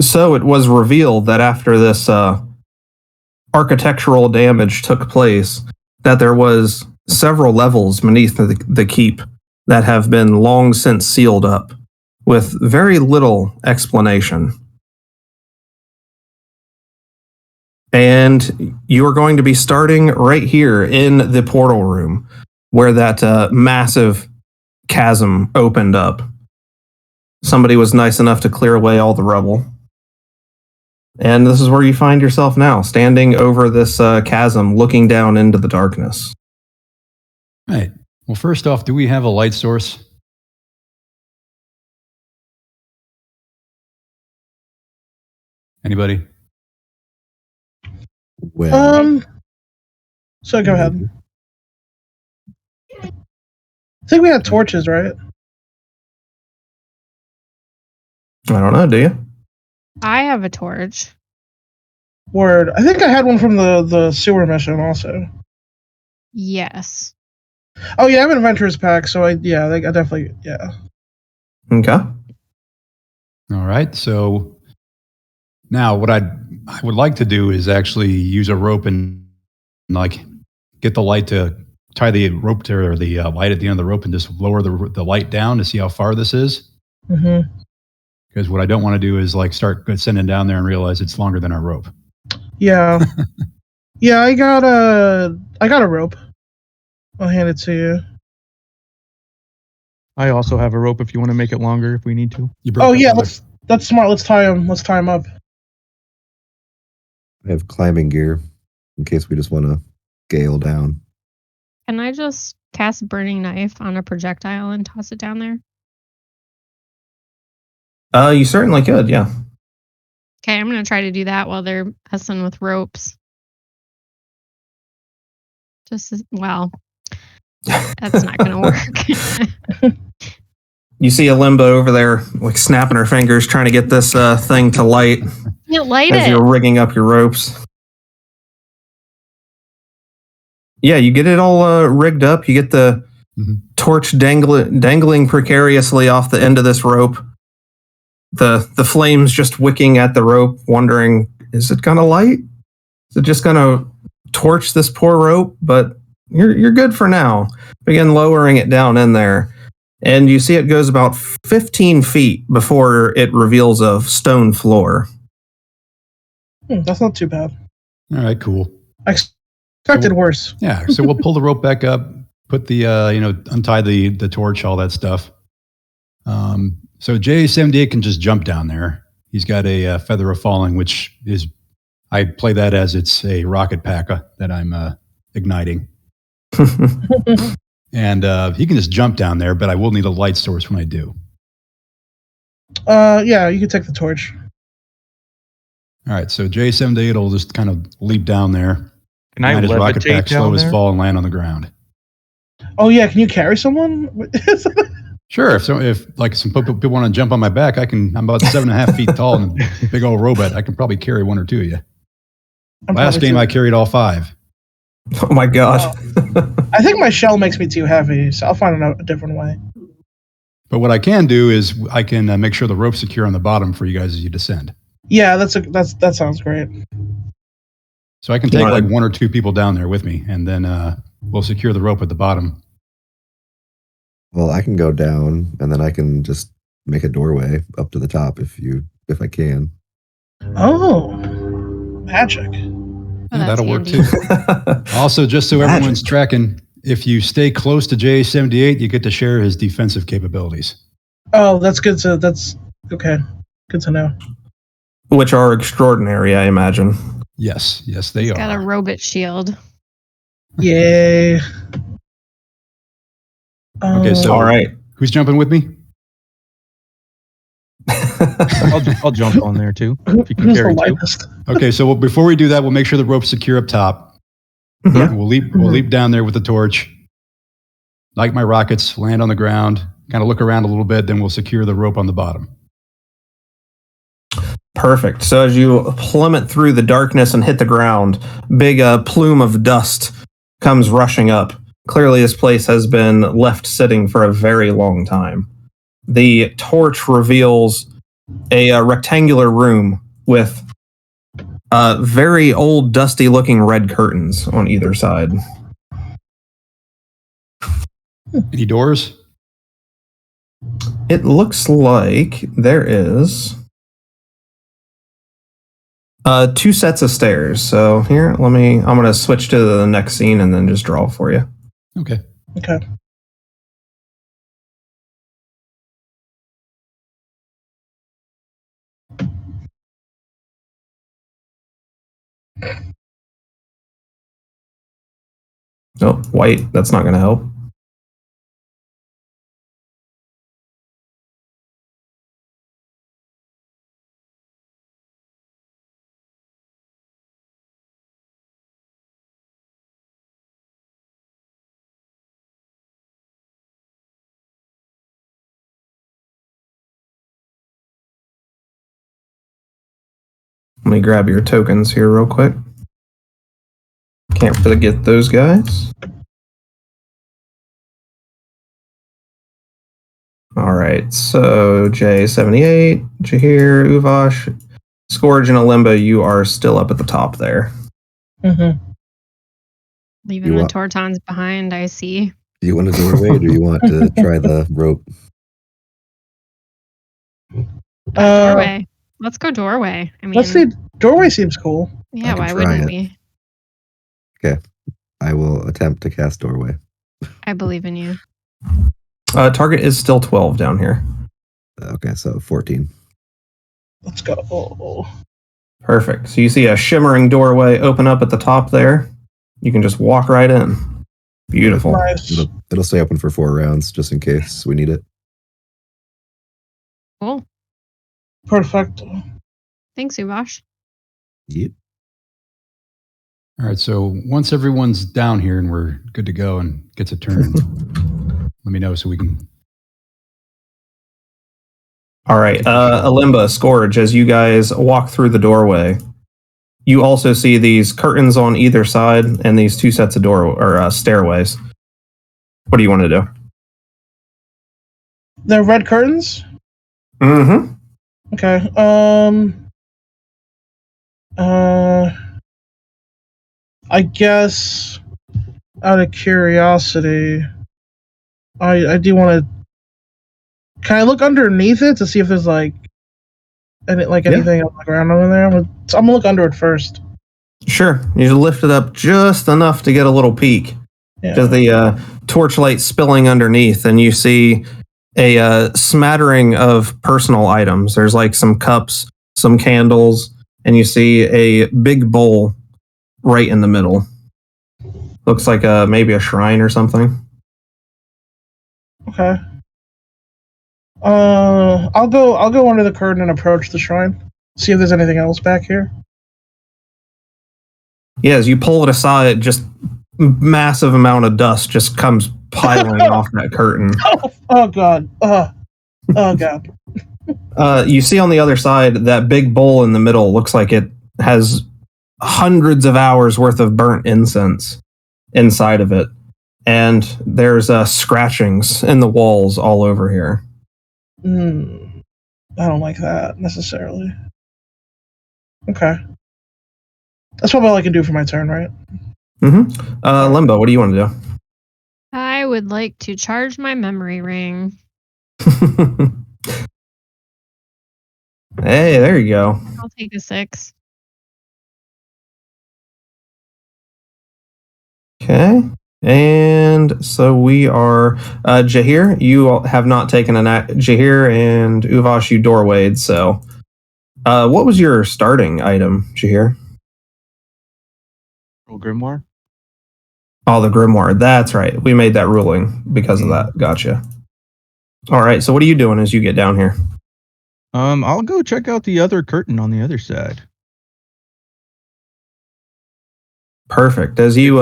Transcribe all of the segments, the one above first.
So it was revealed that after this architectural damage took place, that there was several levels beneath the keep that have been long since sealed up, with very little explanation. And you are going to be starting right here in the portal room, where that massive chasm opened up. Somebody was nice enough to clear away all the rubble. And this is where you find yourself now, standing over this chasm, looking down into the darkness. Right. Well, first off, do we have a light source? Anybody? Well, so go ahead. I think we had torches, right? I don't know, do you? I have a torch. Word. I think I had one from the sewer mission also. Yes. Oh yeah, I have an adventurers pack, so I definitely. Okay. All right. So now what I would like to do is actually use a rope and like get the light to tie the rope to or the light at the end of the rope and just lower the light down to see how far this is. Mm-hmm. Because what I don't want to do is like start sending down there and realize it's longer than our rope. Yeah. Yeah, I got a rope. I'll hand it to you. I also have a rope if you want to make it longer if we need to. Oh yeah, that's smart. Let's tie him up. I have climbing gear in case we just want to gale down. Can I just cast Burning Knife on a projectile and toss it down there? You certainly could, yeah. Okay, I'm going to try to do that while they're messing with ropes. Well, that's not going to work. You see a Limbo over there, like snapping her fingers, trying to get this thing to light. Yeah, light as it. You're rigging up your ropes. Yeah, you get it all rigged up. You get the torch dangling precariously off the end of this rope. The flames just wicking at the rope, wondering, is it going to light? Is it just going to torch this poor rope? But you're good for now. Begin lowering it down in there. And you see it goes about 15 feet before it reveals a stone floor. That's not too bad. All right, cool. I expected worse. Yeah, so we'll pull the rope back up, put the, untie the torch, all that stuff. So J78 can just jump down there. He's got a Feather of Falling, which is, I play that as it's a rocket pack that I'm igniting. And he can just jump down there, but I will need a light source when I do. Yeah, you can take the torch. All right, so J78 will just kind of leap down there. Can I his rocket levitate pack, slow down his there? fall, and land on the ground. Oh yeah, can you carry someone? Sure, if some people want to jump on my back, I'm about 7.5 feet tall and a big old robot. I can probably carry one or two of you. Last game I carried all 5. Oh my gosh. I think my shell makes me too heavy, so I'll find a different way. But what I can do is I can make sure the rope's secure on the bottom for you guys as you descend. Yeah, that sounds great. So I can take like 1 or 2 people down there with me, and then we'll secure the rope at the bottom. Well, I can go down, and then I can just make a doorway up to the top if I can. Oh, magic. Yeah, that'll work too. Also, just so everyone's tracking, if you stay close to J78, you get to share his defensive capabilities. Oh, that's good. That's okay. Good to know. Which are extraordinary, I imagine. Yes, they are. Got a robot shield. Yay. Okay, so all right. Who's jumping with me? I'll jump on there too. If you can carry two. Okay, so before we do that, we'll make sure the rope's secure up top. Mm-hmm. We'll leap down there with the torch. Light my rockets, land on the ground, kind of look around a little bit, then we'll secure the rope on the bottom. Perfect. So as you plummet through the darkness and hit the ground, big plume of dust comes rushing up. Clearly this place has been left sitting for a very long time. The torch reveals a rectangular room with very old, dusty-looking red curtains on either side. Any doors? It looks like there is 2 sets of stairs. So here, I'm going to switch to the next scene and then just draw for you. Okay. Okay. Oh, white. That's not going to help. Let me grab your tokens here real quick. Can't forget those guys. All right, so J78, Jahir, Uvash, Scourge, and Alimba, you are still up at the top there. Mm-hmm. Leaving the Tortons behind, I see. Do you want a doorway or do you want to try the rope? Doorway. Let's go doorway. I mean, Let's see. Doorway seems cool. Yeah, why wouldn't we? Okay. I will attempt to cast doorway. I believe in you. Target is still 12 down here. Okay, so 14. Let's go. Perfect. So you see a shimmering doorway open up at the top there. You can just walk right in. Beautiful. Nice. It'll stay open for 4 rounds just in case we need it. Cool. Perfect. Thanks, Uvash. Yep. All right. So once everyone's down here and we're good to go and gets a turn, let me know so we can. All right. Alimba, Scourge, as you guys walk through the doorway, you also see these curtains on either side and these 2 sets of stairways. What do you want to do? They're red curtains? Mm-hmm. Okay. I guess out of curiosity, I do want to. Can I look underneath it to see if there's anything on the ground over there? I'm gonna look under it first. Sure. You lift it up just enough to get a little peek. Yeah. Just the torchlight spilling underneath, and you see a smattering of personal items. There's like some cups, some candles, and you see a big bowl right in the middle. Looks like maybe a shrine or something. Okay. I'll go under the curtain and approach the shrine. See if there's anything else back here. Yeah, as you pull it aside, just massive amount of dust just comes piling off that curtain. Oh god. Oh god. You see on the other side, that big bowl in the middle looks like it has hundreds of hours worth of burnt incense inside of it. And there's scratchings in the walls all over here. I don't like that necessarily. Okay. That's probably all I can do for my turn, right? Mm-hmm. Limbo, what do you want to do? I would like to charge my memory ring. Hey, there you go. I'll take a 6. Okay. And so we are Jahir. You have not taken an Jahir and Uvash, you doorwayed. So, what was your starting item, Jahir? Grimoire. Oh, the grimoire. That's right. We made that ruling because of that. Gotcha. All right. So, what are you doing as you get down here? I'll go check out the other curtain on the other side. Perfect. As you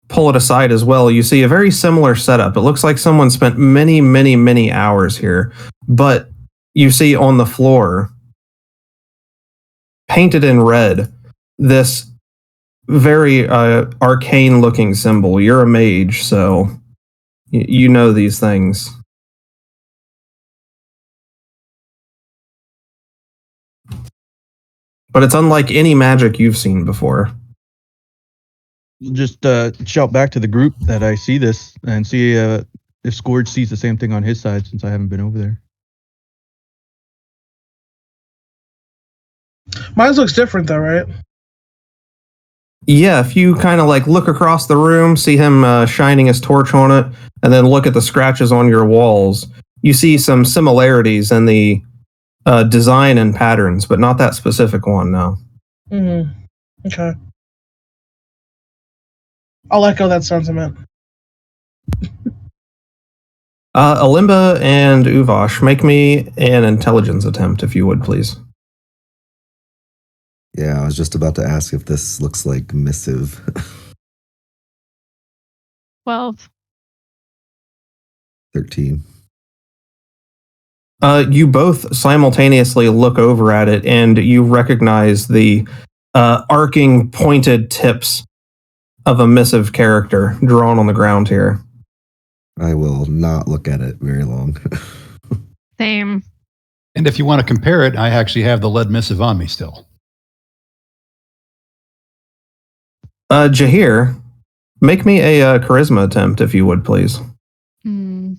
pull it aside as well, you see a very similar setup. It looks like someone spent many, many, many hours here. But you see on the floor, painted in red, this very arcane looking symbol. You're a mage, so you know these things. but it's unlike any magic you've seen before. Just shout back to the group that I see this and see if Scourge sees the same thing on his side since I haven't been over there. Mine looks different though, right? Yeah, if you kind of like look across the room, see him shining his torch on it, and then look at the scratches on your walls, you see some similarities in the design and patterns, but not that specific one, no. Mm-hmm. Okay. I'll echo that sentiment. Alimba and Uvash, make me an intelligence attempt, if you would, please. Yeah, I was just about to ask if this looks like missive. 12. 13. You both simultaneously look over at it, and you recognize the arcing, pointed tips of a missive character drawn on the ground here. I will not look at it very long. Same. And if you want to compare it, I actually have the lead missive on me still. Jahir, make me a charisma attempt, if you would, please. Hmm.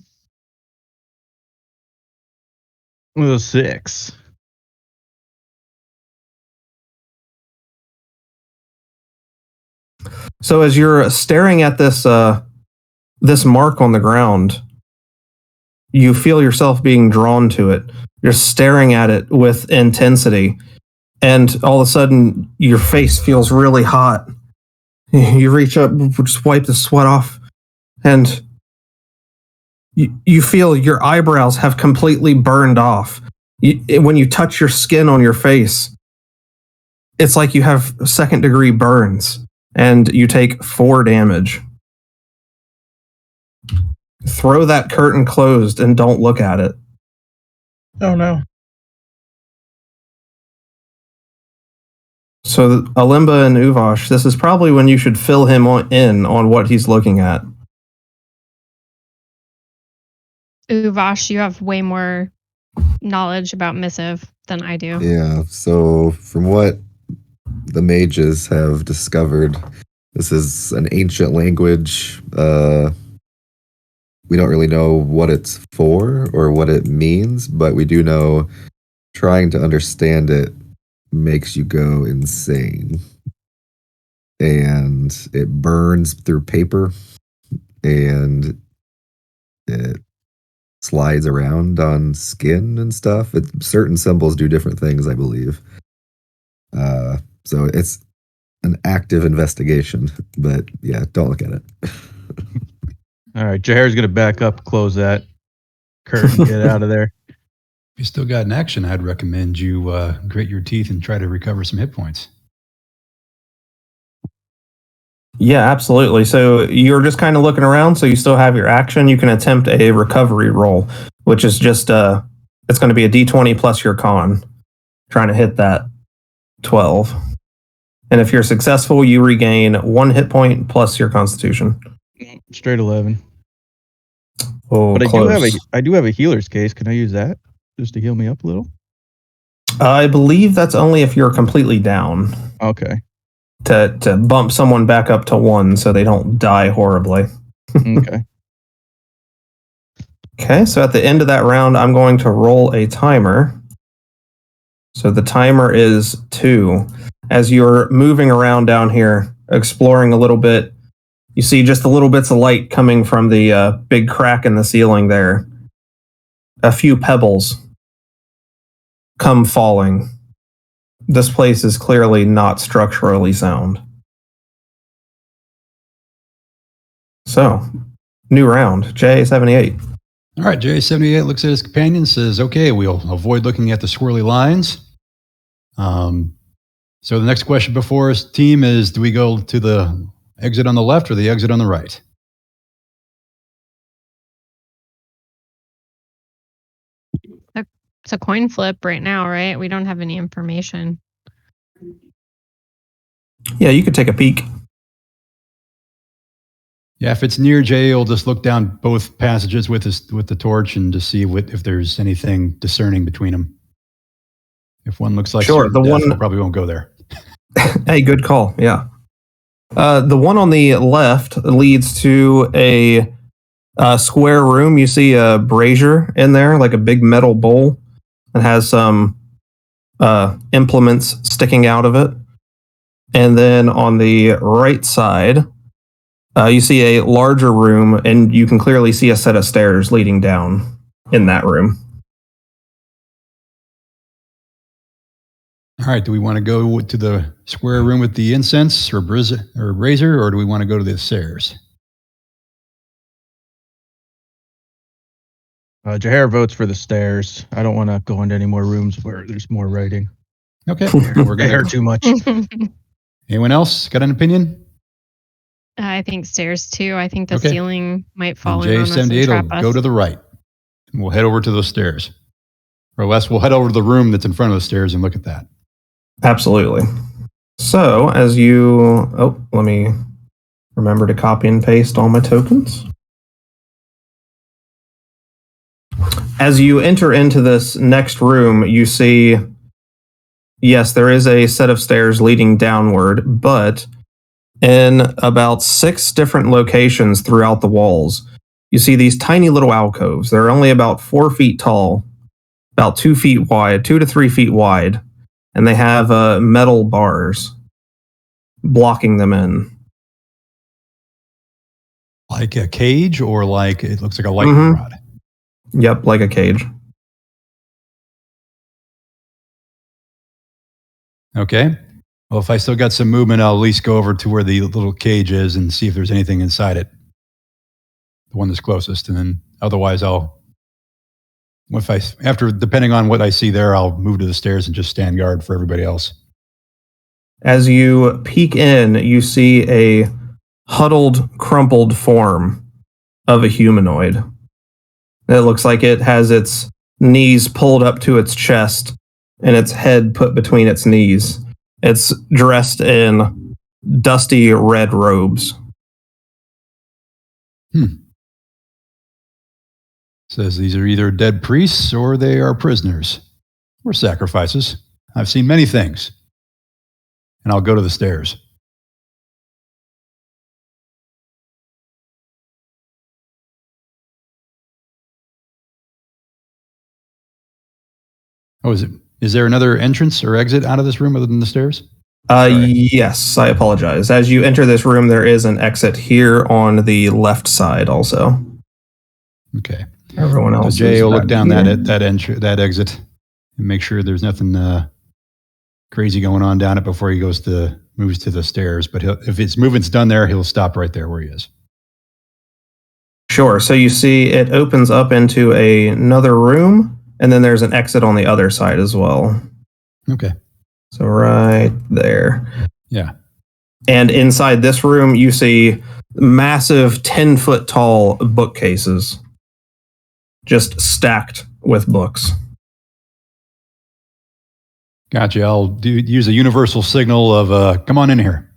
6. So as you're staring at this this mark on the ground, you feel yourself being drawn to it. You're staring at it with intensity, and all of a sudden, your face feels really hot. You reach up, just wipe the sweat off, and you feel your eyebrows have completely burned off. When you touch your skin on your face, it's like you have second-degree burns, and you take 4 damage. Throw that curtain closed and don't look at it. Oh no. So Alimba and Uvash, this is probably when you should fill him in on what he's looking at. Uvash, you have way more knowledge about missive than I do. Yeah, so from what the mages have discovered, this is an ancient language. We don't really know what it's for or what it means, but we do know trying to understand it makes you go insane. And it burns through paper, and it slides around on skin and stuff. Certain symbols do different things, I believe. So it's an active investigation, but yeah, don't look at it. All right, Jair's going to back up, close that curtain, get out of there. If you still got an action, I'd recommend you grit your teeth and try to recover some hit points. Yeah, absolutely. So you're just kind of looking around, so you still have your action. You can attempt a recovery roll, which is just, it's going to be a d20 plus your con, trying to hit that 12. And if you're successful, you regain 1 hit point plus your constitution. Straight 11. Oh, But close. I do have a healer's case. Can I use that just to heal me up a little? I believe that's only if you're completely down. Okay. To bump someone back up to 1 so they don't die horribly. Okay. Okay, so at the end of that round, I'm going to roll a timer. So the timer is 2. As you're moving around down here, exploring a little bit, you see just the little bits of light coming from the big crack in the ceiling there. A few pebbles come falling. This place is clearly not structurally sound. So, new round, J78. All right, J78 looks at his companion and says, okay, we'll avoid looking at the swirly lines. So the next question before us, team, is do we go to the exit on the left or the exit on the right? It's a coin flip right now, right? We don't have any information. Yeah, you could take a peek. Yeah, if it's near Jay, he'll just look down both passages with the torch and just see if there's anything discerning between them. If one looks like Sure, certain the death, one- we probably won't go there. Hey, good call. Yeah. The one on the left leads to a square room. You see a brazier in there, like a big metal bowl, that has some implements sticking out of it. And then on the right side, you see a larger room, and you can clearly see a set of stairs leading down in that room. All right. Do we want to go to the square room with the incense or brazier, or do we want to go to the stairs? Jaher votes for the stairs. I don't want to go into any more rooms where there's more writing. Okay. We're I going heard to. too much. Anyone else got an opinion? I think stairs too. I think the Okay. ceiling might fall And in on us and J78 trap will us. go to the right. And we'll head over to those stairs. Or Wes, we'll head over to the room that's in front of the stairs and look at that. Absolutely. So, as you... Oh, let me remember to copy and paste all my tokens. As you enter into this next room, you see... Yes, there is a set of stairs leading downward, but in about 6 different locations throughout the walls, you see these tiny little alcoves. They're only about 4 feet tall, about 2 feet wide, 2 to 3 feet wide, and they have metal bars blocking them in. Like a cage, or like it looks like a lightning Mhm. rod? Yep, like a cage. Okay. Well, if I still got some movement, I'll at least go over to where the little cage is and see if there's anything inside it. The one that's closest. And then otherwise depending on what I see there, I'll move to the stairs and just stand guard for everybody else. As you peek in, you see a huddled, crumpled form of a humanoid. It looks like it has its knees pulled up to its chest and its head put between its knees. It's dressed in dusty red robes. Says these are either dead priests or they are prisoners or sacrifices. I've seen many things. And I'll go to the stairs. Oh, is there another entrance or exit out of this room other than the stairs? Yes, I apologize. As you enter this room, there is an exit here on the left side also. Okay. Everyone So else Jay will look down here. that exit and make sure there's nothing crazy going on down it before he moves to the stairs. But if his movement's done there, he'll stop right there where he is. Sure. So you see it opens up into another room, and then there's an exit on the other side as well. Okay. So right there. Yeah. And inside this room, you see massive 10-foot tall bookcases just stacked with books. Gotcha. I'll use a universal signal of come on in here.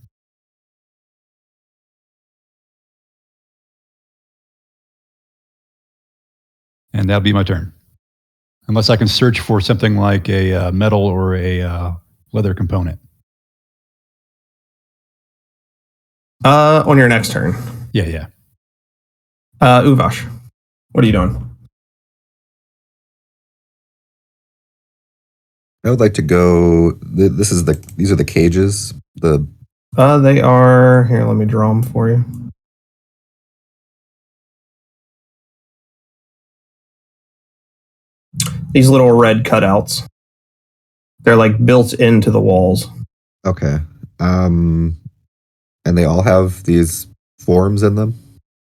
And that'll be my turn. Unless I can search for something like a metal or a leather component. On your next turn. Yeah. Uvash, what are you doing? I would like to go. These are the cages. They are here. Let me draw them for you. These little red cutouts. They're like built into the walls. Okay. And they all have these forms in them.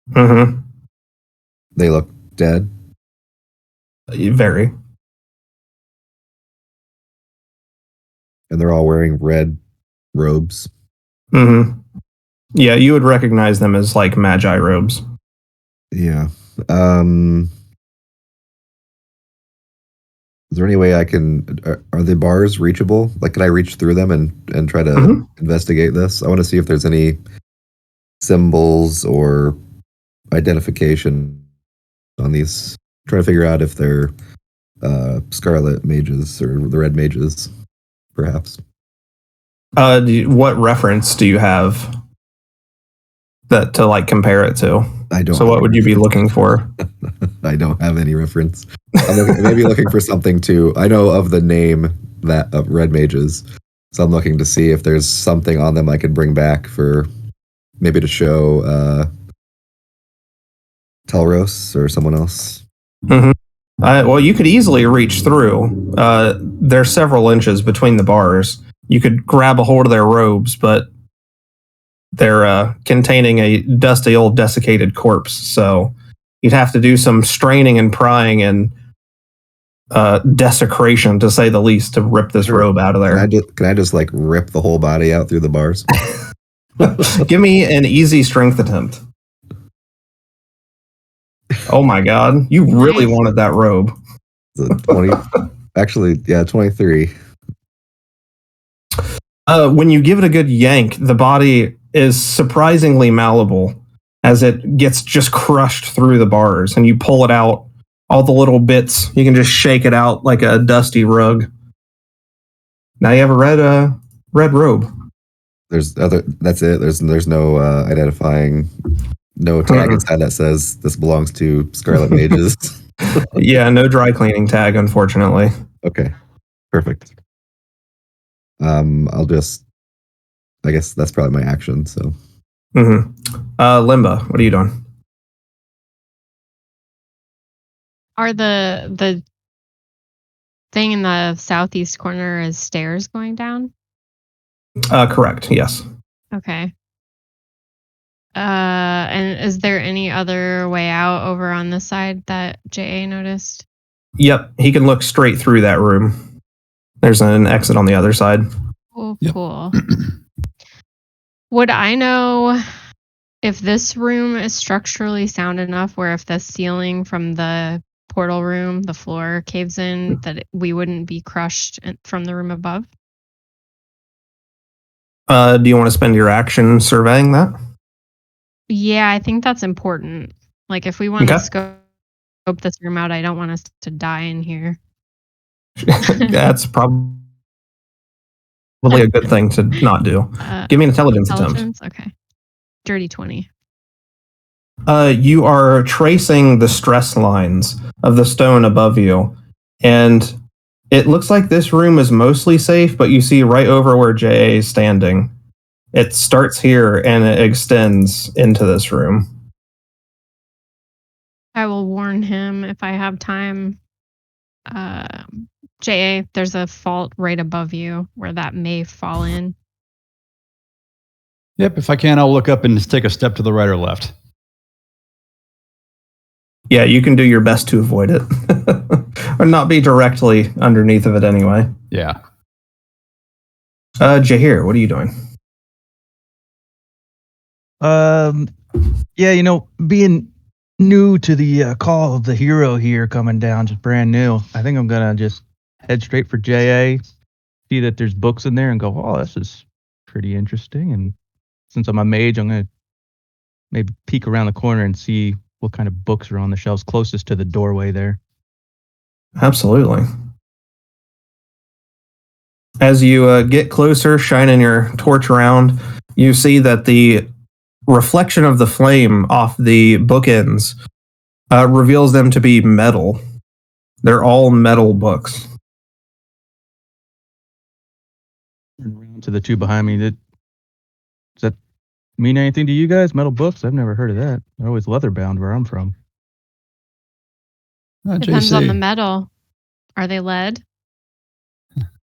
Mm-hmm. They look dead. Very. And they're all wearing red robes. Mm-hmm. Yeah, you would recognize them as like magi robes. Yeah. Is there any way I can... Are the bars reachable? Like, can I reach through them and try to investigate this? I want to see if there's any symbols or identification on these. Try to figure out if they're Scarlet Mages or the Red Mages, perhaps. What reference do you have that to like compare it to? I don't. So what would you be looking for? I don't have any reference. I'm maybe looking for something to. I know of the name that of Red Mages, so I'm looking to see if there's something on them I could bring back for maybe to show Telros or someone else. Mm-hmm. Well, you could easily reach through. There's several inches between the bars. You could grab a hold of their robes, but they're containing a dusty old desiccated corpse. So you'd have to do some straining and prying and desecration, to say the least, to rip this robe out of there. Can I just like rip the whole body out through the bars? Give me an easy strength attempt. Oh my god, you really wanted that robe. 20. Actually, yeah, 23. When you give it a good yank, the body is surprisingly malleable as it gets just crushed through the bars, and you pull it out, all the little bits, you can just shake it out like a dusty rug. Now you have a red robe. That's it. There's no identifying, no tag inside that says this belongs to Scarlet Mages. Yeah, no dry cleaning tag, unfortunately. Okay, perfect. I guess that's probably my action. So, Limba, what are you doing? Are the thing in the southeast corner is stairs going down? Correct. Yes. Okay. And is there any other way out over on this side that JA noticed? Yep, he can look straight through that room. There's an exit on the other side. Oh, yep. Cool. Would I know if this room is structurally sound enough where if the ceiling from the portal room, the floor caves in, that we wouldn't be crushed from the room above? Do you want to spend your action surveying that? Yeah, I think that's important. Like, if we want to scope this room out, I don't want us to die in here. That's probably a good thing to not do. Give me an intelligence attempt. Okay. Dirty 20. You are tracing the stress lines of the stone above you, and it looks like this room is mostly safe, but you see right over where JA is standing. It starts here and it extends into this room. I will warn him if I have time. JA, there's a fault right above you where that may fall in. Yep, if I can, I'll look up and just take a step to the right or left. Yeah, you can do your best to avoid it. Or not be directly underneath of it anyway. Yeah. Jahir, what are you doing? Yeah, being new to the call of the hero here coming down, just brand new, I think I'm going to just head straight for JA, see that there's books in there and go, oh, this is pretty interesting. And since I'm a mage, I'm going to maybe peek around the corner and see what kind of books are on the shelves closest to the doorway there. Absolutely. As you get closer, shining your torch around, you see that the reflection of the flame off the bookends reveals them to be metal. They're all metal books. Around to the two behind me. Does that mean anything to you guys? Metal books? I've never heard of that. They're always leather bound where I'm from. Depends on the metal. Are they lead?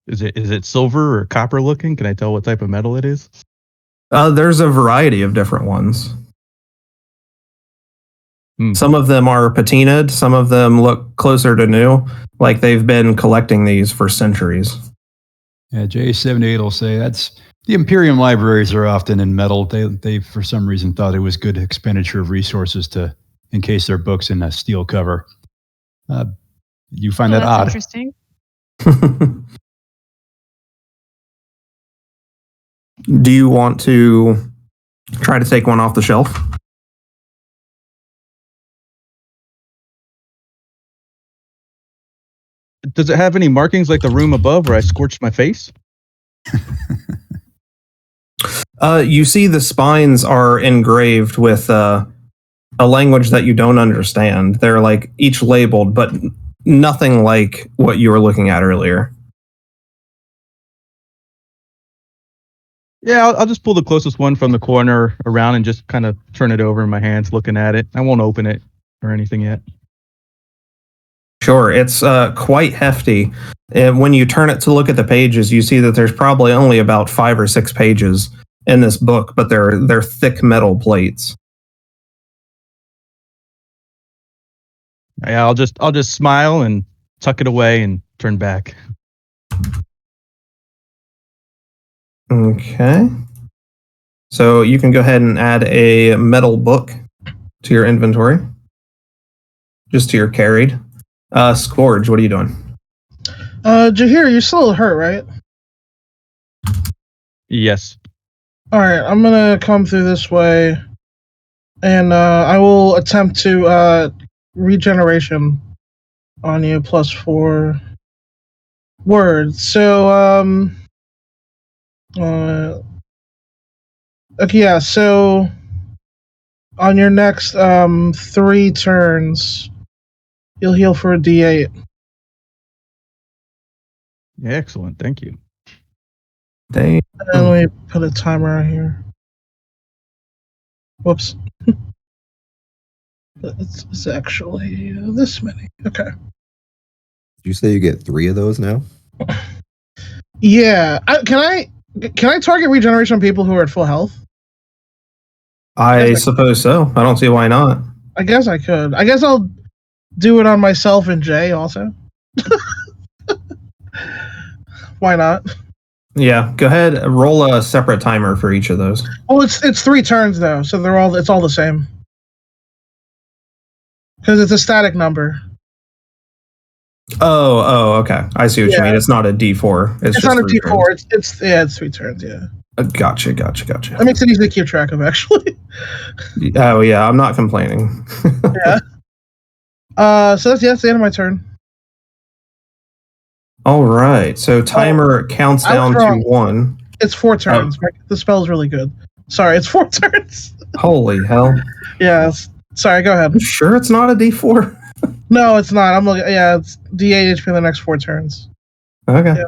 Is it silver or copper looking? Can I tell what type of metal it is? There's a variety of different ones. Some of them are patinaed. Some of them look closer to new, like they've been collecting these for centuries. Yeah, J78 will say that's the Imperium libraries are often in metal. They for some reason thought it was good expenditure of resources to encase their books in a steel cover. You find that odd? Interesting. Do you want to try to take one off the shelf? Does it have any markings like the room above where I scorched my face? You see the spines are engraved with a language that you don't understand. They're like each labeled, but nothing like what you were looking at earlier. Yeah, I'll just pull the closest one from the corner around and just kind of turn it over in my hands, looking at it. I won't open it or anything yet. Sure, it's quite hefty. And when you turn it to look at the pages, you see that there's probably only about 5 or 6 pages in this book, but they're thick metal plates. Yeah, I'll just smile and tuck it away and turn back. Okay. So you can go ahead and add a metal book to your inventory. Just to your carried. Scourge, what are you doing? Jahir, you're still hurt, right? Yes. Alright, I'm gonna come through this way, and I will attempt to regeneration on you +4 words. So, okay, yeah, so on your next 3 turns, you'll heal for a D8. Yeah, excellent. Thank you. They And let me put a timer on here. Whoops. It's actually this many. Okay. Did you say you get 3 of those now? Yeah. Can I target regeneration on people who are at full health? I suppose so. I don't see why not. I guess I could. I guess I'll do it on myself and Jay also. Why not? Yeah, go ahead. Roll a separate timer for each of those. Well, it's 3 turns though, so it's all the same. Because it's a static number. Oh, okay. I see what you mean. It's not a D4. It's just not a 3 D4. turns. It's 3 turns. Yeah. Gotcha. That makes it easy to keep track of, actually. Oh yeah, I'm not complaining. Yeah. So that's the end of my turn. All right. So timer counts down to 1. It's 4 turns. Oh. The spell is really good. Sorry, it's 4 turns. Holy hell. Yeah. Sorry, go ahead. You sure it's not a D4? No, it's not. I'm looking. Yeah, it's D8 HP in the next 4 turns. Okay. Yeah.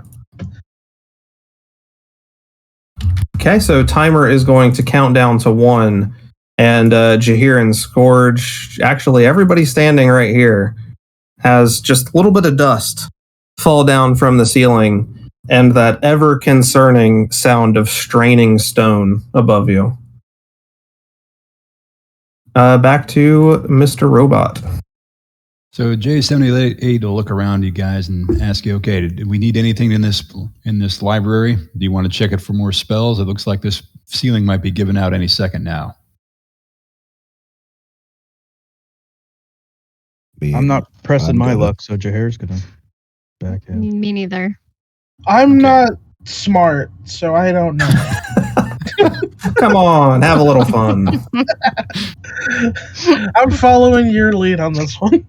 Okay, so timer is going to count down to 1, and Jahir and Scourge, actually everybody standing right here, has just a little bit of dust fall down from the ceiling, and that ever concerning sound of straining stone above you. Back to Mr. Robot. So J78 will look around you guys and ask you, okay, do we need anything in this library? Do you want to check it for more spells? It looks like this ceiling might be given out any second now. I'm not pressing my luck, so Jahir's gonna back out. Me neither. I'm not smart, so I don't know. Come on, have a little fun. I'm following your lead on this one.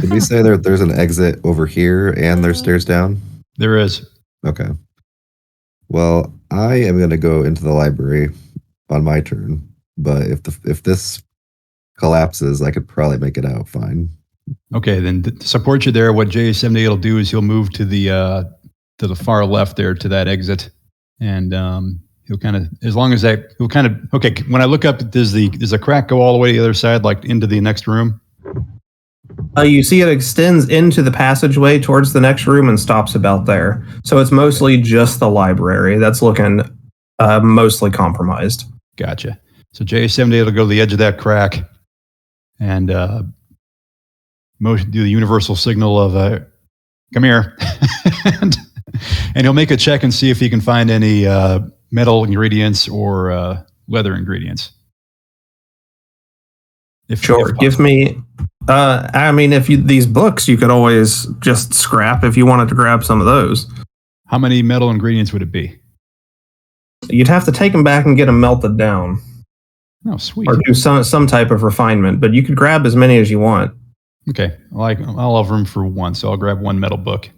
Did we say there's an exit over here and there's stairs down? There is. Okay. Well, I am going to go into the library on my turn, but if this collapses, I could probably make it out fine. Okay, then to support you there, what J78 will do is he'll move to the far left there to that exit, and he'll kind of, as long as he'll kind of, okay, when I look up, does a crack go all the way to the other side, like into the next room? You see it extends into the passageway towards the next room and stops about there. So it's mostly just the library that's looking mostly compromised. Gotcha. So J78 will go to the edge of that crack and do the universal signal of come here. and he'll make a check and see if he can find any metal ingredients or leather ingredients. Sure. Give me... I mean, these books, you could always just scrap if you wanted to grab some of those. How many metal ingredients would it be? You'd have to take them back and get them melted down. Oh, sweet. Or do some type of refinement, but you could grab as many as you want. Okay. I'll have room for 1, so I'll grab 1 metal book.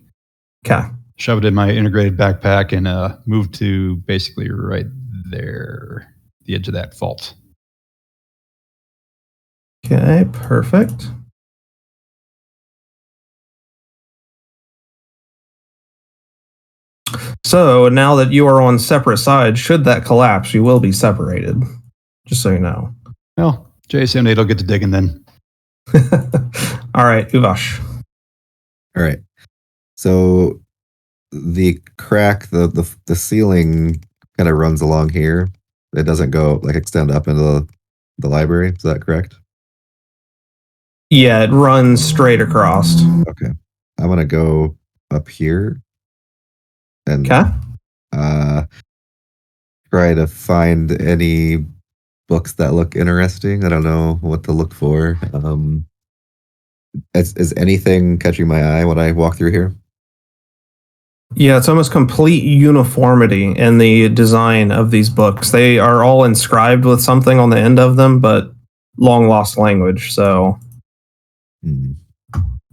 Okay. Shove it in my integrated backpack and move to basically right there, the edge of that fault. Okay, perfect. So now that you are on separate sides, should that collapse, you will be separated. Just so you know. Well, J78 will get to digging then. All right, Uvash. All right. So the crack, the ceiling kind of runs along here. It doesn't go extend up into the library. Is that correct? Yeah, it runs straight across. Okay. I'm gonna go up here and try to find any books that look interesting. I don't know what to look for. Is anything catching my eye when I walk through here? Yeah, it's almost complete uniformity in the design of these books. They are all inscribed with something on the end of them, but long lost language. So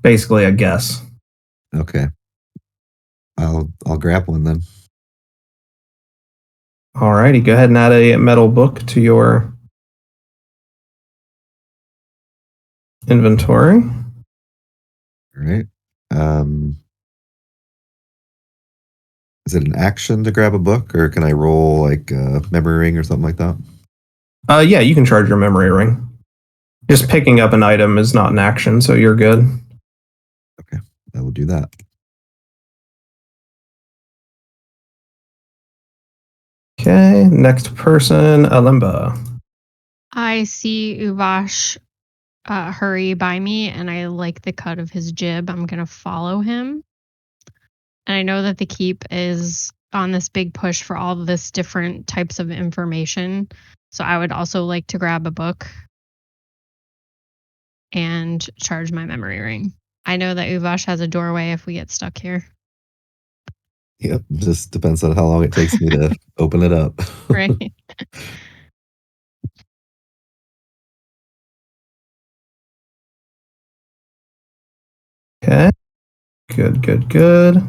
basically a guess. Okay. I'll grab one then. Alrighty, go ahead and add a metal book to your inventory. All right. Is it an action to grab a book, or can I roll like a memory ring or something like that? Yeah, you can charge your memory ring. Just picking up an item is not an action, so you're good. Okay, I will do that. Okay, next person, Alimba. I see Uvash hurry by me, and I like the cut of his jib. I'm going to follow him. And I know that the keep is on this big push for all of this different types of information. So I would also like to grab a book and charge my memory ring. I know that Uvash has a doorway if we get stuck here. Yep, just depends on how long it takes me to open it up. Right. Okay, good.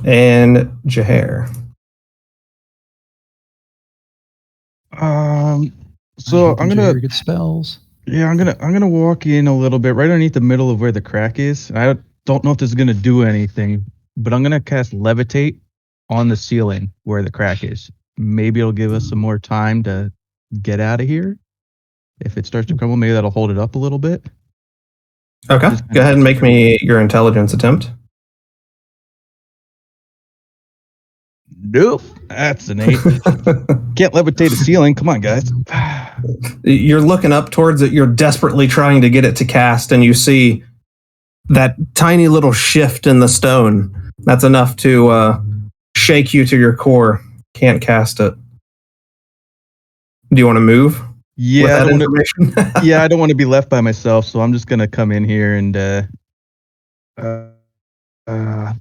And Jahair. So I'm gonna get spells. Yeah, I'm gonna walk in a little bit right underneath the middle of where the crack is. I don't know if this is gonna do anything, but I'm gonna cast levitate on the ceiling where the crack is. Maybe it'll give us some more time to get out of here. If it starts to crumble, maybe that'll hold it up a little bit. Okay, go ahead and make me your intelligence attempt. Nope, that's an 8. Can't levitate a ceiling. Come on, guys. You're looking up towards it. You're desperately trying to get it to cast, and you see that tiny little shift in the stone. That's enough to shake you to your core. Can't cast it. Do you want to move? Yeah, I don't want to be left by myself, so I'm just gonna come in here and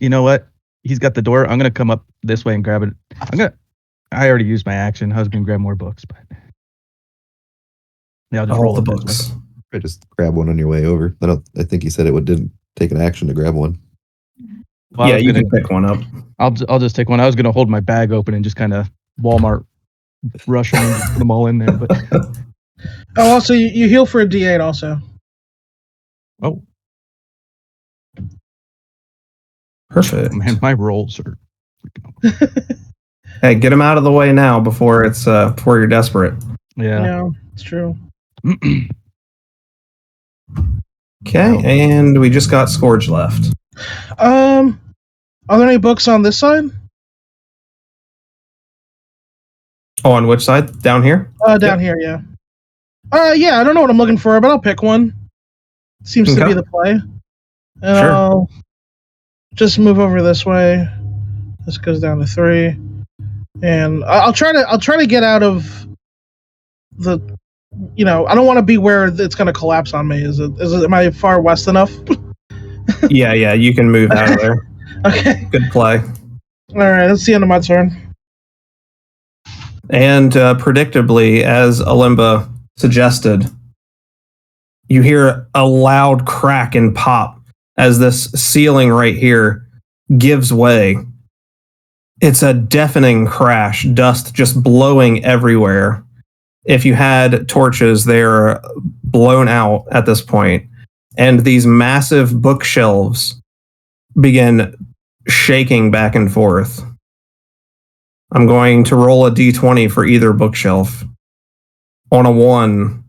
you know what? He's got the door. I'm gonna come up this way and grab it. I already used my action. I was gonna grab more books, but yeah, I'll just roll the up this books. way. I just grab one on your way over. I think you said it didn't take an action to grab one. Well, yeah, you can pick one up. I'll just take one. I was gonna hold my bag open and just kind of Walmart rush them and put them all in there. But also you heal for a D8 also. Oh, perfect. Man, my rolls are. Hey, get him out of the way now before you're desperate. Yeah, it's true. Okay, and we just got Scourge left. Are there any books on this side? Oh, on which side? Down here? Down here, yeah. Yeah, I don't know what I'm looking for, but I'll pick one. Seems to be the play. And sure. I'll just move over this way. This goes down to 3. And I'll try to get out of the, I don't want to be where it's going to collapse on me. Am I far west enough? yeah, you can move out of there. Okay. Good play. All right, that's the end of my turn. And predictably, as Alimba suggested, you hear a loud crack and pop as this ceiling right here gives way. It's a deafening crash, dust just blowing everywhere. If you had torches, they're blown out at this point, and these massive bookshelves begin shaking back and forth. I'm going to roll a d20 for either bookshelf. On a 1,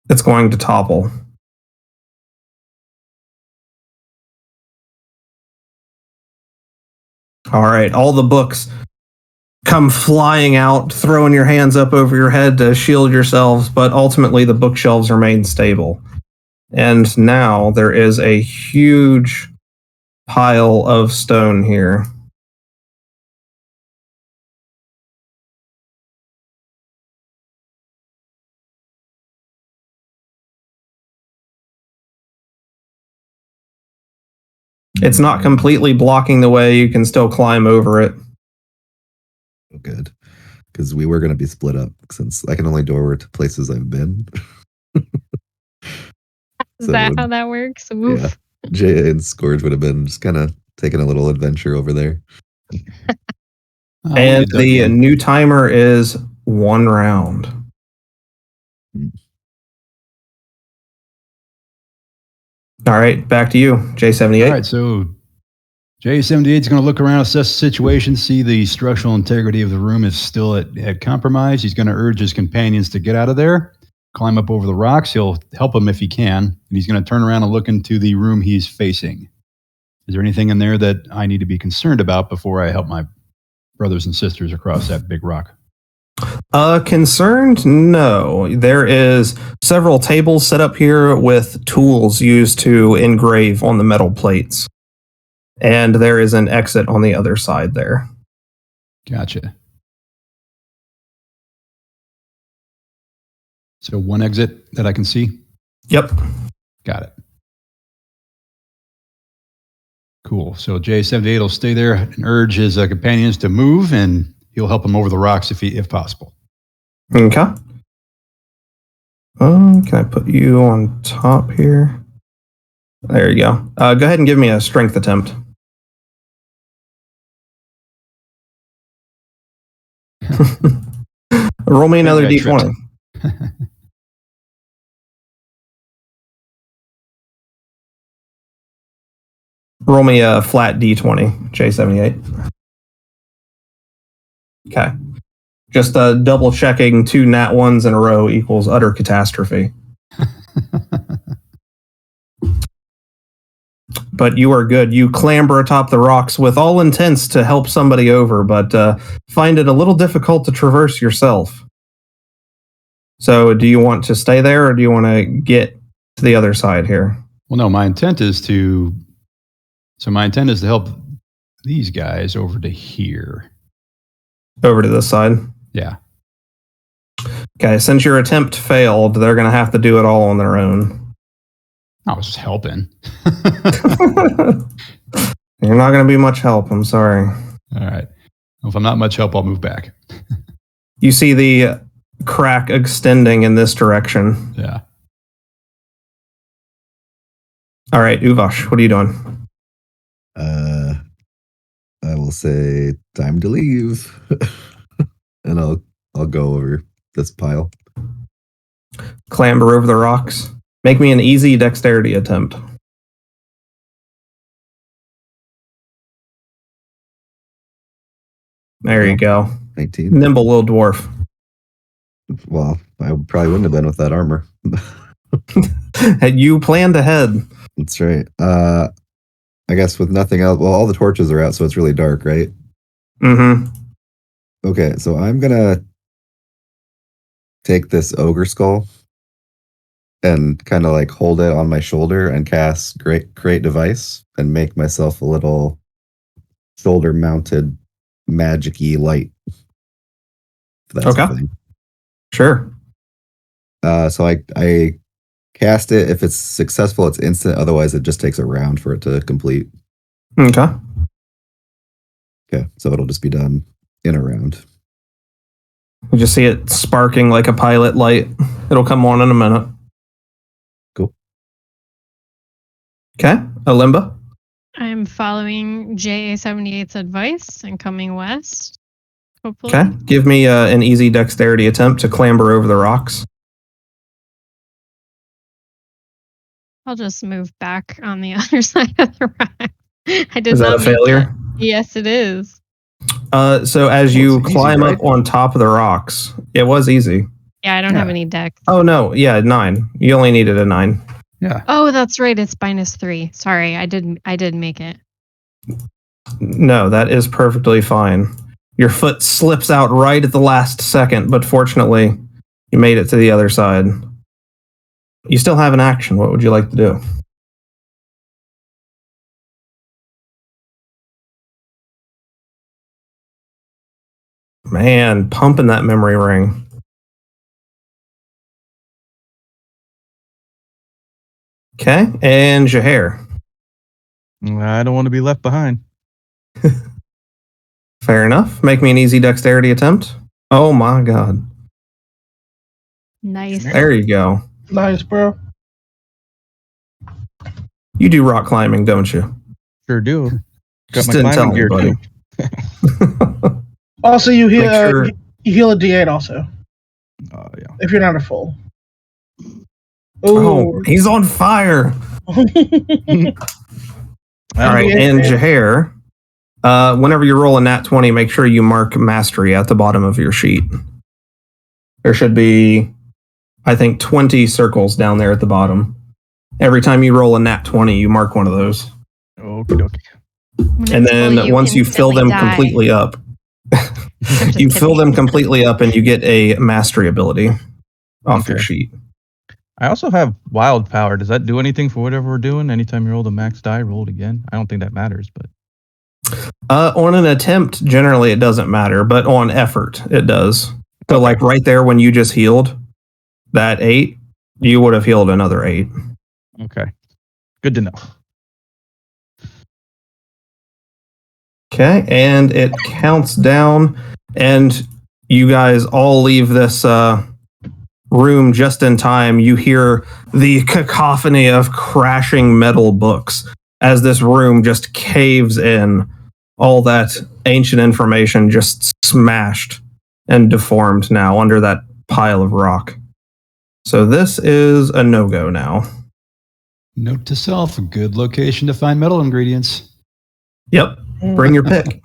it's going to topple. All right, all the books come flying out, throwing your hands up over your head to shield yourselves, but ultimately the bookshelves remain stable. And now there is a huge pile of stone here. It's not completely blocking the way. You can still climb over it. Good. Because we were going to be split up since I can only door to places I've been. Is that how that works? Oof. Yeah. Jay and Scourge would have been just kind of taking a little adventure over there. And the new timer is 1 round. All right, back to you, J78. All right, so J78 is going to look around, assess the situation, see the structural integrity of the room is still at compromise. He's going to urge his companions to get out of there, climb up over the rocks. He'll help them if he can, and he's going to turn around and look into the room he's facing. Is there anything in there that I need to be concerned about before I help my brothers and sisters across that big rock? Concerned? No. There is several tables set up here with tools used to engrave on the metal plates. And there is an exit on the other side there. Gotcha. So 1 exit that I can see? Yep. Got it. Cool. So J78 will stay there and urge his companions to move, and he'll help them over the rocks if possible. Okay. Can I put you on top here? There you go. Go ahead and give me a strength attempt. Roll me another d20. Roll me a flat d20, J78. Okay. Just double checking 2 nat 1s in a row equals utter catastrophe. But you are good. You clamber atop the rocks with all intents to help somebody over, but find it a little difficult to traverse yourself. So do you want to stay there, or do you want to get to the other side here? Well, no, my intent is to help these guys over to here. Over to this side? Yeah. Okay, since your attempt failed, they're going to have to do it all on their own. I was just helping. You're not going to be much help, I'm sorry. All right. Well, if I'm not much help, I'll move back. You see the crack extending in this direction. Yeah. All right, Uvash, what are you doing? I will say time to leave. And I'll go over this pile. Clamber over the rocks. Make me an easy dexterity attempt. There you go. 19. Nimble little dwarf. Well, I probably wouldn't have been with that armor. You planned ahead. That's right. I guess with nothing else, well, all the torches are out, so it's really dark, right? Mm-hmm. Okay, so I'm gonna take this ogre skull and kind of like hold it on my shoulder and cast create device and make myself a little shoulder mounted magic-y light. If that's a thing. Sure. So I cast it. If it's successful, it's instant. Otherwise, it just takes a round for it to complete. Okay. Okay, so it'll just be done in a round. You just see it sparking like a pilot light. It'll come on in a minute. Cool. Okay. Alimba? I'm following JA78's advice and coming west. Hopefully. Okay. Give me an easy dexterity attempt to clamber over the rocks. I'll just move back on the other side of the rock. I did Is that not a make failure? that. Yes, it is. So as you it's easy, climb right? up on top of the rocks, it was easy. Yeah, I don't have Yeah. any dex. Oh no, yeah, 9. You only needed a 9. Yeah. Oh, that's right. It's -3. Sorry, I did make it. No, that is perfectly fine. Your foot slips out right at the last second, but fortunately, you made it to the other side. You still have an action. What would you like to do? Man, pumping that memory ring. Okay, and Jahair. I don't want to be left behind. Fair enough. Make me an easy dexterity attempt. Oh my god. Nice. There you go. Nice, bro. You do rock climbing, don't you? Sure do. Got Just my didn't tell climbing gear anybody. too. Also, you heal. Make sure- You heal a D8 also Oh yeah. if you're not at full. Oh, Ooh. he's on fire. All right, Yeah. and Jahair, whenever you roll a nat 20, make sure you mark mastery at the bottom of your sheet. There should be, I think, 20 circles down there at the bottom. Every time you roll a nat 20, you mark one of those. Okie dokie. When And it's full, then once you fill them instantly die. completely up, I'm just you fill kidding. them completely up and you get a mastery ability off your Okay. sheet. I also have wild power. Does that do anything for whatever we're doing? Anytime you roll the max die, roll it again. I don't think that matters, but On an attempt, generally it doesn't matter, but on effort, it does. So, like right there when you just healed that 8, you would have healed another 8. okay. Good to know. Okay, and it counts down, and you guys all leave this room just in time. You hear the cacophony of crashing metal books as this room just caves in. All that ancient information just smashed and deformed now under that pile of rock. So this is a no-go now. Note to self: a good location to find metal ingredients. Yep, bring your pick.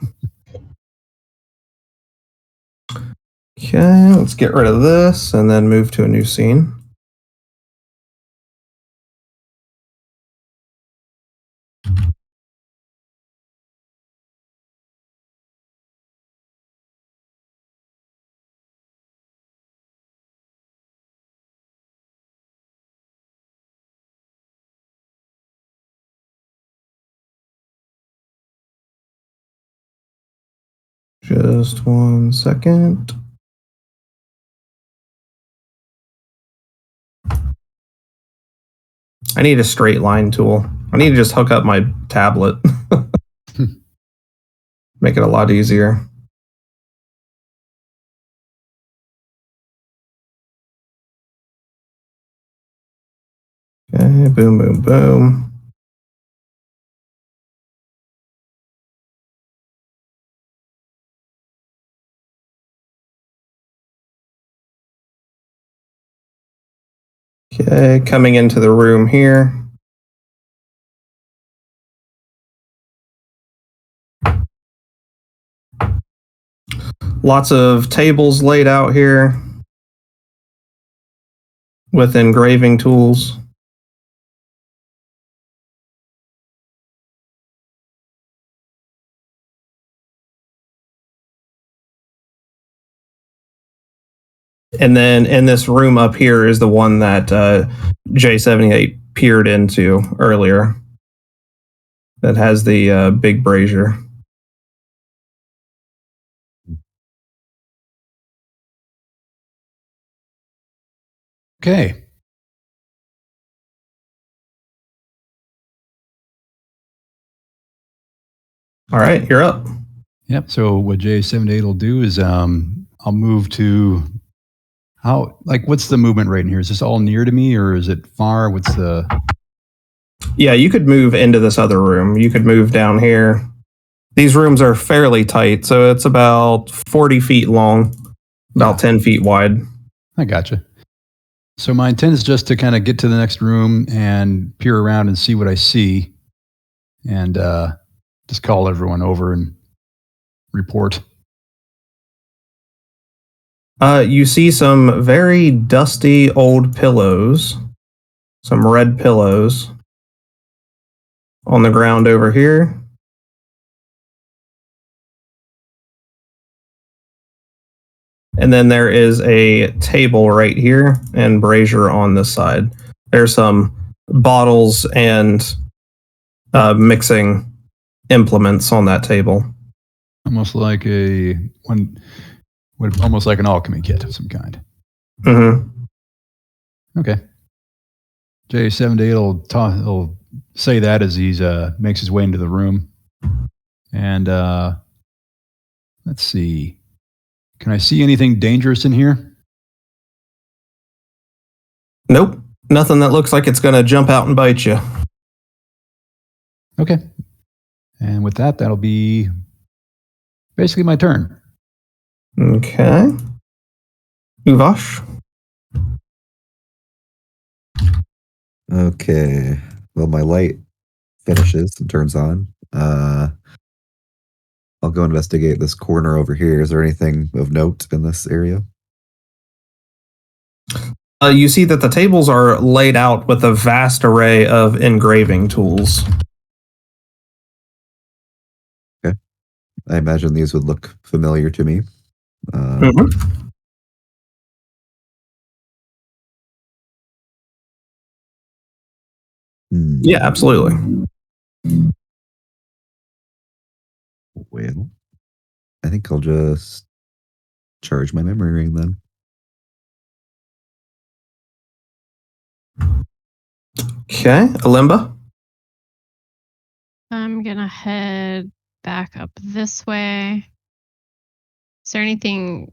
Okay, let's get rid of this and then move to a new scene. Just 1 second. I need a straight line tool. I need to just hook up my tablet. Make it a lot easier. Okay, boom, boom, boom. Okay, coming into the room here. Lots of tables laid out here with engraving tools. And then in this room up here is the one that J78 peered into earlier. That has the big brazier. Okay. All right, you're up. Yep. So what J78 will do is I'll move to what's the movement rate in here? Is this all near to me or is it far? What's the Yeah, you could move into this other room. You could move down here. These rooms are fairly tight, so it's about 40 feet long, about 10 feet wide. I gotcha. So my intent is just to kind of get to the next room and peer around and see what I see, and just call everyone over and report. You see some very dusty old pillows, some red pillows on the ground over here. And then there is a table right here and brazier on this side. There's some bottles and mixing implements on that table. Almost like almost like an alchemy kit of some kind. Mm-hmm. Okay. J78 will say that as he makes his way into the room. And let's see. Can I see anything dangerous in here? Nope. Nothing that looks like it's going to jump out and bite you. Okay. And with that, that'll be basically my turn. Okay. Uvash? Okay. Well, my light finishes and turns on. I'll go investigate this corner over here. Is there anything of note in this area? You see that the tables are laid out with a vast array of engraving tools. Okay. I imagine these would look familiar to me. Yeah, absolutely. Well, I think I'll just charge my memory ring then. Okay, Alimba? I'm going to head back up this way. Is there anything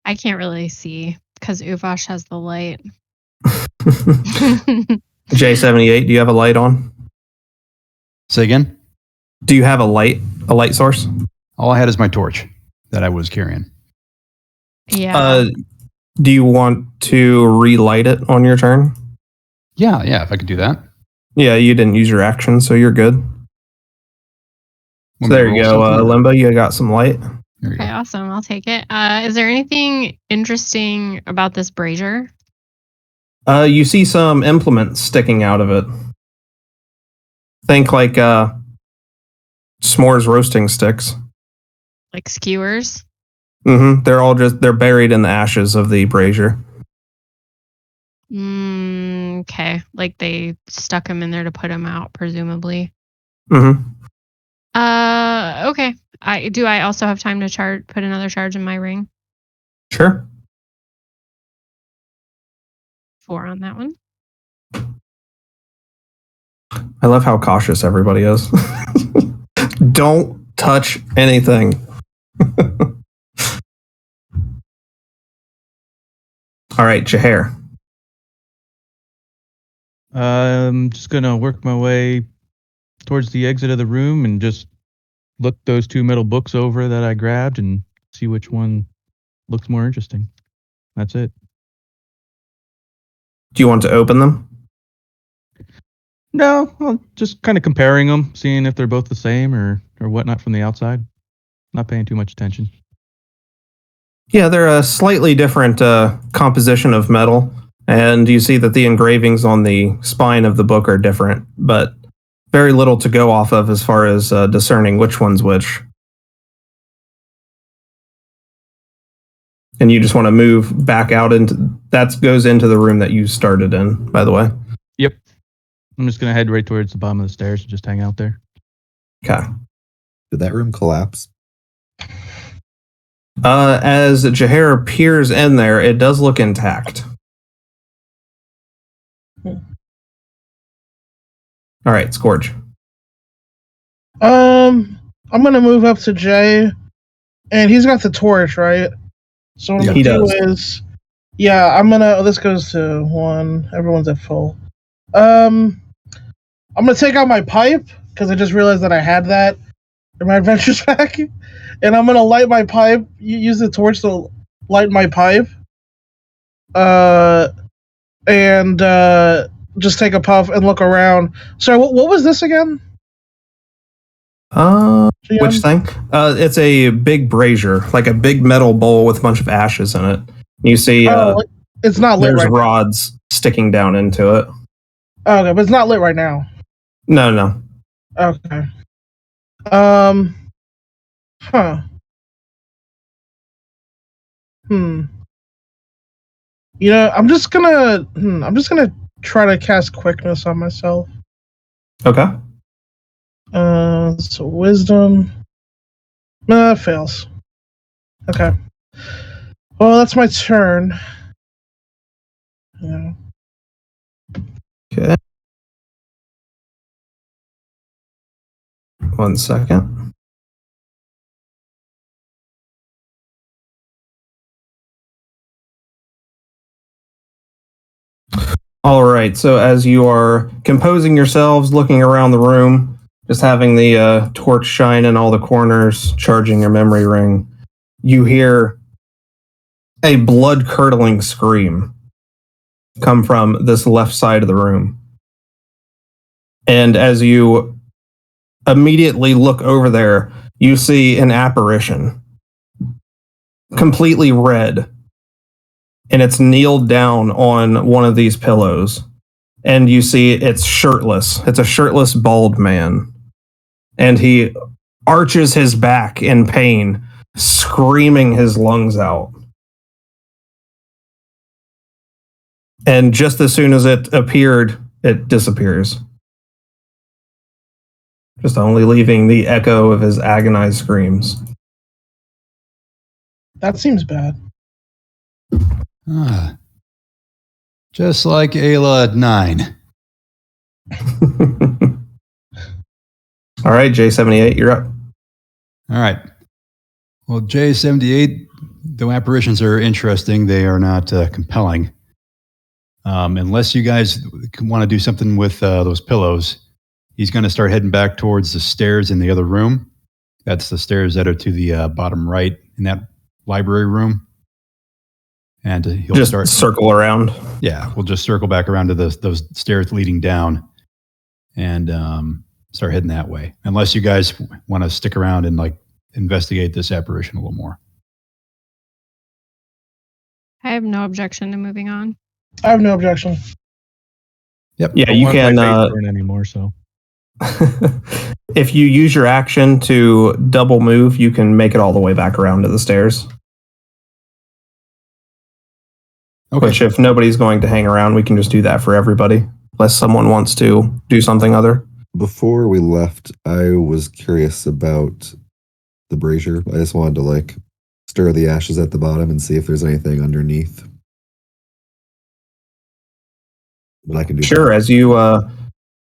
I can't really see because Uvash has the light? J78, do you have a light on? Say again? Do you have a light source? All I had is my torch that I was carrying. Yeah. Do you want to relight it on your turn? Yeah, if I could do that. Yeah, you didn't use your action, so you're good. So there you go, Limbo. You got some light. There you Okay, go. awesome. I'll take it. Is there anything interesting about this brazier? You see some implements sticking out of it. Think like s'mores roasting sticks. Like skewers? Mm-hmm. They're buried in the ashes of the brazier. Okay. Like they stuck him in there to put him out, presumably. Mm-hmm. Okay. I also have time to put another charge in my ring? Sure. 4 on that one. I love how cautious everybody is. Don't touch anything. All right, Jahair. I'm just gonna work my way towards the exit of the room and just look those 2 metal books over that I grabbed and see which one looks more interesting. That's it. Do you want to open them? No, I'm just kind of comparing them, seeing if they're both the same or whatnot from the outside. Not paying too much attention. Yeah, they're a slightly different composition of metal, and you see that the engravings on the spine of the book are different, but very little to go off of as far as discerning which one's which. And you just want to move back out into that goes into the room that you started in, by the way. Yep. I'm just gonna head right towards the bottom of the stairs and just hang out there. Okay. Did that room collapse? As Jahair peers in there, it does look intact. All right, Scourge. I'm gonna move up to Jay, and he's got the torch, right? So what I'm He gonna do does. is Yeah, I'm gonna. Oh, this goes to 1. Everyone's at full. I'm gonna take out my pipe because I just realized that I had that in my adventures pack, and I'm gonna light my pipe. Use the torch to light my pipe. And just take a puff and look around. Sorry, what was this again? Which thing? It's a big brazier, like a big metal bowl with a bunch of ashes in it. You see, it's not lit there's right rods sticking down into it. now. Okay, but it's not lit right now. No. Okay. Huh. You know, I'm just gonna try to cast quickness on myself. Okay. So wisdom. Fails. Okay. Well, that's my turn. Yeah. Okay. 1 second. All right. So as you are composing yourselves, looking around the room, just having the torch shine in all the corners, charging your memory ring, you hear a blood-curdling scream come from this left side of the room. And as you immediately look over there, you see an apparition, completely red, and it's kneeled down on one of these pillows. And you see it's shirtless. It's a shirtless, bald man. And he arches his back in pain, screaming his lungs out. And just as soon as it appeared, it disappears. Just only leaving the echo of his agonized screams. That seems bad. Just like Ayla at 9. All right, J78, you're up. All right. Well, J78, though apparitions are interesting, they are not compelling. Unless you guys want to do something with those pillows, he's going to start heading back towards the stairs in the other room. That's the stairs that are to the bottom right in that library room. And he'll just start circle around. Yeah, we'll just circle back around to those stairs leading down and start heading that way. Unless you guys want to stick around and like investigate this apparition a little more. I have no objection to moving on. I have no objection. Yep. Yeah, you can. Burn anymore, so. If you use your action to double move, you can make it all the way back around to the stairs. Okay. Which, if nobody's going to hang around, we can just do that for everybody, unless someone wants to do something other. Before we left, I was curious about the brazier. I just wanted to like stir the ashes at the bottom and see if there's anything underneath. But I can do Sure, that. as you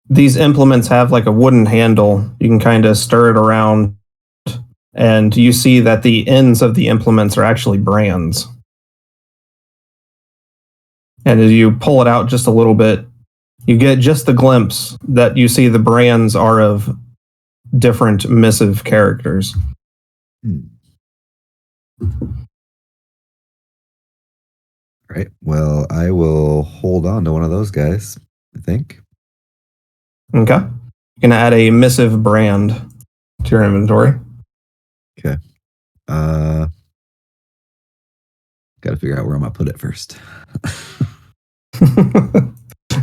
these implements have like a wooden handle, you can kind of stir it around, and you see that the ends of the implements are actually brands. And as you pull it out just a little bit, you get just the glimpse that you see the brands are of different missive characters. Right. Well, I will hold on to one of those guys, I think. Okay. You're going to add a missive brand to your inventory. Okay. Got to figure out where I'm going to put it first.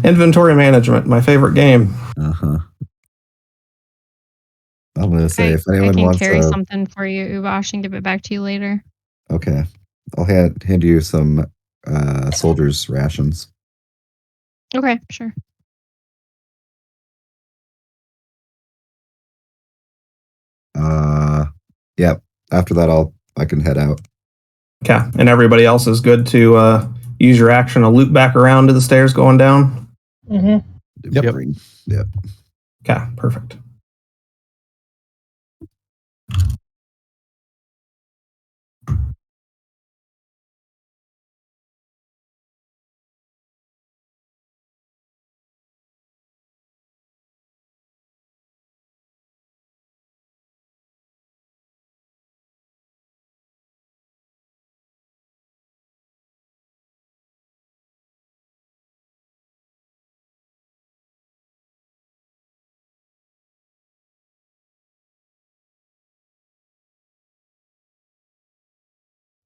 Inventory management, my favorite game. Uh-huh. I'm going to say if anyone I can wants carry something for you, Ubash, and give it back to you later. Okay. I'll hand you some soldiers' rations. Okay, sure. Yeah. After that, I can head out. Okay. And everybody else is good to use your action to loop back around to the stairs going down? Mm-hmm. Yep. Yep. Okay, perfect.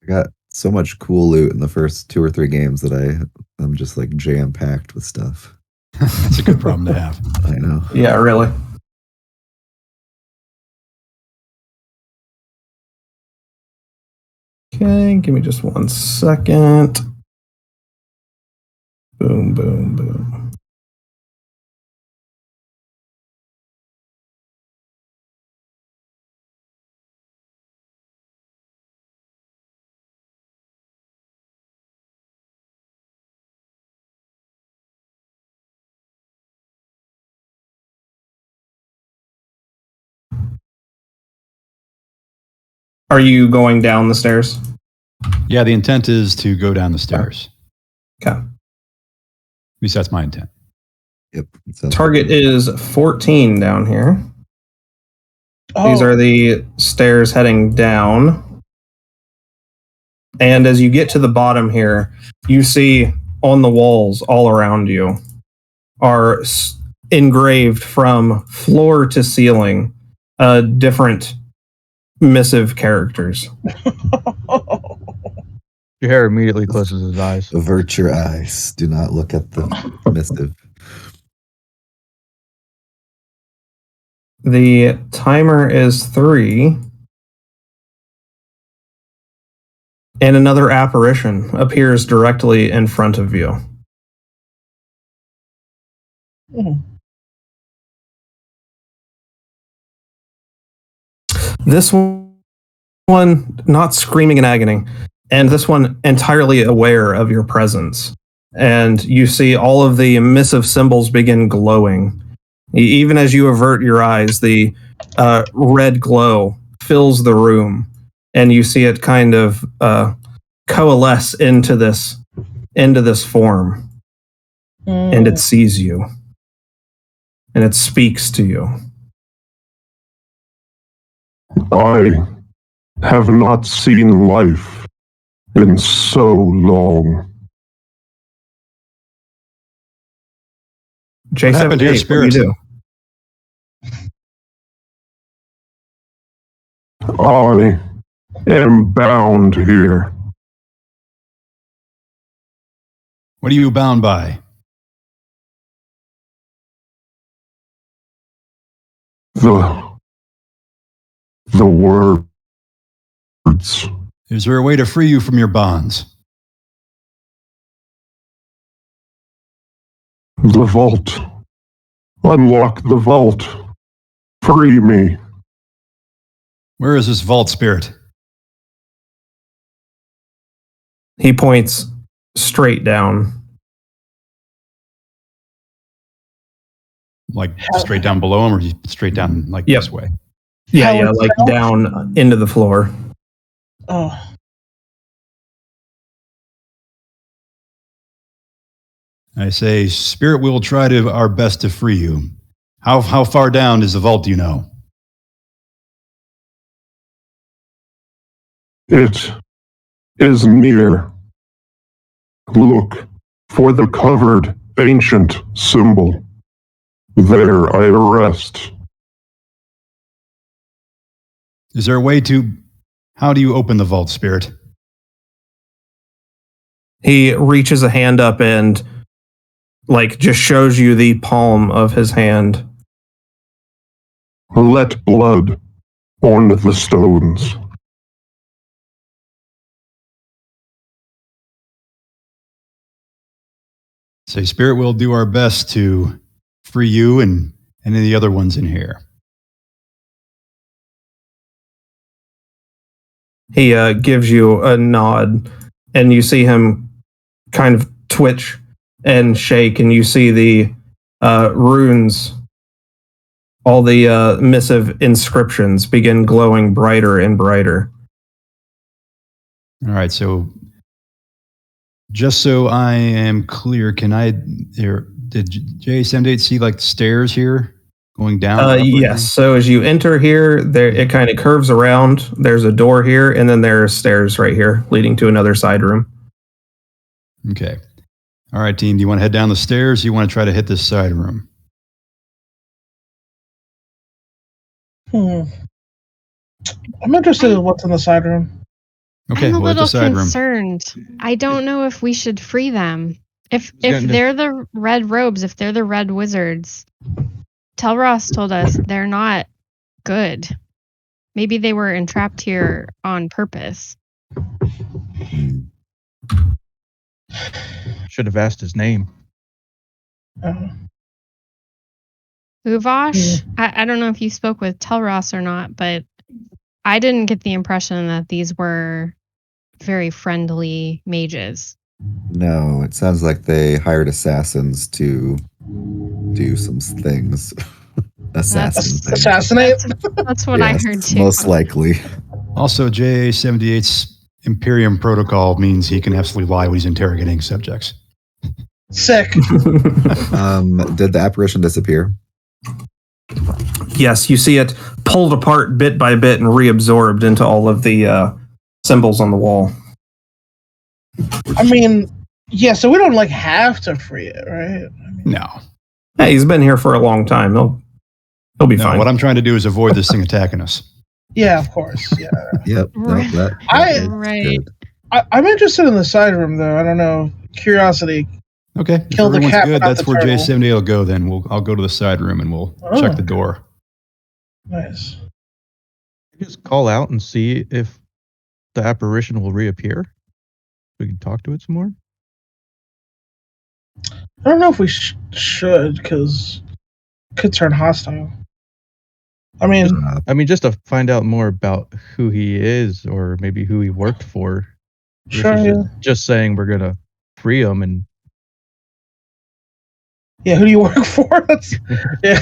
I got so much cool loot in the first 2 or 3 games that I'm just like jam packed with stuff. That's a good problem to have. I know. Yeah, really. Okay, give me just 1 second. Boom, boom, boom. Are you going down the stairs? Yeah, the intent is to go down the stairs. Okay. At least that's my intent. Yep. Sounds Target is 14 down here. These are the stairs heading down. And as you get to the bottom here, you see on the walls all around you are engraved from floor to ceiling different missive characters. Your hair immediately closes his eyes. Avert your eyes. Do not look at the missive. The timer is 3. And another apparition appears directly in front of you. This one not screaming in agony, and this one entirely aware of your presence. And you see all of the emissive symbols begin glowing. Even as you avert your eyes, the red glow fills the room, and you see it kind of coalesce into this form. And it sees you. And it speaks to you. I have not seen life in so long. Jason, What happened to your what do you spirit? do? I am bound here. What are you bound by? The words. Is there a way to free you from your bonds? The vault. Unlock the vault. Free me. Where is this vault spirit? He points straight down. Like straight down below him, or straight down like Yep. this way? Yeah, How like itself? down into the floor. Oh, I say, Spirit, we will try to our best to free you. How far down is the vault, do you know? It is near. Look for the covered ancient symbol. There I rest. Is there a way to... How do you open the vault, Spirit? He reaches a hand up and like just shows you the palm of his hand. Let blood on the stones. Say, Spirit, we'll do our best to free you and any of the other ones in here. He gives you a nod, and you see him kind of twitch and shake, and you see the runes, all the missive inscriptions begin glowing brighter and brighter. All right, so just so I am clear, did J78 see like stairs here going down? Yes. So as you enter here, there it kind of curves around. There's a door here, and then there are stairs right here leading to another side room. Okay. All right, team. Do you want to head down the stairs? Or you want to try to hit this side room? I'm interested in what's in the side room. Okay, I'm a we'll hit the little side room. concerned. I don't know if we should free them. If getting to- they're the red robes, if they're the red wizards, Telross told us they're not good. Maybe they were entrapped here on purpose. Hmm. Should have asked his name. Uvosh, I don't know if you spoke with Telross or not, but I didn't get the impression that these were very friendly mages. No, it sounds like they hired assassins to do some things. Assassin things. Assassinate? That's what I Yes, heard too. most likely. Also, JA-78's Imperium protocol means he can absolutely lie when he's interrogating subjects. Sick. Did the apparition disappear? Yes, you see it pulled apart bit by bit and reabsorbed into all of the symbols on the wall. I mean, yeah, so we don't like have to free it, right? I mean, No. Hey, he's been here for a long time. He'll be No, fine. what I'm trying to do is avoid this thing attacking us. yeah, of course. Yeah. Yep. No, Right. that Right. good. I'm interested in the side room, though. I don't know. Curiosity. Okay, if Kill the everyone's cat, good, not that's the where turtle. J78 will go then. I'll go to the side room and we'll check the door. Nice. Just call out and see if the apparition will reappear. We can talk to it some more. I don't know if we should, because it could turn hostile. I mean, Just to find out more about who he is or maybe who he worked for. sure, versus yeah. just saying we're gonna free him and Yeah, who do you work for? That's, yeah.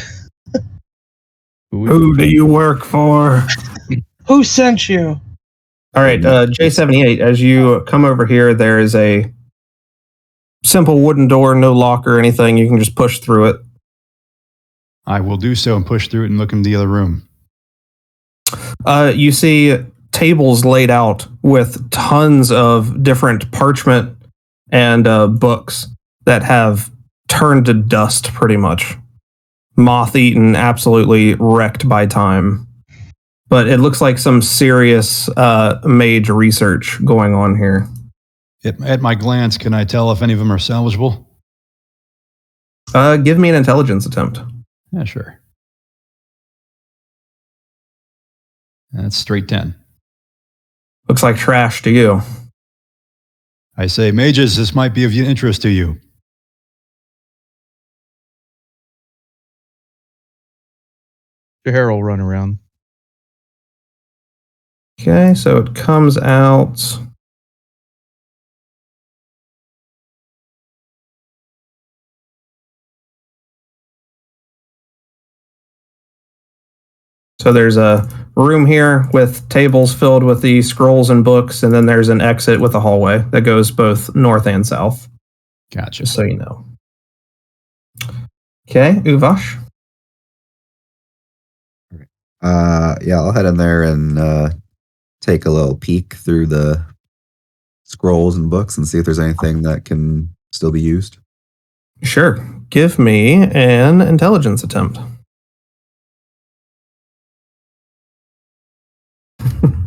Who do you work for? Who sent you? All right, J78, as you come over here, there is a simple wooden door, no lock or anything. You can just push through it. I will do so and push through it and look in the other room. You see tables laid out with tons of different parchment and books that have turned to dust pretty much. Moth-eaten, absolutely wrecked by time. But it looks like some serious mage research going on here. At my glance, can I tell if any of them are salvageable? Give me an intelligence attempt. Yeah, sure. That's straight 10. Looks like trash to you. I say, mages, this might be of interest to you. Jahar will run around. Okay, so it comes out. So there's a room here with tables filled with the scrolls and books, and then there's an exit with a hallway that goes both north and south. Gotcha. Just so you know. Okay, Uvash. Yeah, I'll head in there and take a little peek through the scrolls and books and see if there's anything that can still be used. Sure. Give me an intelligence attempt.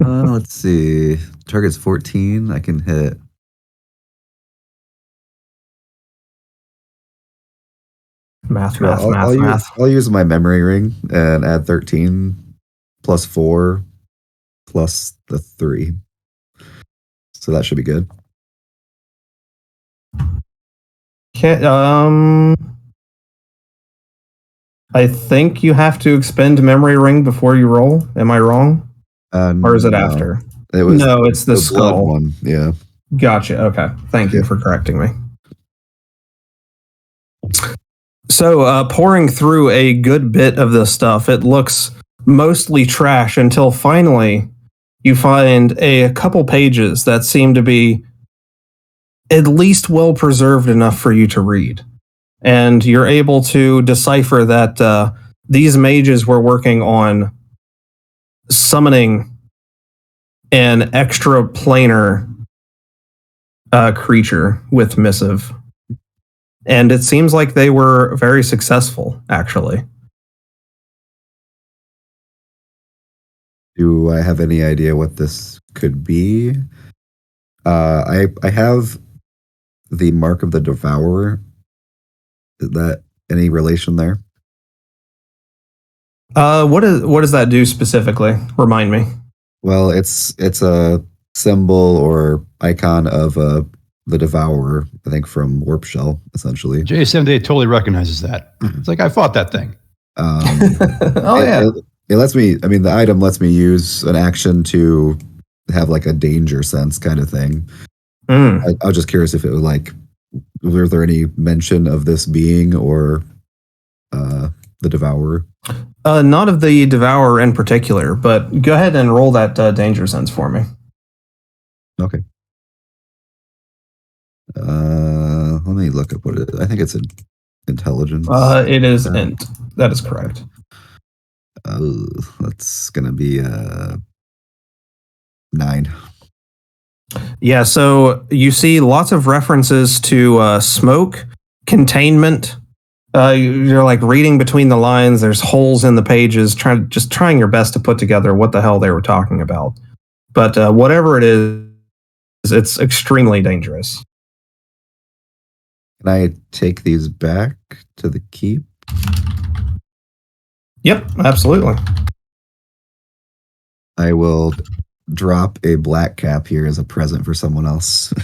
Let's see. Target's 14. I can hit. Math. I'll use my memory ring and add 13 plus 4 plus the 3. So that should be good. Okay, I think you have to expend memory ring before you roll. Am I wrong? Or is it No. after? It was No, it's the blood skull one. Yeah. Gotcha. Okay. Thank you for correcting me. So, pouring through a good bit of this stuff, it looks mostly trash until finally you find a couple pages that seem to be at least well preserved enough for you to read. And you're able to decipher that these mages were working on summoning an extra planar creature with missive. And it seems like they were very successful, actually. Do I have any idea what this could be? I have the Mark of the Devourer. Is that any relation there? What does that do specifically? Remind me. Well, it's a symbol or icon of the Devourer, I think from Warp Shell, essentially. J78 totally recognizes that. It's like, I fought that thing. Oh yeah. It lets me, I mean, the item lets me use an action to have like a danger sense kind of thing. I was just curious if it was like, was there any mention of this being or the Devourer? Not of the Devourer in particular, but go ahead and roll that danger sense for me. Okay. Let me look up what it is. I think it's intelligence. It is int. That is correct. That's gonna be 9. Yeah, so you see lots of references to smoke, containment. You're like reading between the lines. There's holes in the pages, trying your best to put together what the hell they were talking about. But whatever it is, it's extremely dangerous. Can I take these back to the keep? Yep, absolutely. I will drop a black cap here as a present for someone else.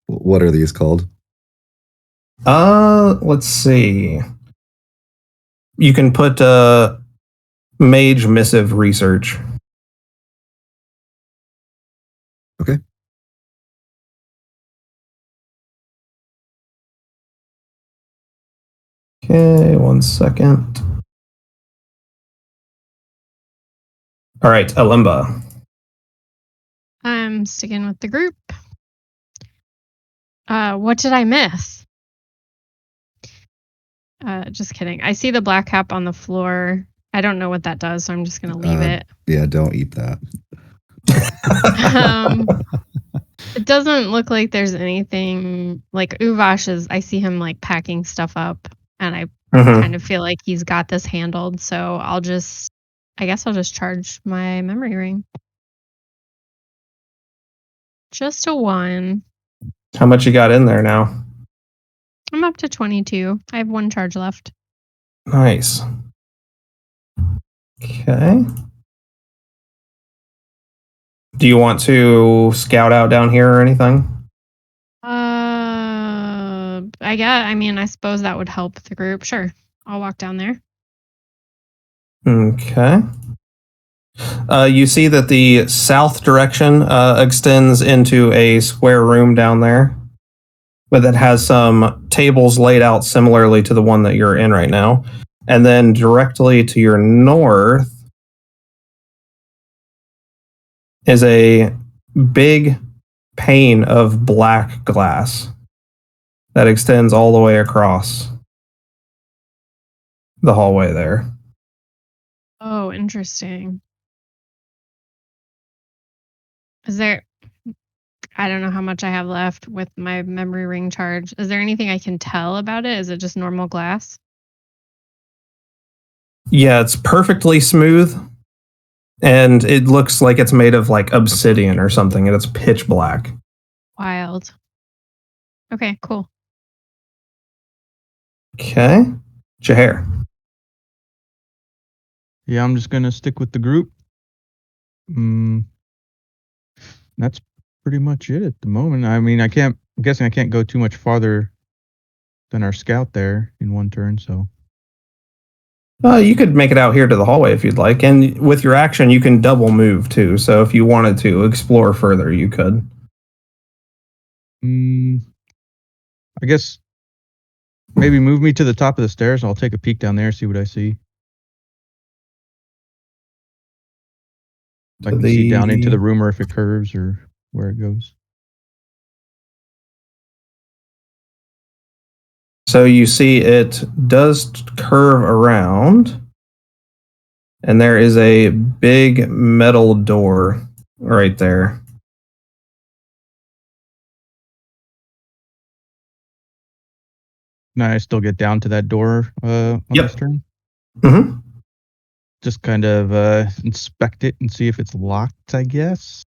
What are these called? Let's see. You can put Mage Missive Research. Okay. Okay, 1 second. All right, Alimba. I'm sticking with the group. What did I miss? Just kidding. I see the black cap on the floor. I don't know what that does, so I'm just going to leave it. Yeah, don't eat that. It doesn't look like there's anything like Uvash is. I see him like packing stuff up, and I kind of feel like he's got this handled. So I guess I'll just charge my memory ring. Just a 1. How much you got in there now? I'm up to 22. I have 1 charge left. Nice. Okay. Do you want to scout out down here or anything? I suppose that would help the group. Sure. I'll walk down there. Okay. You see that the south direction extends into a square room down there, but that has some tables laid out similarly to the one that you're in right now. And then directly to your north is a big pane of black glass that extends all the way across the hallway there. Oh, interesting. I don't know how much I have left with my memory ring charge. Is there anything I can tell about it? Is it just normal glass? Yeah, it's perfectly smooth. And it looks like it's made of like obsidian or something, and it's pitch black. Wild. Okay, cool. Okay. Jahair. Yeah, I'm just gonna stick with the group. That's pretty much it at the moment. I mean, I'm guessing I can't go too much farther than our scout there in 1 turn, so. You could make it out here to the hallway if you'd like. And with your action, you can double move too. So if you wanted to explore further, you could. I guess maybe move me to the top of the stairs. I'll take a peek down there, see what I see. If I can see down into the room or if it curves or where it goes. So you see it does curve around, and there is a big metal door right there. Can I still get down to that door on this turn? Mm-hmm. just kind of inspect it and see if it's locked, I guess.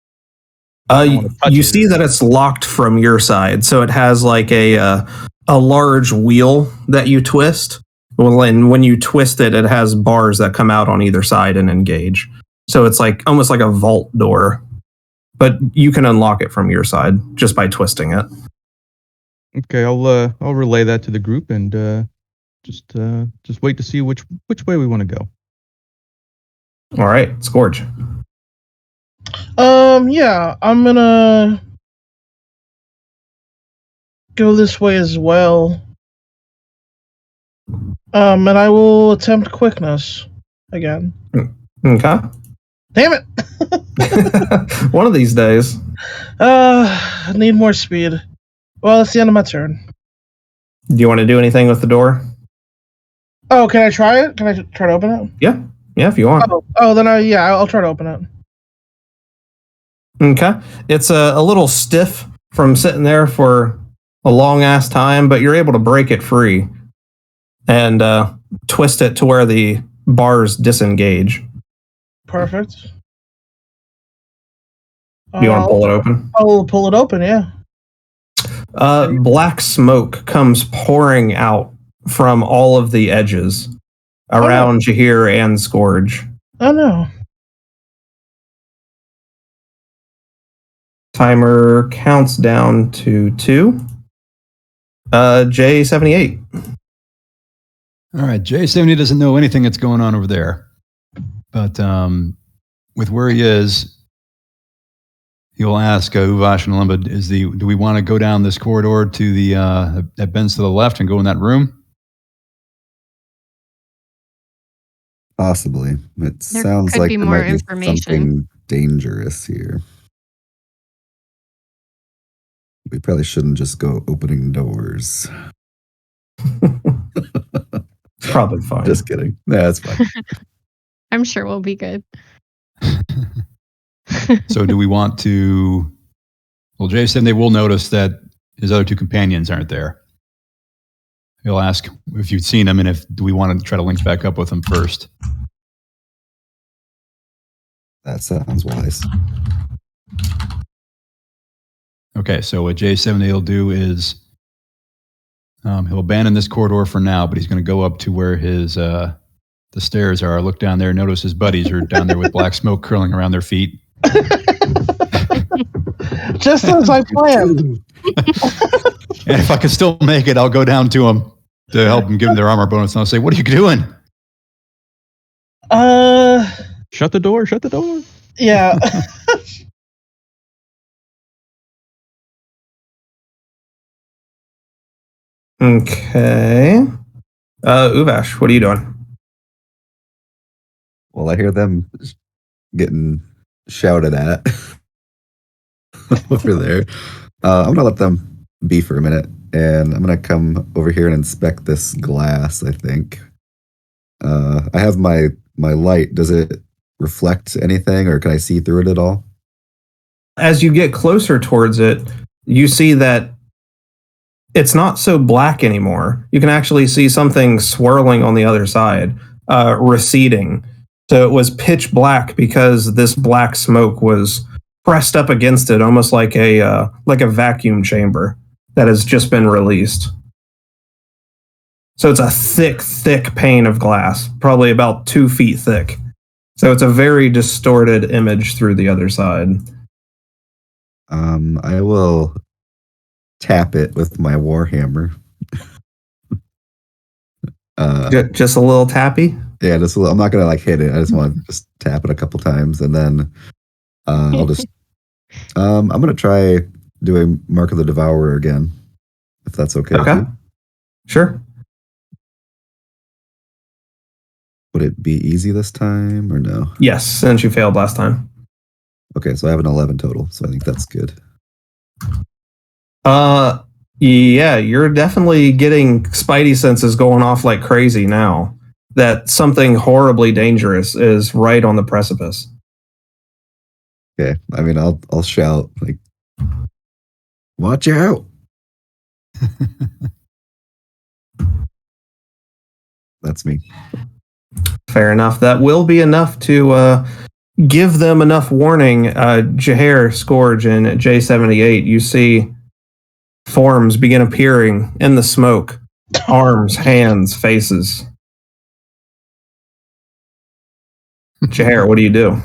I don't wanna touch You it see or- that it's locked from your side, so it has like a large wheel that you twist. Well, and when you twist it, it has bars that come out on either side and engage. So it's like almost like a vault door, but you can unlock it from your side just by twisting it. Okay, I'll relay that to the group and just wait to see which way we want to go. All right, Scourge. Yeah, I'm gonna go this way as well. And I will attempt quickness again. Okay. Damn it! One of these days. I need more speed. Well, that's the end of my turn. Do you want to do anything with the door? Oh, can I try it? Can I try to open it? Yeah, if you want. Then I'll try to open it. Okay. It's a little stiff from sitting there for a long ass time, but you're able to break it free and twist it to where the bars disengage. Perfect. Do you want to pull it open? I'll pull it open, yeah. Black smoke comes pouring out from all of the edges around Jahir and Scourge. Oh no. Timer counts down to 2. J78. All right, J70 doesn't know anything that's going on over there. But with where he is, he'll ask Uvash and Limba, do we want to go down this corridor to the that bends to the left and go in that room? Possibly. It There sounds could like be there more might be information. something dangerous here. We probably shouldn't just go opening doors. It's probably fine. Just kidding. Nah, that's fine. I'm sure we'll be good. So do we want to... Well, Jay said they will notice that his other 2 companions aren't there. He'll ask if you've seen them and do we want to try to link back up with them first. That sounds wise. Okay, so what J70 will do is he'll abandon this corridor for now, but he's going to go up to where his the stairs are. Look down there, notice his buddies are down there with black smoke curling around their feet. Just as I planned. And if I can still make it, I'll go down to them to help them give them their armor bonus. And I'll say, "What are you doing?" Shut the door. Shut the door. Yeah. Okay. Uvash, what are you doing? Well, I hear them getting shouted at over there. I'm going to let them be for a minute, and I'm going to come over here and inspect this glass, I think. I have my light. Does it reflect anything, or can I see through it at all? As you get closer towards it, you see that it's not so black anymore. You can actually see something swirling on the other side, receding. So it was pitch black because this black smoke was pressed up against it, almost like a vacuum chamber that has just been released. So it's a thick pane of glass, probably about 2 feet thick. So it's a very distorted image through the other side. I will tap it with my warhammer. Just a little tappy? Yeah, just a little. I'm not gonna hit it. I just want to just tap it a couple times, and then I'll just. I'm gonna try doing Mark of the Devourer again, if that's okay. Okay. Sure. Would it be easy this time or no? Yes, since you failed last time. Okay, so I have an 11 total, so I think that's good. Yeah, you're definitely getting spidey senses going off like crazy now. That something horribly dangerous is right on the precipice. Okay, I mean, I'll shout "Watch out!" That's me. Fair enough. That will be enough to give them enough warning. Jahair, Scourge, and J78, you see forms begin appearing in the smoke. Arms, hands, faces. Jahair, what do you do?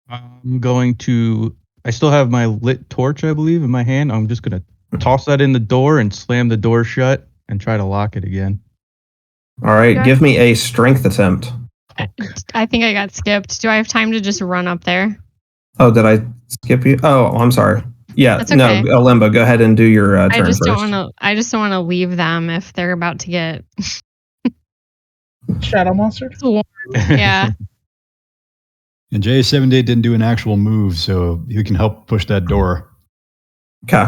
I'm going to. I still have my lit torch, I believe, in my hand. I'm just going to toss that in the door and slam the door shut and try to lock it again. All right, give me a strength attempt. I think I got skipped. Do I have time to just run up there? Oh, did I skip you? Oh, I'm sorry. Yeah, That's okay. no, Limbo, go ahead and do your turn I just first. I just don't want to leave them if they're about to get Shadow monster. Yeah. And J78 didn't do an actual move, so he can help push that door. Okay.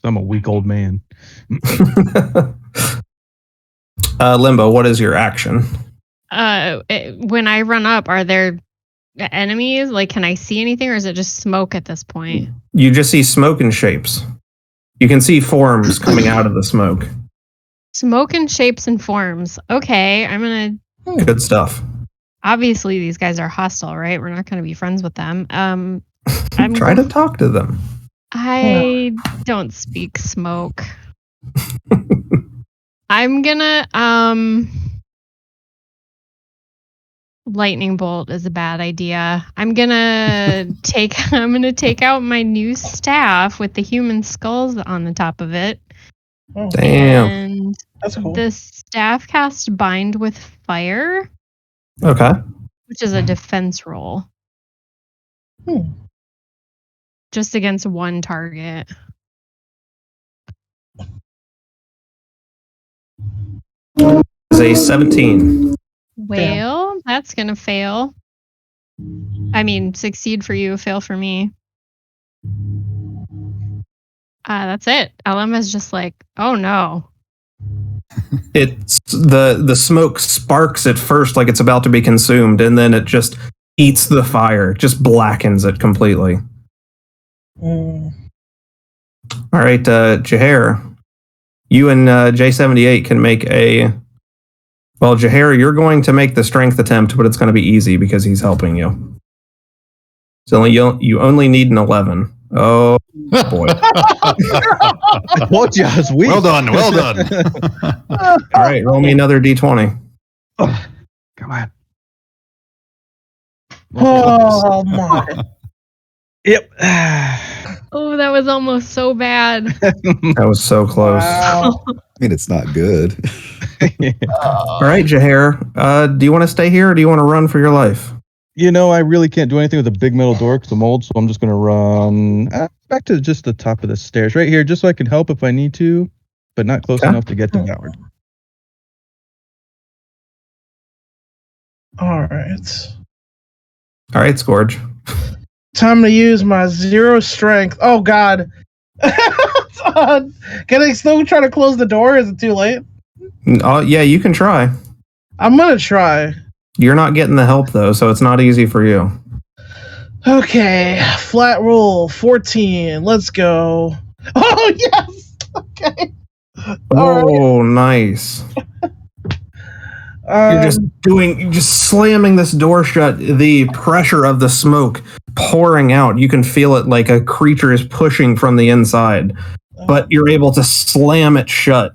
I'm a weak old man. Limbo, what is your action? When I run up, are there enemies? Like, can I see anything, or is it just smoke at this point? You just see smoke and shapes. You can see forms coming out of the smoke. Smoke and shapes and forms. Okay, I'm gonna. Good stuff. Obviously, these guys are hostile, right? We're not gonna be friends with them. Try to talk to them. I don't speak smoke. I'm gonna lightning bolt is a bad idea. I'm gonna take out my new staff with the human skulls on the top of it. Oh, Damn. And that's cool. the staff cast bind with fire, Okay. which is a defense roll. Just against one target. Is a 17. Well, that's gonna fail. I mean, succeed for you, fail for me. That's it. LM is just like, oh no. It's the smoke sparks at first like it's about to be consumed, and then it just eats the fire, just blackens it completely. All right, Jahair, you and J78 can make a. Well, Jahair, you're going to make the strength attempt, but it's going to be easy because he's helping you. So you only need an 11. Oh boy! I told you I was weak. Well done. All right, roll me another d20. Oh, come on. Oh my! Yep. Oh, that was almost so bad. That was so close. Wow. I mean, it's not good. All right, Jahair, do you want to stay here or do you want to run for your life? You know, I really can't do anything with a big metal door because I'm old, so I'm just going to run back to just the top of the stairs right here, just so I can help if I need to, but not close enough to get devoured. All right. All right, Scourge. Time to use my 0 strength. Oh God. Can I still try to close the door? Is it too late? Oh, yeah, you can try. I'm gonna try. You're not getting the help though, so it's not easy for you. Okay, flat roll 14. Let's go. Oh yes. Okay. Oh, nice. You're just slamming this door shut. The pressure of the smoke pouring out. You can feel it like a creature is pushing from the inside, but you're able to slam it shut.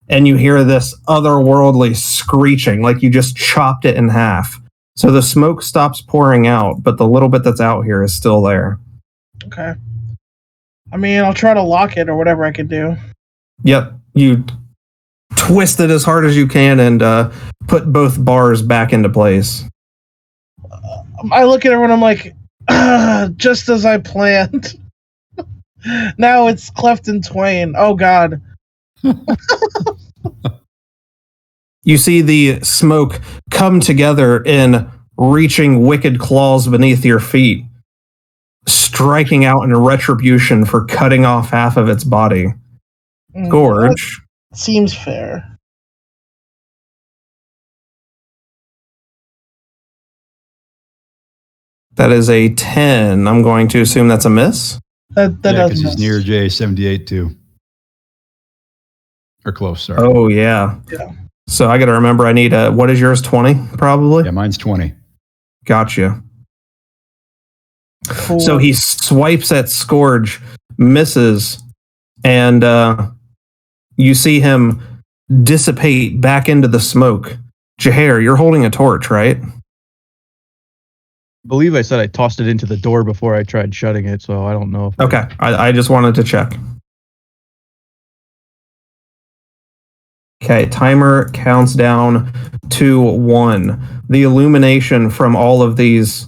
And you hear this otherworldly screeching, like you just chopped it in half. So the smoke stops pouring out, but the little bit that's out here is still there. Okay. I mean, I'll try to lock it or whatever I can do. Yep. You twist it as hard as you can and put both bars back into place. I look at everyone, I'm like, just as I planned. Now it's cleft in twain. Oh, God. You see the smoke come together in reaching wicked claws beneath your feet, striking out in retribution for cutting off half of its body. Gorge. Seems fair. That is a 10. I'm going to assume that's a miss. That Yeah, doesn't because he's near J78 too. Or close, sorry. Oh, yeah. So I got to remember I need what is yours, 20 probably? Yeah, mine's 20. Gotcha. Cool. So he swipes at Scourge, misses, and you see him dissipate back into the smoke. Jahair, you're holding a torch, right? I believe I said I tossed it into the door before I tried shutting it, so I don't know. Okay, I just wanted to check. Okay, timer counts down to 1. The illumination from all of these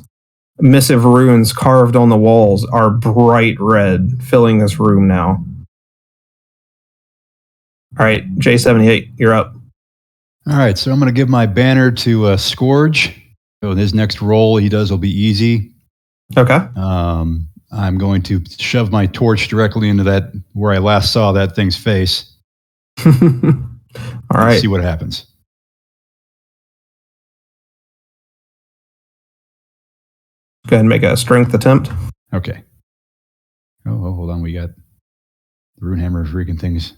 missive runes carved on the walls are bright red, filling this room now. All right, J78, you're up. All right, so I'm going to give my banner to Scourge. So his next roll he does will be easy. Okay. I'm going to shove my torch directly into that where I last saw that thing's face. All Let's right. see what happens. Go ahead and make a strength attempt. Okay. Oh, hold on. We got the Runehammer freaking things.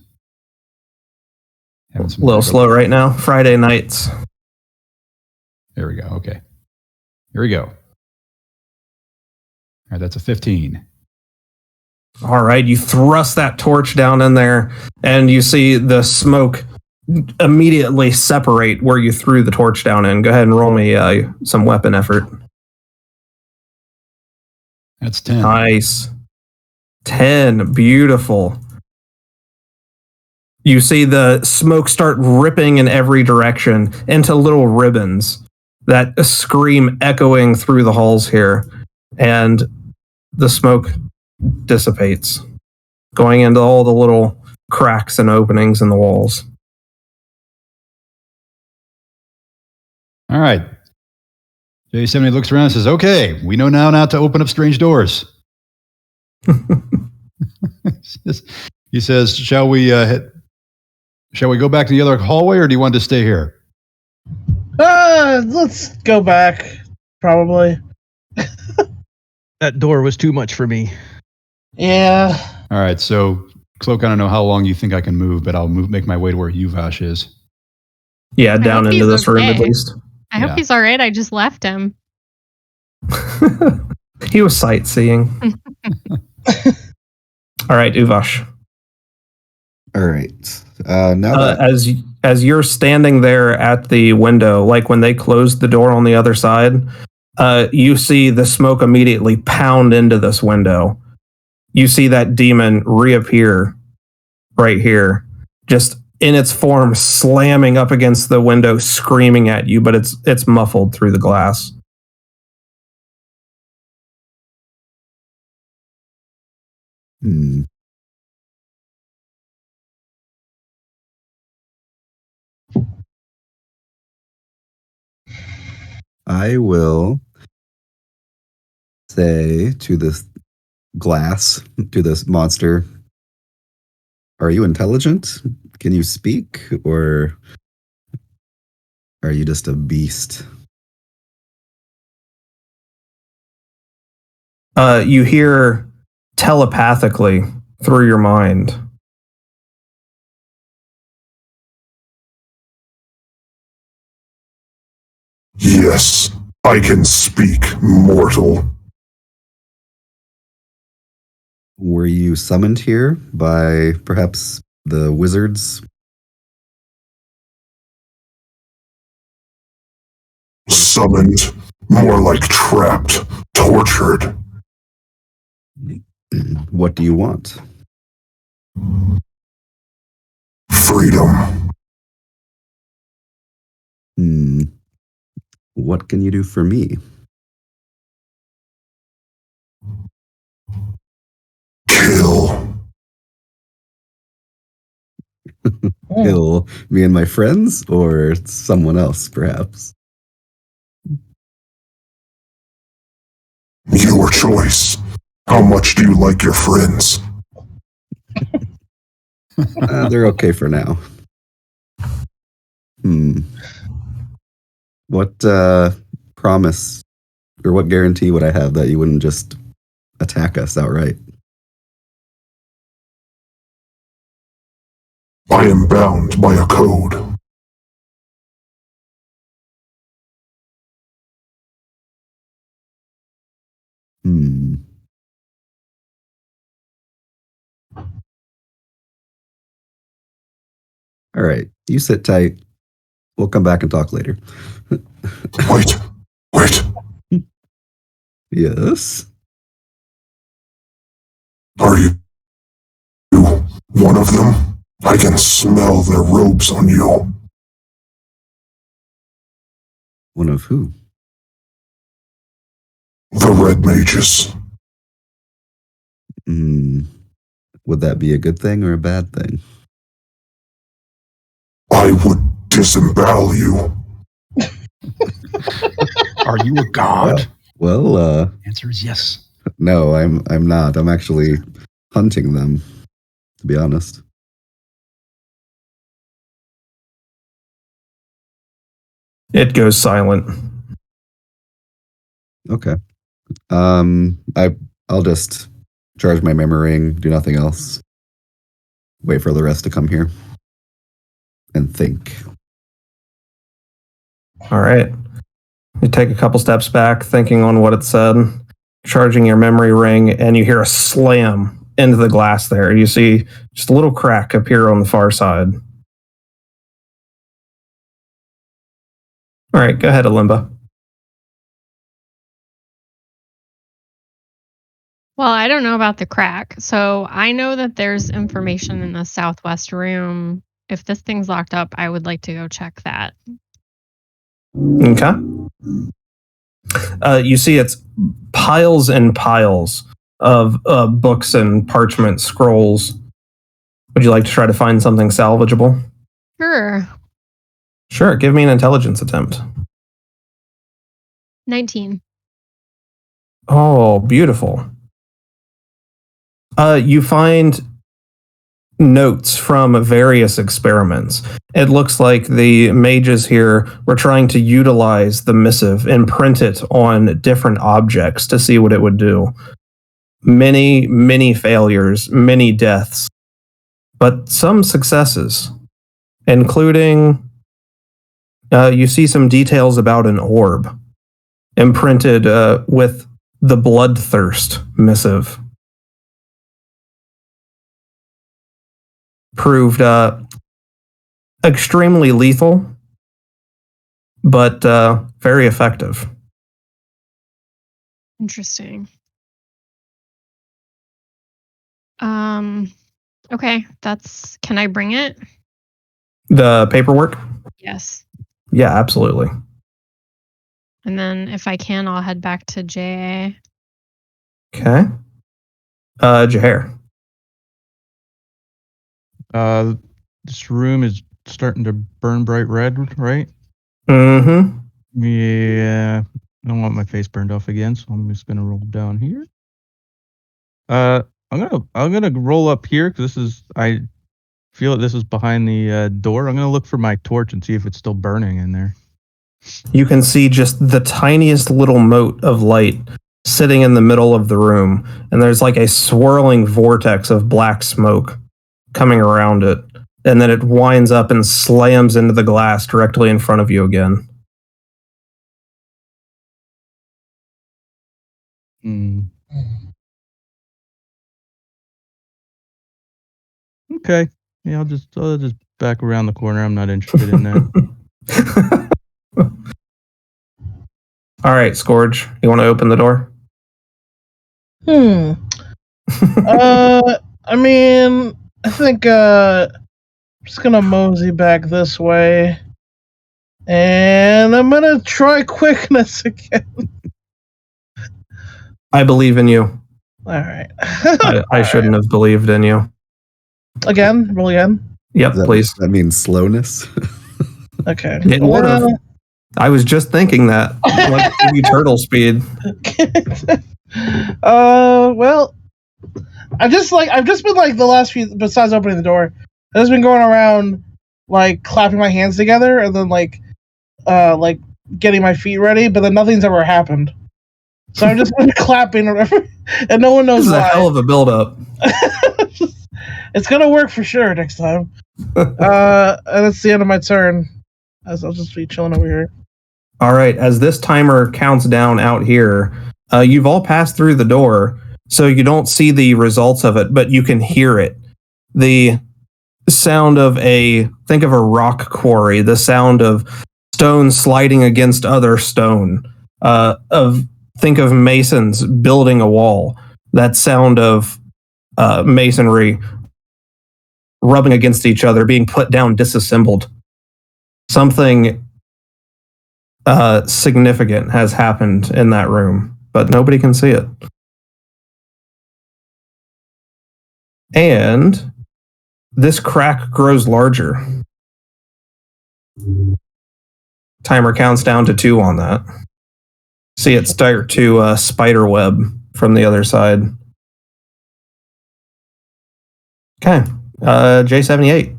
Having some A little slow right now. Friday nights. There we go. Okay. Here we go. All right, that's a 15. All right, you thrust that torch down in there, and you see the smoke immediately separate where you threw the torch down in. Go ahead and roll me some weapon effort. That's 10. Nice. 10. Beautiful. You see the smoke start ripping in every direction into little ribbons that scream echoing through the halls here. And the smoke dissipates, going into all the little cracks and openings in the walls. All right. J70 looks around and says, okay, we know now not to open up strange doors. He says, shall we go back to the other hallway or do you want to stay here? Let's go back, probably. That door was too much for me. Yeah. All right, so Cloak, I don't know how long you think I can move, but I'll make my way to where Yuvash is. Yeah, down hope into he's this room at okay. least. I hope he's all right. I just left him. He was sightseeing. All right, Uvash. All right. Now that As you're standing there at the window, like when they closed the door on the other side, you see the smoke immediately pound into this window. You see that demon reappear right here, just in its form, slamming up against the window, screaming at you, but it's muffled through the glass. I will say to this glass, to this monster, are you intelligent? Can you speak? Or are you just a beast? You hear telepathically through your mind. Yes, I can speak, mortal. Were you summoned here by perhaps the wizards? Summoned, more like trapped, tortured. What do you want? Freedom. What can you do for me? Kill. Kill me and my friends, or someone else, perhaps? Your choice. How much do you like your friends? They're okay for now. What promise or what guarantee would I have that you wouldn't just attack us outright? I am bound by a code. All right, you sit tight. We'll come back and talk later. Wait. Yes. Are you one of them? I can smell their robes on you. One of who? The red mages. Would that be a good thing or a bad thing? I would disembowel you. Are you a god? Well, Answer is yes. no, I'm not. I'm actually hunting them, to be honest. It goes silent. Okay. I'll just charge my memory ring, do nothing else. Wait for the rest to come here. And think. All right. You take a couple steps back, thinking on what it said, charging your memory ring, and you hear a slam into the glass there. You see just a little crack appear on the far side. All right, go ahead, Alimba. Well, I don't know about the crack. So I know that there's information in the southwest room. If this thing's locked up, I would like to go check that. Okay. You see it's piles and piles of books and parchment scrolls. Would you like to try to find something salvageable? Sure. Sure, give me an intelligence attempt. 19. Oh, beautiful. You find notes from various experiments. It looks like the mages here were trying to utilize the missive and print it on different objects to see what it would do. Many, many failures, many deaths, but some successes, including you see some details about an orb imprinted with the bloodthirst missive. Proved extremely lethal, but very effective. Interesting. Okay, can I bring it? The paperwork? Yes. Yeah, absolutely. And then if I can, I'll head back to JA. Okay. Jahair. This room is starting to burn bright red, right? Mm-hmm. Yeah. I don't want my face burned off again, so I'm just gonna roll down here. I'm gonna roll up here because I feel that this is behind the door. I'm gonna look for my torch and see if it's still burning in there. You can see just the tiniest little mote of light sitting in the middle of the room, and there's like a swirling vortex of black smoke coming around it, and then it winds up and slams into the glass directly in front of you again. Okay. Yeah, I'll just back around the corner. I'm not interested in that. All right, Scourge, you want to open the door? I mean, I think I'm just gonna mosey back this way, and I'm gonna try quickness again. I believe in you. All right. I shouldn't have believed in you. Again, roll again. Yep, please. That means slowness. Okay. It would have. I was just thinking that. Like give you turtle speed. Well, I've just been like the last few, besides opening the door, I've just been going around like clapping my hands together and then like getting my feet ready, but then nothing's ever happened. So I'm just been clapping or whatever, and no one knows This is why. a hell of a build-up. It's gonna work for sure next time. And that's the end of my turn. As I'll just be chilling over here. All right, as this timer counts down out here, You've all passed through the door, so you don't see the results of it, but you can hear it. The sound of think of a rock quarry, the sound of stone sliding against other stone, think of masons building a wall, that sound of masonry rubbing against each other, being put down, disassembled. Something significant has happened in that room, but nobody can see it. And this crack grows larger. Timer counts down to 2 on that. See it start to spider web from the other side. Okay, J78.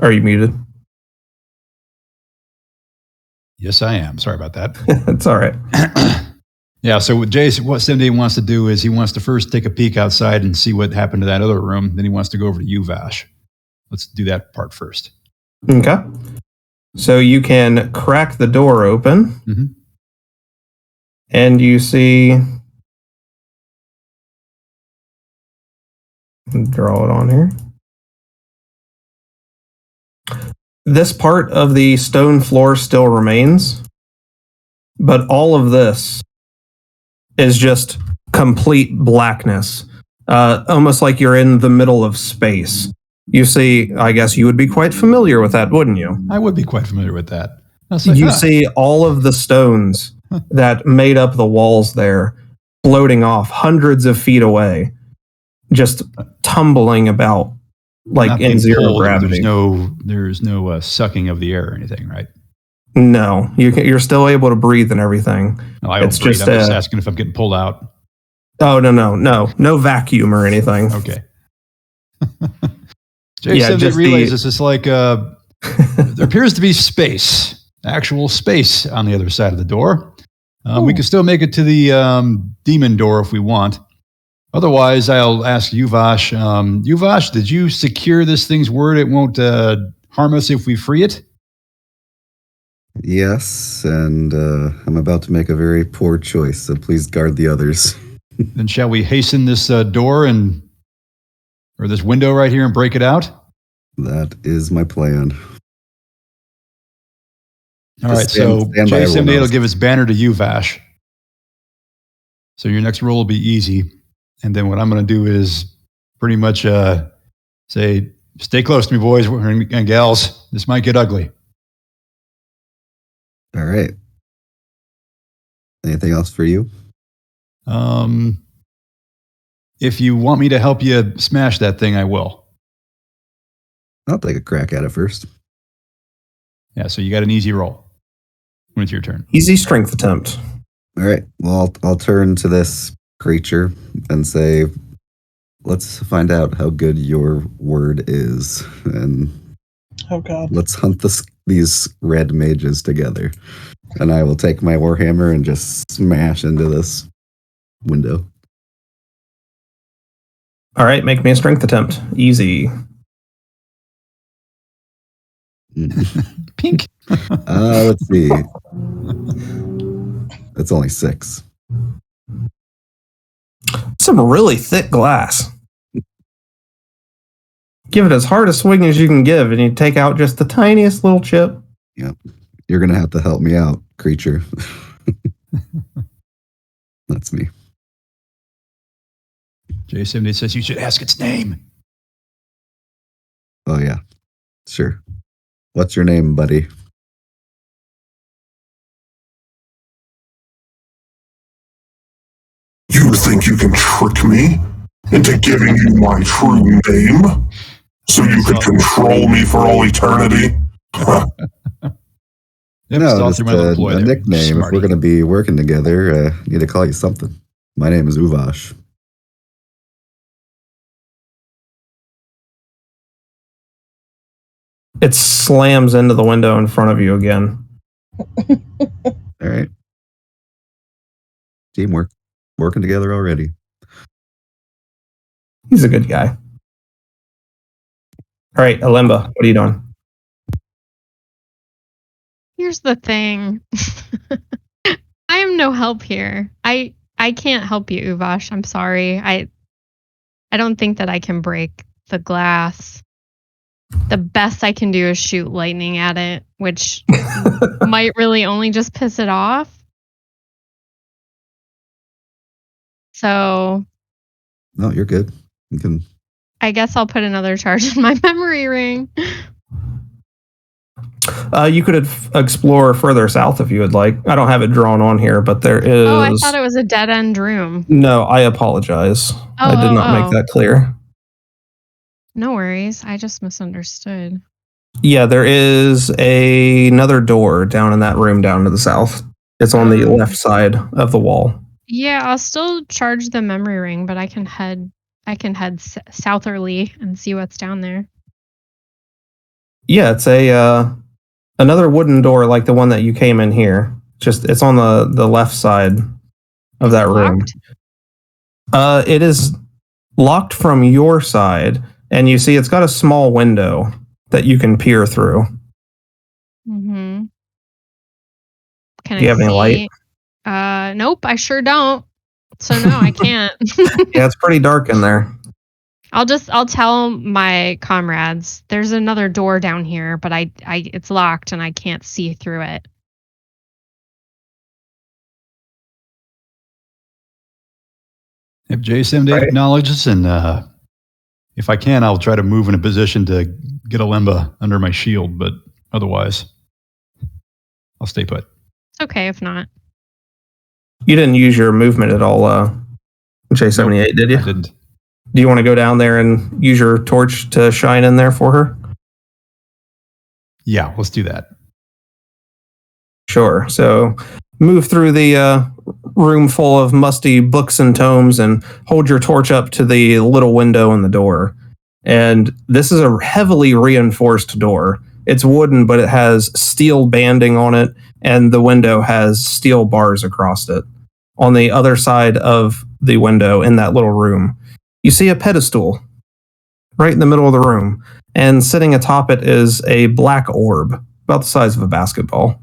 Are you muted? Yes, I am. Sorry about that. It's all right. Yeah, so what 78 wants to do is he wants to first take a peek outside and see what happened to that other room. Then he wants to go over to Uvash. Let's do that part first. Okay. So you can crack the door open. Mm-hmm. And you see... Draw it on here. This part of the stone floor still remains, but all of this is just complete blackness, almost like you're in the middle of space. You see, I guess you would be quite familiar with that, wouldn't you? I would be quite familiar with that. You see all of the stones that made up the walls there floating off hundreds of feet away, just tumbling about like in zero gravity. There's no sucking of the air or anything, right? No, you're still able to breathe and everything. No, I don't breathe. I'm just asking if I'm getting pulled out. Oh, no vacuum or anything. Okay. Jason relays it's just like there appears to be space, actual space on the other side of the door. We can still make it to the demon door if we want. Otherwise, I'll ask Uvash. Uvash, did you secure this thing's word it won't harm us if we free it? Yes, and I'm about to make a very poor choice, so please guard the others. Then shall we hasten this door or this window right here and break it out? That is my plan. All right, so J78 will give his banner to Uvash. So your next roll will be easy. And then what I'm going to do is pretty much say, stay close to me, boys and gals. This might get ugly. All right. Anything else for you? If you want me to help you smash that thing, I will. I'll take a crack at it first. Yeah, so you got an easy roll when it's your turn. Easy strength attempt. All right. Well, I'll turn to this creature and say, let's find out how good your word is. And oh god, let's hunt these red mages together. And I will take my warhammer and just smash into this window. All right, make me a strength attempt. Easy. Pink. Let's see. It's only 6. Some really thick glass. Give it as hard a swing as you can give, and you take out just the tiniest little chip. Yep. You're going to have to help me out, creature. That's me. J78 says you should ask its name. Oh, yeah. Sure. What's your name, buddy? You think you can trick me into giving you my true name so you could control me for all eternity? No, just a nickname. If we're going to be working together, I need to call you something. My name is Uvash. It slams into the window in front of you again. All right. Teamwork. Working together already. He's a good guy. All right, Alemba, what are you doing? Here's the thing. I am no help here. I can't help you, Uvash. I'm sorry. I don't think that I can break the glass. The best I can do is shoot lightning at it, which might really only just piss it off. So No, you're good. You can. I guess I'll put another charge in my memory ring. You could explore further south if you would like. I don't have it drawn on here, but there is. Oh, I thought it was a dead end room. No, I apologize. I did not make that clear. No worries. I just misunderstood. Yeah, there is another door down in that room down to the south. It's on the left side of the wall. Yeah, I'll still charge the memory ring, but I can head southerly and see what's down there. Yeah, it's another wooden door like the one that you came in here. Just it's on the left side of that room. It is locked from your side, and you see it's got a small window that you can peer through. Mm-hmm. Do you have any light? Nope, I sure don't. So no, I can't. Yeah, it's pretty dark in there. I'll tell my comrades there's another door down here, but I it's locked and I can't see through it. If J78 acknowledges, and if I can, I'll try to move in a position to get a Limba under my shield, but otherwise, I'll stay put. It's okay if not. You didn't use your movement at all, J78, Nope, did you? I didn't. Do you want to go down there and use your torch to shine in there for her? Yeah, let's do that. Sure. So move through the room full of musty books and tomes and hold your torch up to the little window in the door. And this is a heavily reinforced door. It's wooden, but it has steel banding on it, and the window has steel bars across it. On the other side of the window in that little room, you see a pedestal right in the middle of the room, and sitting atop it is a black orb about the size of a basketball.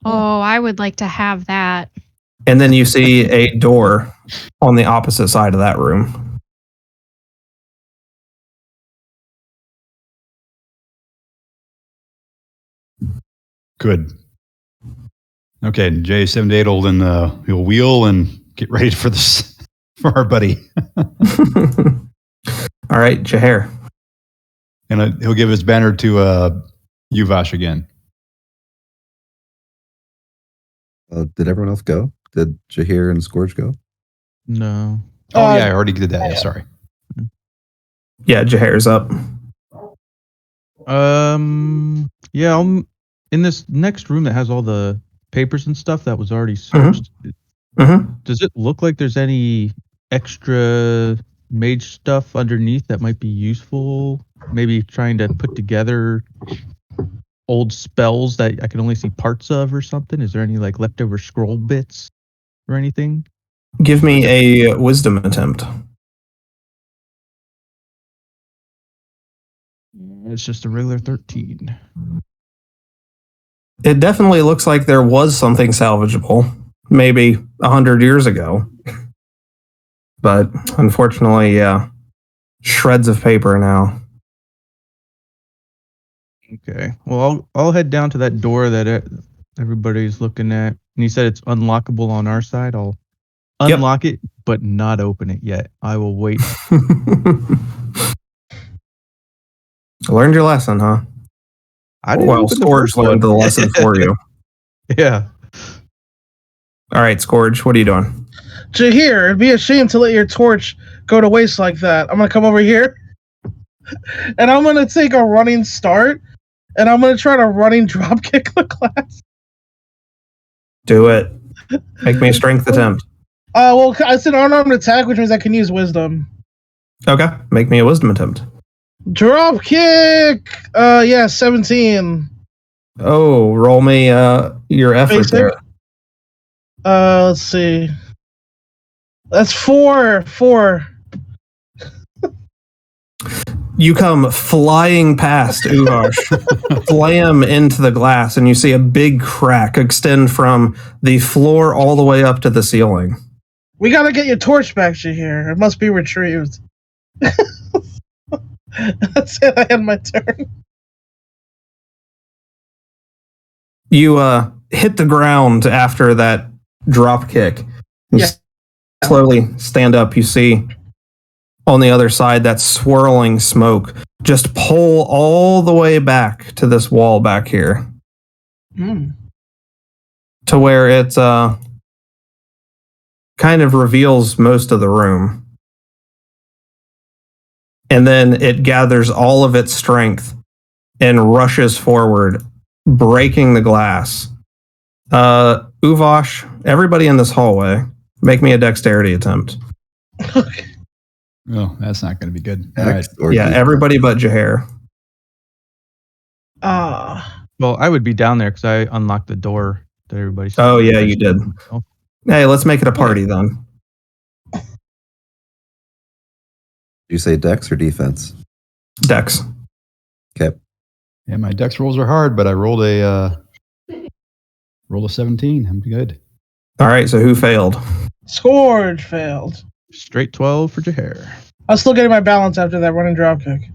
Oh, I would like to have that. And then you see a door on the opposite side of that room. Good. Okay, J78 will then he'll wheel and get ready for this for our buddy. All right, Jahair. And he'll give his banner to Uvash again. Did everyone else go? Did Jahir and Scourge go? No. Oh, yeah, I already did that. Yeah, sorry. Yeah, Jahair's up. Yeah, I'm in this next room that has all the papers and stuff that was already searched. Mm-hmm. Does it look like there's any extra mage stuff underneath that might be useful? Maybe trying to put together old spells that I can only see parts of or something? Is there any like leftover scroll bits or anything? Give me a wisdom attempt. It's just a regular 13. It definitely looks like there was something salvageable, maybe 100 years ago. But unfortunately, yeah, shreds of paper now. Okay. Well, I'll head down to that door that everybody's looking at. And you said it's unlockable on our side. I'll unlock it, but not open it yet. I will wait. Learned your lesson, huh? I didn't Well, open the Scourge first one. learned the lesson for you. Yeah. All right, Scourge, what are you doing? Jahir, it'd be a shame to let your torch go to waste like that. I'm gonna come over here, and I'm gonna take a running start, and I'm gonna try to running drop kick the glass. Do it. Make me a strength attempt. Well, it's an unarmed attack, which means I can use wisdom. Okay, make me a wisdom attempt. Drop kick! Yeah, 17. Oh, roll me your effort Basic? there. Let's see. That's 4. You come flying past Uvash, slam into the glass, and you see a big crack extend from the floor all the way up to the ceiling. We gotta get your torch back to here. It must be retrieved. That's it. I had my turn. You hit the ground after that drop kick. You Yeah. slowly stand up. You see on the other side that swirling smoke just pull all the way back to this wall back here. To where it kind of reveals most of the room. And then it gathers all of its strength and rushes forward, breaking the glass. Uvash, everybody in this hallway, make me a dexterity attempt. Okay. Oh, that's not going to be good. All right. Yeah, everybody but Jahair. Well, I would be down there because I unlocked the door that everybody saw. Oh, yeah, you did. Hey, let's make it a party then. You say dex or defense? Dex. Okay. Yeah, my dex rolls are hard, but I rolled a 17. I'm good. All right, so who failed? Scourge failed. Straight 12 for Jahair. I was still getting my balance after that running dropkick.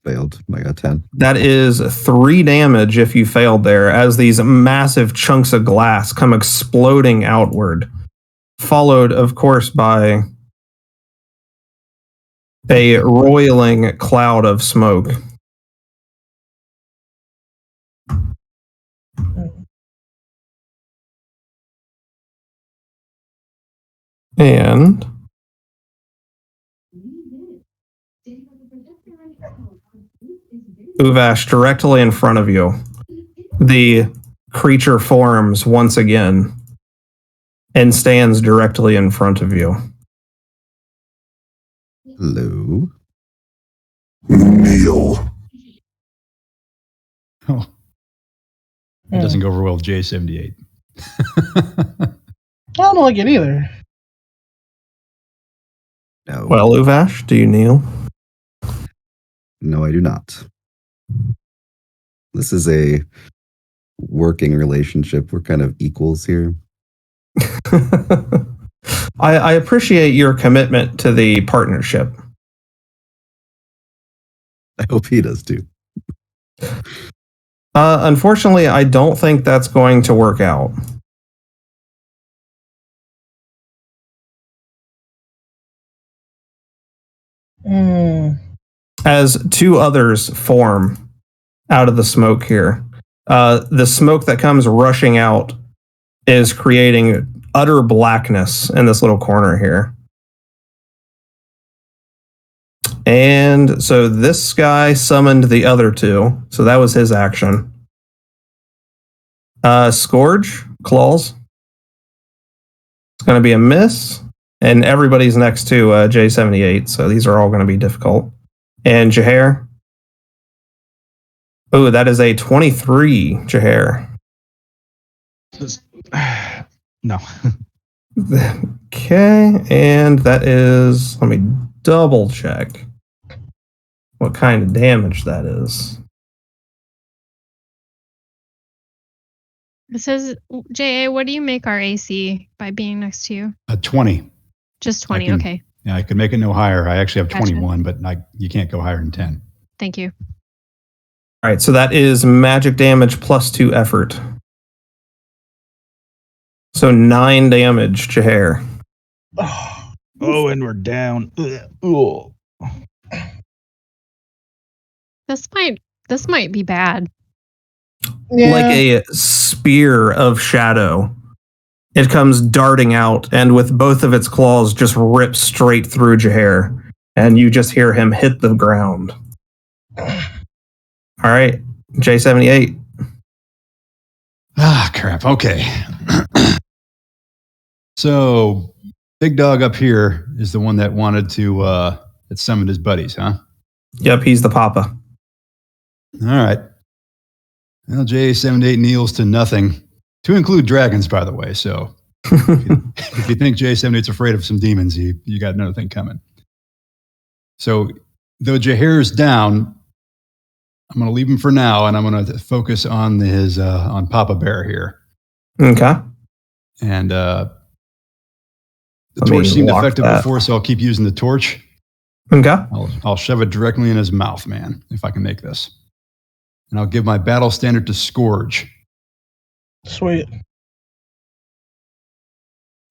Failed. I got 10. That is 3 damage if you failed there, as these massive chunks of glass come exploding outward, followed, of course, by a roiling cloud of smoke. And Uvash, directly in front of you, the creature forms once again and stands directly in front of you. Hello. Kneel. Oh. It doesn't go over well with J78. I don't like it either. No. Well, Uvash, do you kneel? No, I do not. This is a working relationship. We're kind of equals here. I appreciate your commitment to the partnership. I hope he does too. Unfortunately, I don't think that's going to work out. As 2 others form out of the smoke here. The smoke that comes rushing out is creating utter blackness in this little corner here. And so this guy summoned the other 2. So that was his action. Scourge, claws. It's going to be a miss. And everybody's next to J78. So these are all going to be difficult. And Jahair. Oh, that is a 23, Jahair. No. Okay, and that is, let me double check what kind of damage that is. It says, JA, what do you make our AC by being next to you? 20. Just 20, okay. Yeah, I could make it no higher. I actually have Gotcha. 21, but you can't go higher than 10. Thank you. All right, so that is magic damage plus 2 effort. So 9 damage, Jahair. Oh, and we're down. Ugh. This might be bad. Yeah. Like a spear of shadow. It comes darting out, and with both of its claws just rips straight through Jahair, and you just hear him hit the ground. All right, J78. Ah, crap. Okay. So, big dog up here is the one that wanted to that summoned his buddies, huh? Yep, he's the papa. All right. Well, J78 kneels to nothing, to include dragons, by the way. So, if you think J78's afraid of some demons, you got another thing coming. So, though Jahir's down, I'm going to leave him for now, and I'm going to focus on on Papa Bear here. Okay. And the Let me torch seemed lock effective that. before, so I'll keep using the torch. Okay. I'll shove it directly in his mouth, man, if I can make this. And I'll give my battle standard to Scourge. Sweet.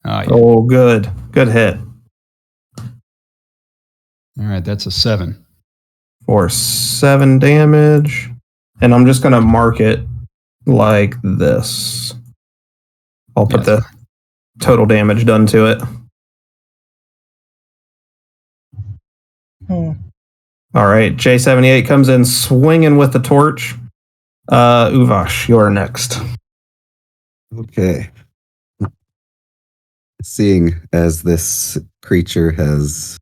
Yeah. Oh, good. Good hit. All right, that's a 7. For 7 damage. And I'm just going to mark it like this. I'll put the total damage done to it. Hmm. All right, J78 comes in swinging with the torch. Uvash, you're next. Okay. Seeing as this creature has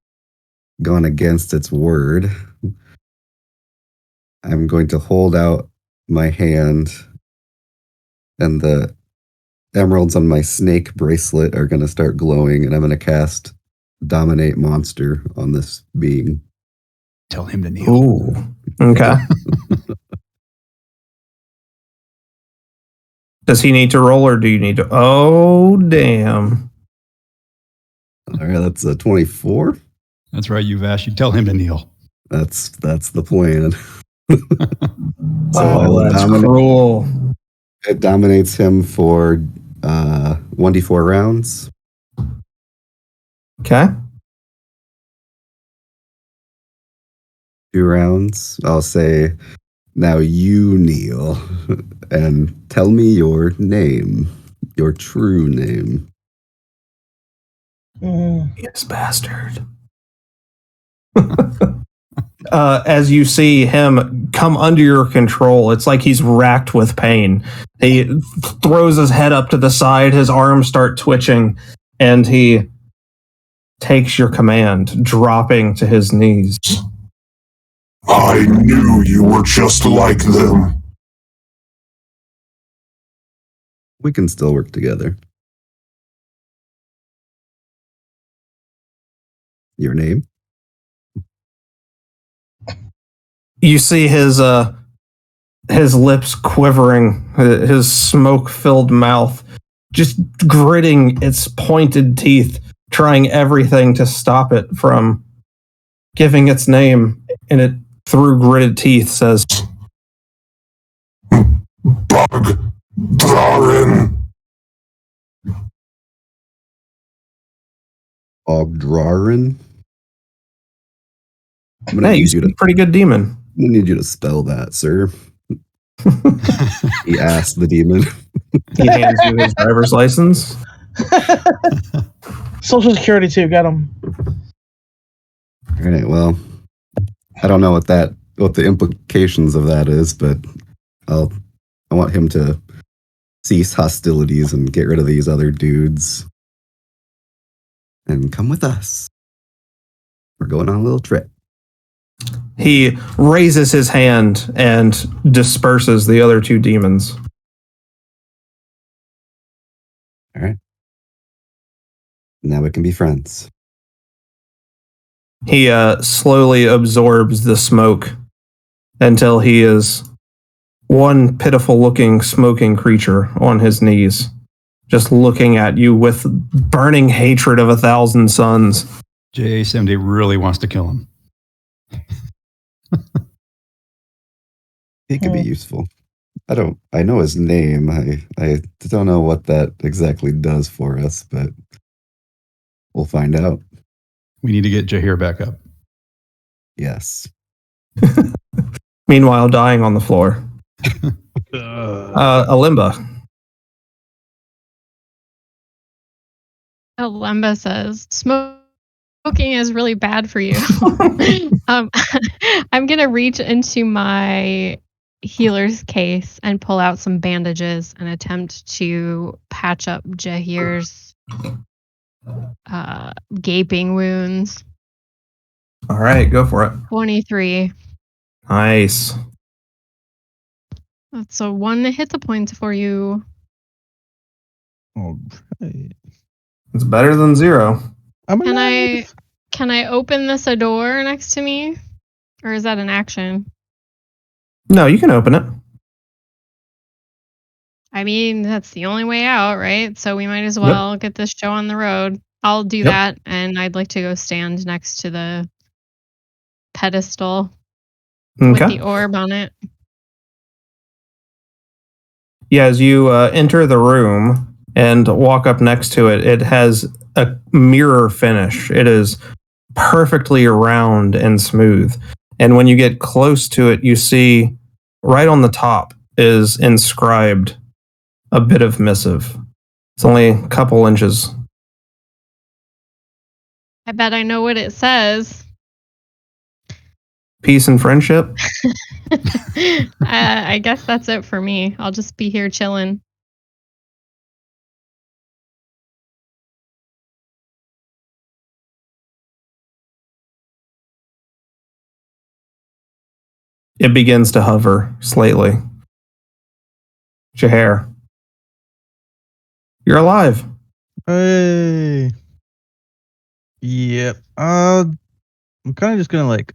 gone against its word, I'm going to hold out my hand, and the emeralds on my snake bracelet are going to start glowing, and I'm going to cast Dominate Monster on this being. Tell him to kneel. Ooh. Okay. Does he need to roll, or do you need to? Oh, damn. All right, that's a 24. That's right, Uvash. You tell him to kneel. That's the plan. So Oh, that's dominate. cruel. It dominates him for 1d4 rounds. Okay. 2 rounds. I'll say, now you kneel and tell me your name, your true name. Yes, bastard. As you see him come under your control, it's like he's racked with pain. He throws his head up to the side, his arms start twitching, and he takes your command, dropping to his knees. I knew you were just like them. We can still work together. Your name? You see his lips quivering, his smoke-filled mouth just gritting its pointed teeth, trying everything to stop it from giving its name, and it, through gritted teeth, says, Bug Drarin. Ogdrarin? hey, you speak pretty good demon. I'm gonna need you to spell that, sir. He asked the demon. He hands you his driver's license. Social Security too. Got him. All right, well, I don't know what the implications of that is, but I want him to cease hostilities and get rid of these other dudes and come with us. We're going on a little trip. He raises his hand and disperses the other 2 demons. All right. Now we can be friends. He slowly absorbs the smoke until he is one pitiful-looking, smoking creature on his knees, just looking at you with burning hatred of 1,000 suns. J70 really wants to kill him. He could be useful. I know his name. I don't know what that exactly does for us, but we'll find out. We need to get Jahir back up. Yes. Meanwhile, dying on the floor. Alimba. Alemba says, smoking is really bad for you. I'm going to reach into my healer's case and pull out some bandages and attempt to patch up Jahir's gaping wounds. All right, go for it. 23. Nice. That's a 1 hit the points for you. All right. It's better than 0. I'm Can alive. I open this a door next to me? Or is that an action? No, you can open it. I mean, that's the only way out, right? So we might as well get this show on the road. I'll do that, and I'd like to go stand next to the pedestal with the orb on it. Yeah, as you enter the room and walk up next to it, it has a mirror finish. It is perfectly round and smooth. And when you get close to it, you see right on the top is inscribed a bit of missive. It's only a couple inches. I bet I know what it says. Peace and friendship. I guess that's it for me. I'll just be here chilling. It begins to hover slightly. Jahair, you're alive. Hey. Yep. I'm kind of just gonna like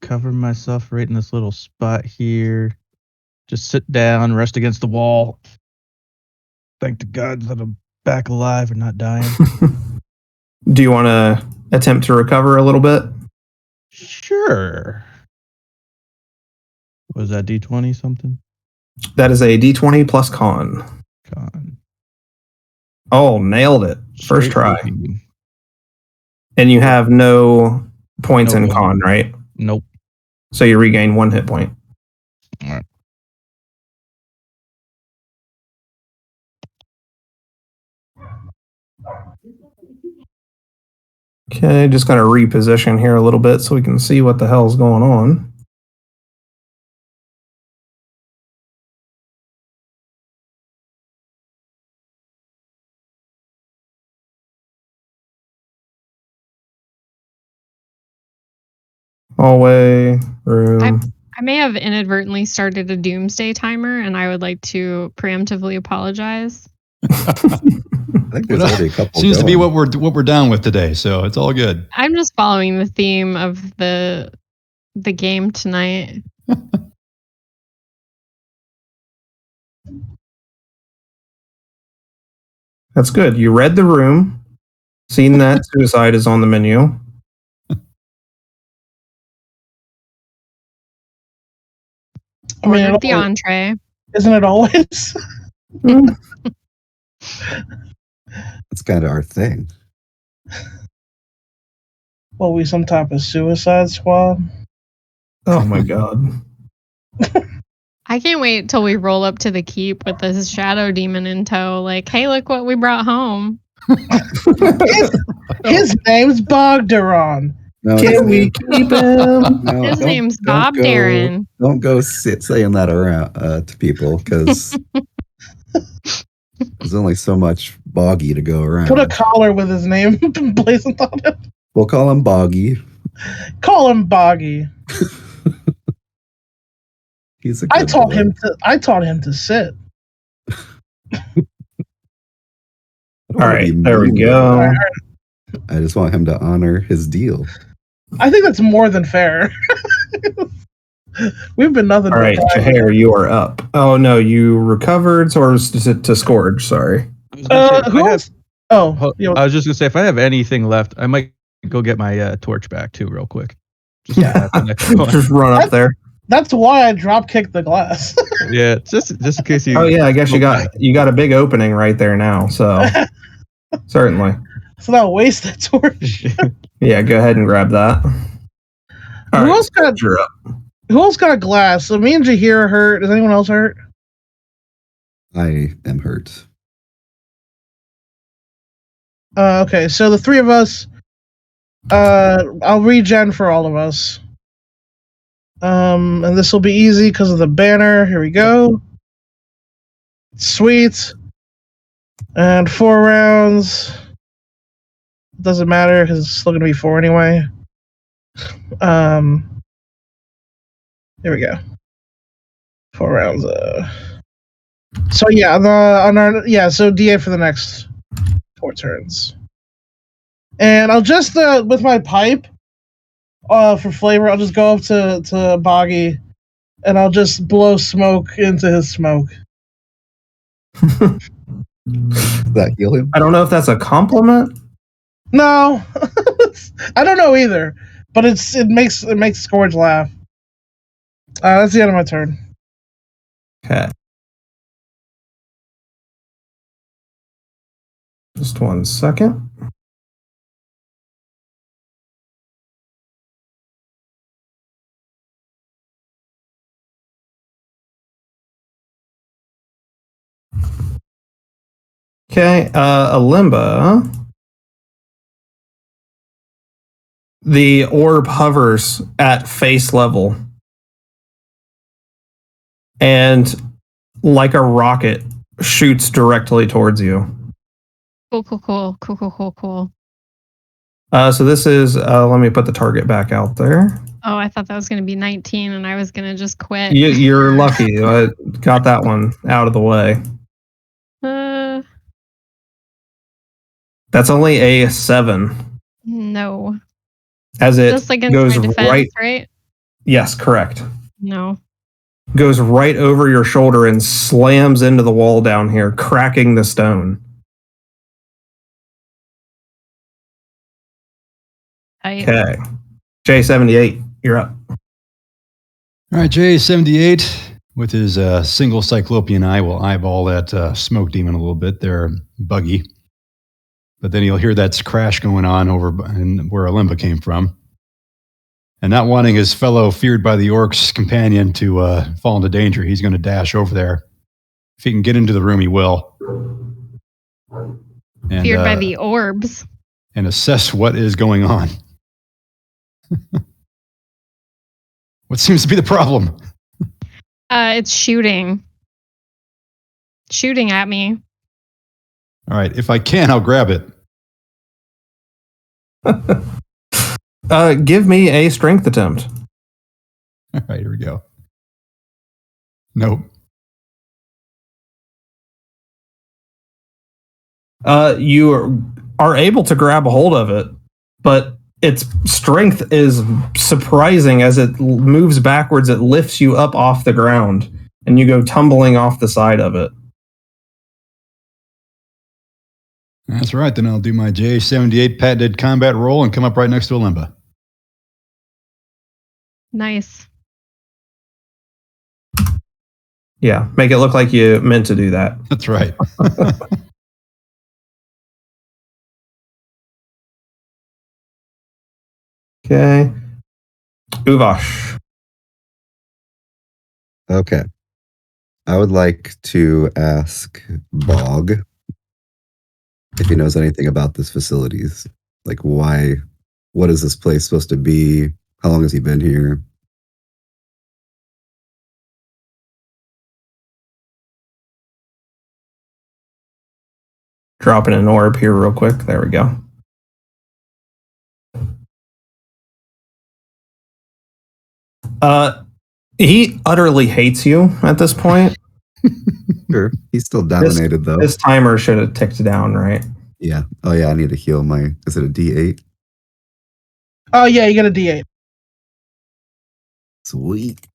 cover myself right in this little spot here. Just sit down, rest against the wall. Thank the gods that I'm back alive and not dying. Do you want to attempt to recover a little bit? Sure. Was that D20 something? That is a D20 plus con. Con. Oh, nailed it. First Straight try. looking. And you have no points in No. con, right? Nope. So you regain 1 hit point. All right. Okay, just going to reposition here a little bit so we can see what the hell's going on. Hallway, room. I may have inadvertently started a doomsday timer, and I would like to preemptively apologize. I think there's already a couple. Seems to be what we're down with today, so it's all good. I'm just following the theme of the game tonight. That's good. You read the room, seen that suicide is on the menu. I mean, Ordered the entree. isn't it always? That's kind of our thing. Well, we some type of suicide squad. Oh my god. I can't wait till we roll up to the keep with this shadow demon in tow. Like, hey, look what we brought home. His name's Bogdaron. No, Can we keep him? no, His don't- name's don't Bob go- Darren. Don't go saying that around to people because there's only so much Boggy to go around. Put a collar with his name blazoned on it. We'll call him Boggy. Call him Boggy. He's a I good taught boy. him to sit. I don't All wanna right, be there we mean, go. I just want him to honor his deal. I think that's more than fair. We've been nothing All right, but Jahair, you are up. Oh no, you recovered, or was to Scourge? Sorry. I was gonna say, if who I else? Oh, have- you know, I was just gonna say if I have anything left, I might go get my torch back too, real quick. Just Yeah. have the next one. Just run up there. that's why I drop kicked the glass. Yeah, just in case you. Oh yeah, I guess you got a big opening right there now. So certainly, So now waste that torch. yeah. Go ahead and grab that. All Who right, else got- Scourge, you're up. Who else got a glass? So me and Jahir are hurt. Is anyone else hurt? I am hurt. Okay, so the three of us. I'll regen for all of us. And this will be easy because of the banner. Here we go. Sweet. And 4 rounds. Doesn't matter because it's still gonna be 4 anyway. Here we go. 4 rounds. So yeah, so DA for the next 4 turns. And I'll just with my pipe, for flavor, I'll just go up to Boggy, and I'll just blow smoke into his smoke. Does that heal him? I don't know if that's a compliment. No, I don't know either. But it makes Scourge laugh. That's the end of my turn. Okay. Just 1 second. Okay, Alimba. The orb hovers at face level. And like a rocket, shoots directly towards you. Cool. So this is, let me put the target back out there. Oh, I thought that was going to be 19 and I was going to just quit. You're lucky. I got that one out of the way. That's only a 7. No. As it Just against goes my defense, right. right? Yes, correct. No. Goes right over your shoulder and slams into the wall down here, cracking the stone. Okay. J78, you're up. All right, J78 with his single cyclopean eye will eyeball that smoke demon a little bit. They're buggy. But then you'll hear that crash going on over where Alimba came from. And not wanting his fellow feared by the orc's companion to fall into danger, he's going to dash over there. If he can get into the room, he will. And, feared by the orbs. And assess what is going on. What seems to be the problem? It's shooting. Shooting at me. All right, if I can, I'll grab it. Give me a strength attempt. All right, here we go. Nope. You are able to grab a hold of it, but its strength is surprising. As it moves backwards, it lifts you up off the ground, and you go tumbling off the side of it. That's right. Then I'll do my J78 patented combat roll and come up right next to Alimba. Nice. Yeah, make it look like you meant to do that. That's right. Okay. Uvash. Okay. I would like to ask Bog if he knows anything about this facilities. Like, why? What is this place supposed to be? How long has he been here? Dropping an orb here real quick. There we go. He utterly hates you at this point. Sure. He's still dominated, though. This timer should have ticked down, right? Yeah. Oh, yeah, I need to heal my... Is it a D8? Oh, yeah, you got a D8. Sweet.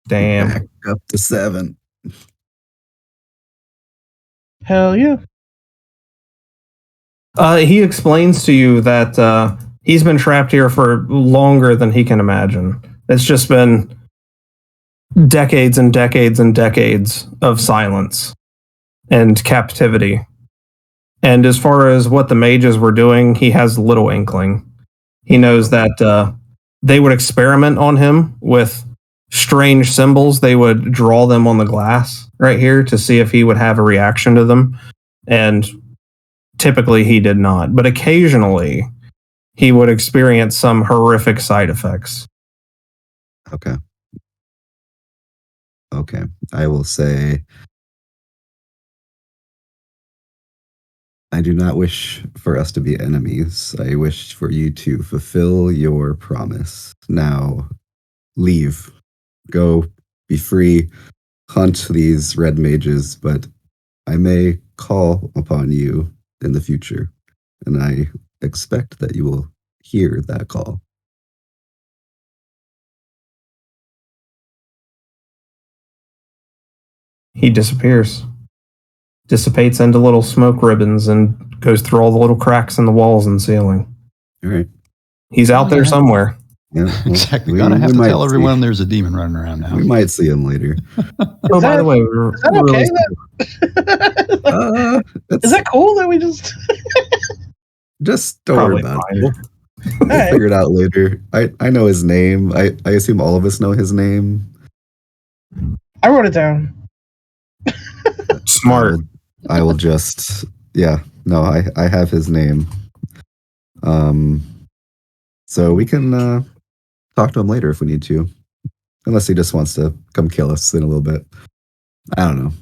Damn. Back up to 7. Hell yeah. He explains to you that he's been trapped here for longer than he can imagine. It's just been decades and decades and decades of silence and captivity. And as far as what the mages were doing, he has little inkling. He knows that they would experiment on him with strange symbols. They would draw them on the glass right here to see if he would have a reaction to them. And typically he did not. But occasionally he would experience some horrific side effects. Okay. Okay. I will say... I do not wish for us to be enemies. I wish for you to fulfill your promise. Now, leave. Go, be free, hunt these red mages, but I may call upon you in the future, and I expect that you will hear that call. He disappears. Dissipates into little smoke ribbons and goes through all the little cracks in the walls and ceiling. All right. He's out there somewhere. Yeah, well, Exactly. Gonna have to tell everyone there's a demon running around now. We might see him later. Oh, by the way, Is that okay? Is that cool that we just... Just don't worry about it. We'll figure it out later. I know his name. I assume all of us know his name. I wrote it down. Smart. I will just... Yeah. No, I have his name. So we can talk to him later if we need to. Unless he just wants to come kill us in a little bit. I don't know.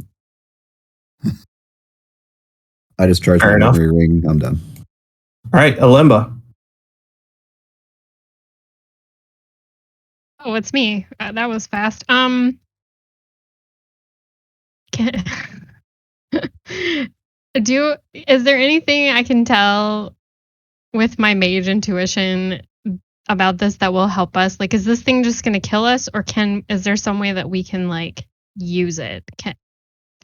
I just charged my memory ring. I'm done. All right, Alimba. Oh, it's me. That was fast. Is there anything I can tell with my mage intuition about this that will help us? Like, is this thing just going to kill us, or is there some way that we can like use it?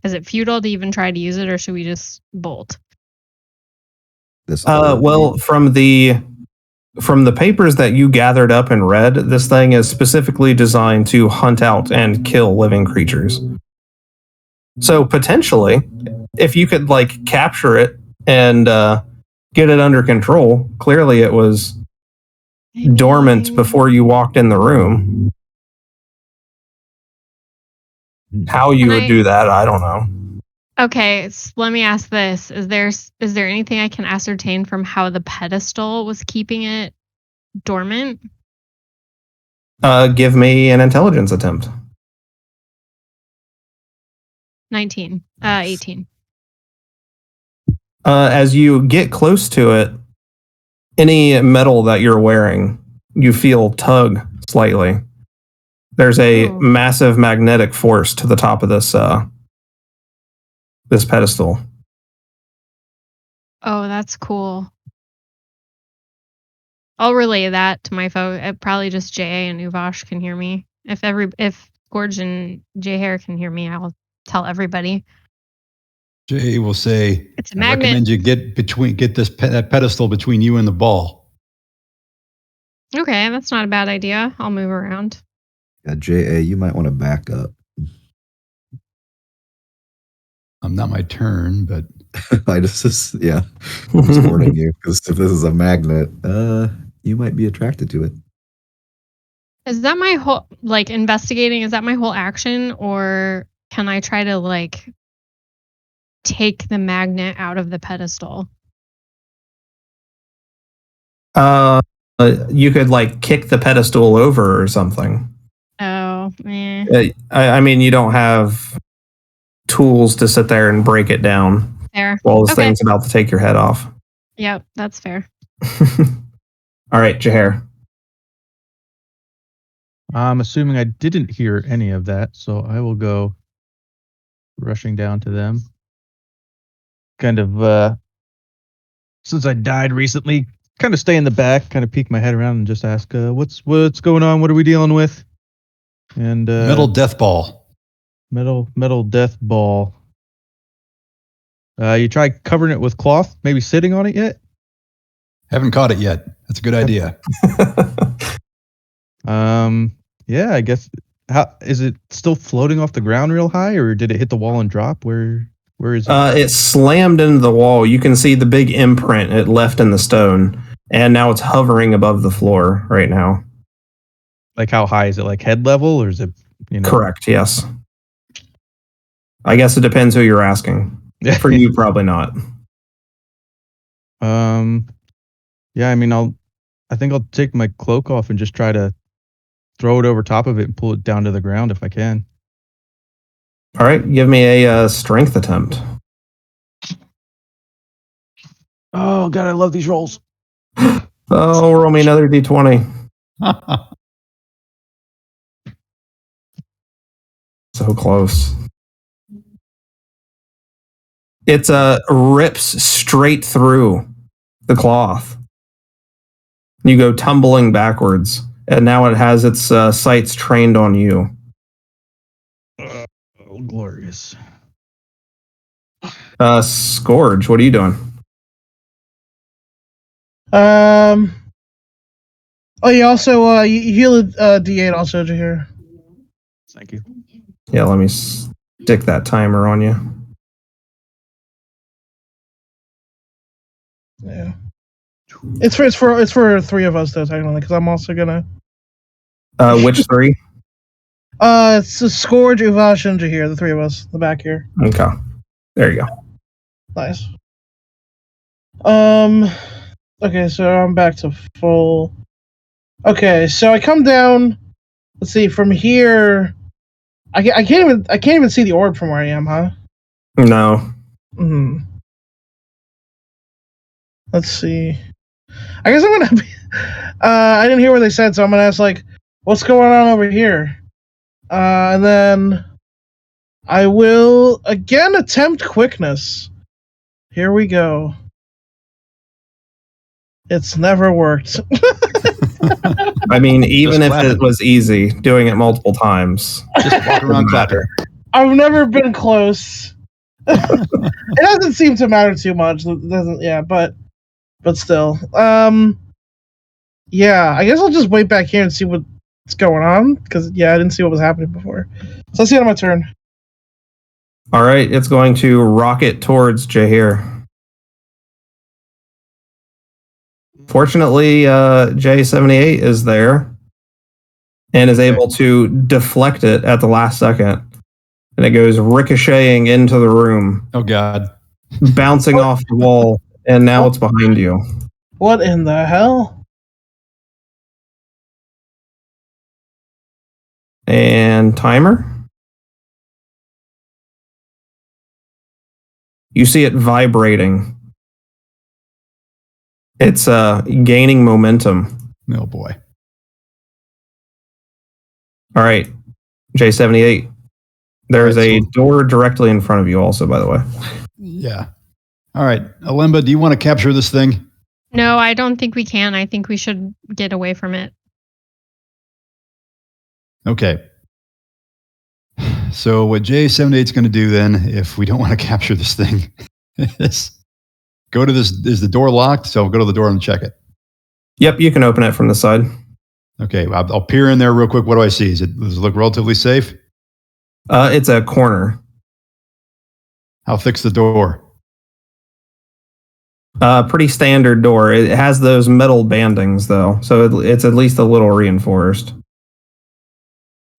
Is it futile to even try to use it, or should we just bolt? Well, from the papers that you gathered up and read, this thing is specifically designed to hunt out and kill living creatures. So potentially, if you could like capture it and get it under control, clearly it was dormant before you walked in the room. How you would do that, I don't know. Okay, so let me ask this. Is there anything I can ascertain from how the pedestal was keeping it dormant? Give me an intelligence attempt. 19. 18. As you get close to it, any metal that you're wearing, you feel tug slightly. There's a massive magnetic force to the top of this pedestal. Oh, that's cool. I'll relay that to my folks. Probably just JA and Uvash can hear me. If Gorge and J Hair can hear me, I'll tell everybody. Jay will say, it's a I magnet. recommend you get that pedestal between you and the ball. Okay, that's not a bad idea. I'll move around. Yeah, J.A., you might want to back up. Not my turn, but I'm just warning you, because if this is a magnet, you might be attracted to it. Is that my whole, like, investigating, is that my whole action, or can I try to, like, take the magnet out of the pedestal? You could, like, kick the pedestal over or something. Oh, I mean, you don't have tools to sit there and break it down. Fair. While this thing's about to take your head off. Yep, that's fair. All right, Jaher. I'm assuming I didn't hear any of that, so I will go rushing down to them. Kind of, since I died recently, kind of stay in the back, kind of peek my head around and just ask, what's going on? What are we dealing with? And metal death ball. Metal death ball. You tried covering it with cloth, maybe sitting on it yet? Haven't caught it yet. That's a good idea. Yeah, I guess. How is it still floating off the ground real high, or did it hit the wall and drop? Where is it? It slammed into the wall. You can see the big imprint it left in the stone, and now it's hovering above the floor right now. Like how high is it? Like head level, or is it? Correct. Yes. I guess it depends who you're asking. For you, probably not. Yeah, I mean, I think I'll take my cloak off and just try to throw it over top of it and pull it down to the ground if I can. All right, give me a strength attempt. Oh God, I love these rolls. Oh, roll me another d20. So close. It rips straight through the cloth. You go tumbling backwards, and now it has its sights trained on you. Oh, glorious. Scourge, what are you doing? Oh, you also you heal a D8 also to here. Thank you. Yeah, let me stick that timer on you. Yeah. It's for three of us though, technically, because I'm also gonna. Which three? It's a Scourge, Uvash, and Jahir, the three of us, the back here. Okay, there you go. Nice. Okay, so I'm back to full. Okay, so I come down. Let's see, from here, I can't even see the orb from where I am, huh? No. Hmm. Let's see. I guess I'm gonna. I didn't hear what they said, so I'm gonna ask like, what's going on over here? And then I will again attempt quickness. Here we go. It's never worked. I mean, even if Just it was easy, doing it multiple times. Just walk around clapping. I've never been close. It doesn't seem to matter too much. It doesn't, yeah, but still. Yeah, I guess I'll just wait back here and see what's going on because I didn't see what was happening before. So let's see it on my turn. All right, it's going to rocket towards Jahir. Fortunately, J78 is there and is able to deflect it at the last second. And it goes ricocheting into the room, Oh, God. bouncing off the wall, and now it's behind you. What in the hell? And timer. You see it vibrating. It's gaining momentum. Oh, boy. All right, J78. There's a door directly in front of you also, by the way. Yeah. All right. Alemba, do you want to capture this thing? No, I don't think we can. I think we should get away from it. Okay. So what J78 is going to do then, if we don't want to capture this thing, is go to this. Is the door locked? So I'll go to the door and check it. Yep, you can open it from the side. Okay. I'll peer in there real quick. What do I see? Does it look relatively safe? It's a corner. How thick's the door? Pretty standard door. It has those metal bandings, though, so it's at least a little reinforced.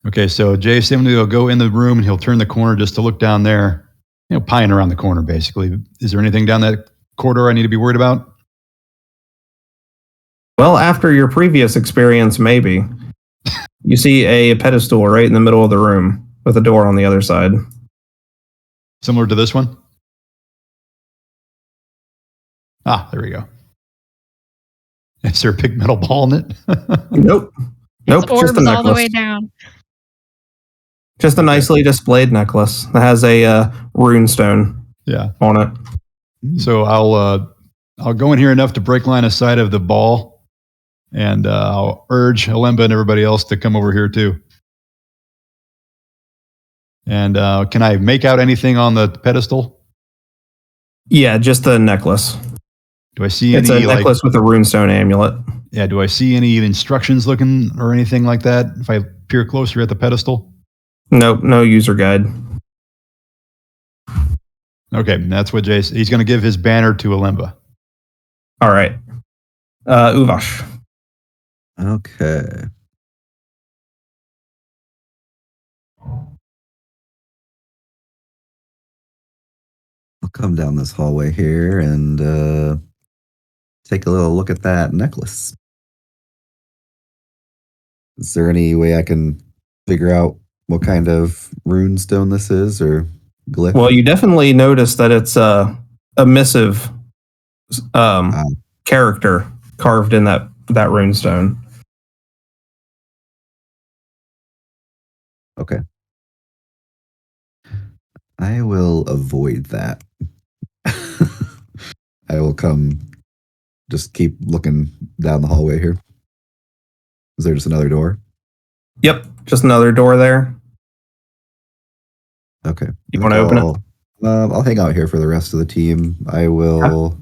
Okay, so J70 will go in the room and he'll turn the corner just to look down there, pieing around the corner, basically. Is there anything down that corridor I need to be worried about? Well, after your previous experience, maybe. You see a pedestal right in the middle of the room with a door on the other side. Similar to this one? Ah, there we go. Is there a big metal ball in it? Nope. Nope, Its just a orbs all the necklace. way down. Just a nicely displayed necklace that has a rune stone on it. So I'll go in here enough to break line of sight of the ball, and I'll urge Alemba and everybody else to come over here too. And can I make out anything on the pedestal? Yeah, just the necklace. Do I see It's any a necklace with a runestone amulet. Yeah, do I see any instructions looking or anything like that if I peer closer at the pedestal? Nope, no user guide. Okay, that's what Jace. He's going to give his banner to Alemba. All right. Uvash. Okay. I'll come down this hallway here and take a little look at that necklace. Is there any way I can figure out what kind of rune stone this is or glyph? Well, you definitely notice that it's a missive character carved in that runestone. Okay. I will avoid that. I will just keep looking down the hallway here. Is there just another door? Yep, just another door there. Okay. You want to open it? I'll hang out here for the rest of the team. I will.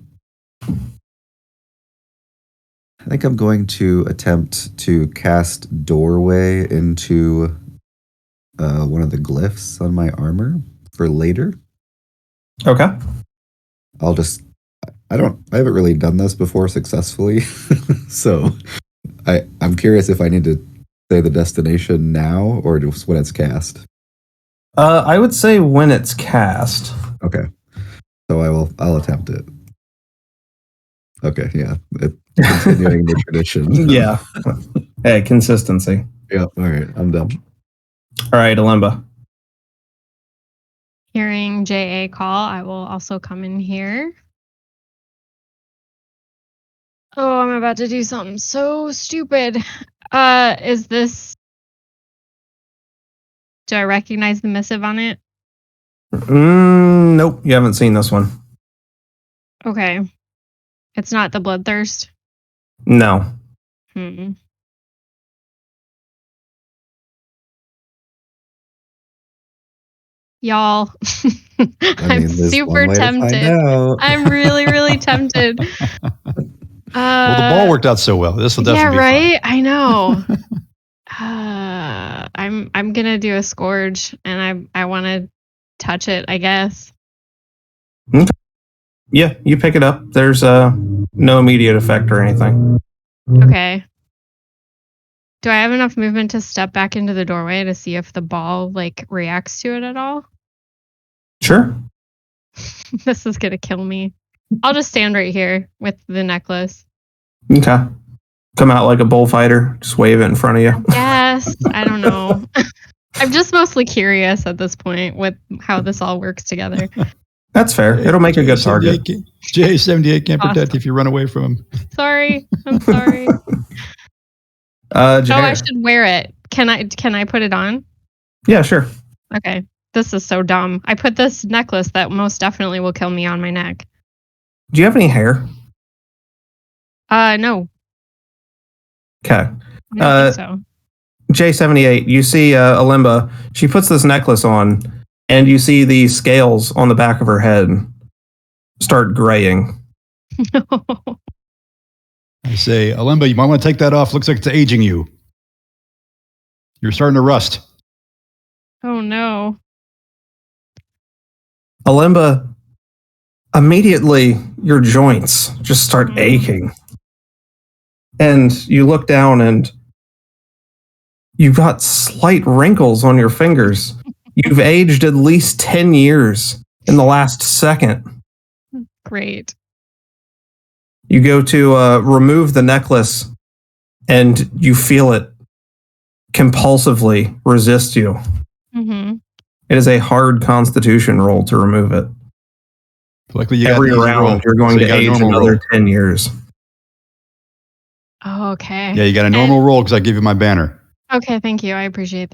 I think I'm going to attempt to cast Doorway into one of the glyphs on my armor for later. Okay. I haven't really done this before successfully. So I'm curious if I need to say the destination now or just when it's cast. I would say when it's cast. Okay. So I'll attempt it. Okay, yeah. Continuing the tradition. Yeah. Hey, consistency. Yeah, all right. I'm done. All right, Alemba. Hearing JA call, I will also come in here. Oh, I'm about to do something so stupid. Is this... Do I recognize the missive on it? Nope, you haven't seen this one. Okay. It's not the Bloodthirst? No. Y'all, I'm there's super one way to find tempted. out. I'm really, really tempted. Well, the ball worked out so well. This will definitely be right? I know. I'm gonna do a scourge, and I want to touch it, I guess. Okay. Yeah, you pick it up. There's no immediate effect or anything. Okay. Do I have enough movement to step back into the doorway to see if the ball reacts to it at all? Sure. This is gonna kill me. I'll just stand right here with the necklace. Okay. Come out like a bullfighter. Just wave it in front of you. Yes. I don't know. I'm just mostly curious at this point with how this all works together. That's fair. It'll make a good target. J78 can't protect if you run away from him. Sorry. I'm sorry. I should wear it. Can I put it on? Yeah, sure. Okay. This is so dumb. I put this necklace that most definitely will kill me on my neck. Do you have any hair? No. Okay. I don't think so. J78, you see Alemba. She puts this necklace on, and you see the scales on the back of her head start graying. I say, Alemba, you might want to take that off. Looks like it's aging you. You're starting to rust. Oh, no. Alemba, immediately your joints just start aching. And you look down and you've got slight wrinkles on your fingers. You've aged at least 10 years in the last second. Great. You go to remove the necklace and you feel it compulsively resist you. Mm-hmm. It is a hard constitution roll to remove it. Luckily, you every round you're going to age another 10 years. Oh, okay. Yeah, you got a normal roll because I give you my banner. Okay, thank you. I appreciate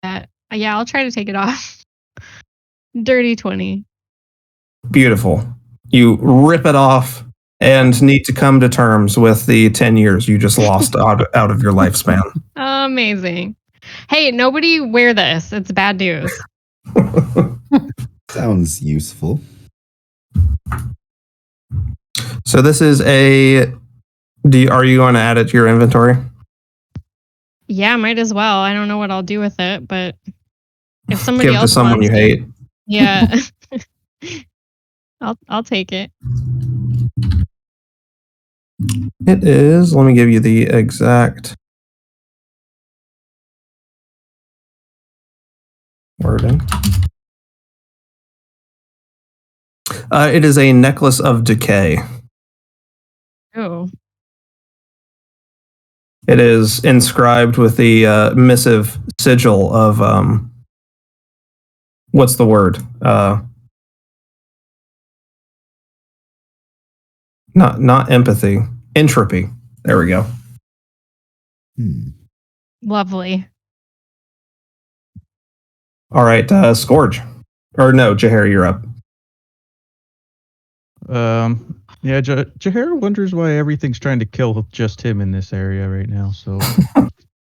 that. Yeah, I'll try to take it off. Dirty 20. Beautiful. You rip it off and need to come to terms with the 10 years you just lost out of your lifespan. Amazing. Hey, nobody wear this. It's bad news. Sounds useful. So this is are you going to add it to your inventory? Yeah, might as well. I don't know what I'll do with it, but if somebody give it else to someone wants you hate. Yeah. I'll take it. It is. Let me give you the exact wording. It is a necklace of decay. Oh. It is inscribed with the missive sigil of what's the word? Not empathy. Entropy. There we go. Lovely. All right, Scourge. Or no, Jaher, you're up. Yeah, Jaher wonders why everything's trying to kill just him in this area right now. So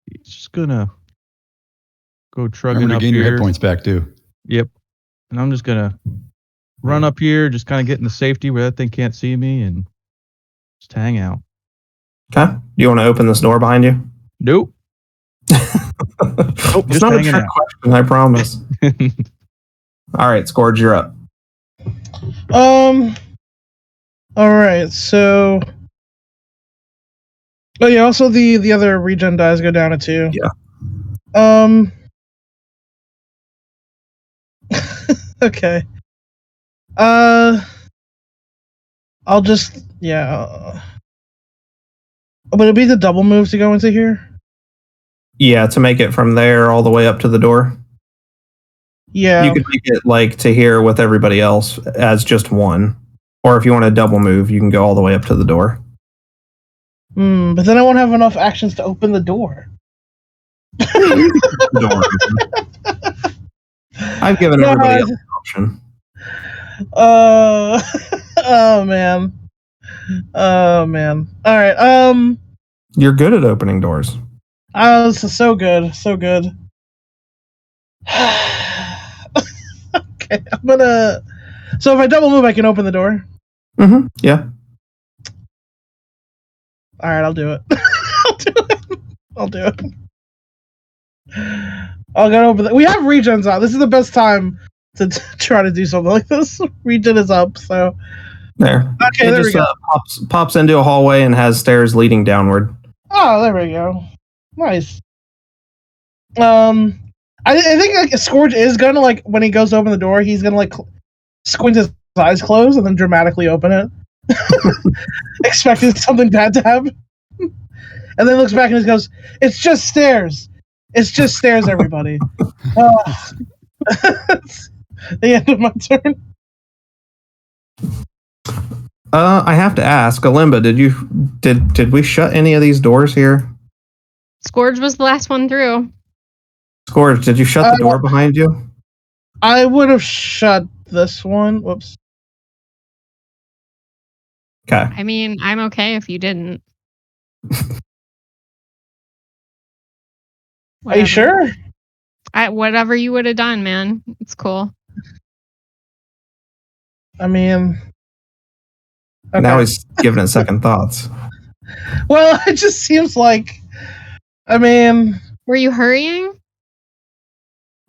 he's just gonna go trugging Remember to up gain your here. hit points back too. Yep. And I'm just gonna run up here, just kind of get into safety where that thing can't see me, and just hang out. Okay. Do you want to open this door behind you? Nope. It's just not a hanging trick out. question, I promise. All right, Scourge, you're up. All right. So. Oh yeah. Also, the other regen dies go down to 2. Yeah. Okay. I'll just But it'd be the double move to go into here. Yeah, to make it from there all the way up to the door. Yeah. You could make it like to here with everybody else as just one. Or if you want to double move, you can go all the way up to the door. But then I won't have enough actions to open the door. I've given everybody else an option. Oh man. Oh man. All right. You're good at opening doors. This is so good. So good. Okay, I'm gonna. So if I double move, I can open the door. Mm-hmm. Yeah. All right, I'll do it. I'll do it. I'll go over. We have regens out. This is the best time to try to do something like this. Regen is up, so there. Okay, it there just, we go. Pops into a hallway and has stairs leading downward. Oh, there we go. Nice. I think like Scourge is gonna like when he goes to open the door, he's gonna like squint his eyes closed and then dramatically open it, expecting something bad to happen, and then looks back and he goes, "It's just stairs. It's just stairs, everybody." That's the end of my turn. I have to ask, Alimba, did we shut any of these doors here? Scourge was the last one through. Scourge, did you shut the door behind you? I would have shut this one. Whoops. Okay. I mean, I'm okay if you didn't. Are you sure? Whatever you would have done, man. It's cool. I mean, okay. Now he's giving it second thoughts. Well, it just seems like, I mean, were you hurrying?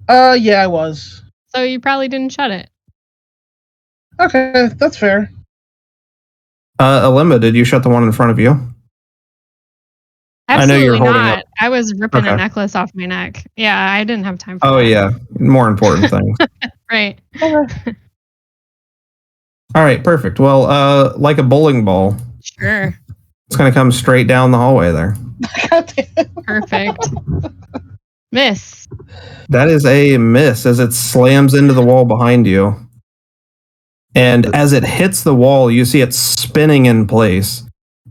Yeah, I was. So you probably didn't shut it. Okay, that's fair. Alimba, did you shut the one in front of you? Absolutely I know you're holding not. up. I was ripping Okay. a necklace off my neck. Yeah, I didn't have time for Oh that. yeah, more important things. Right. Okay. All right, perfect. Well, like a bowling ball, Sure. it's gonna come straight down the hallway there. God damn. Perfect. Miss. That is a miss as it slams into the wall behind you. And as it hits the wall, you see it spinning in place.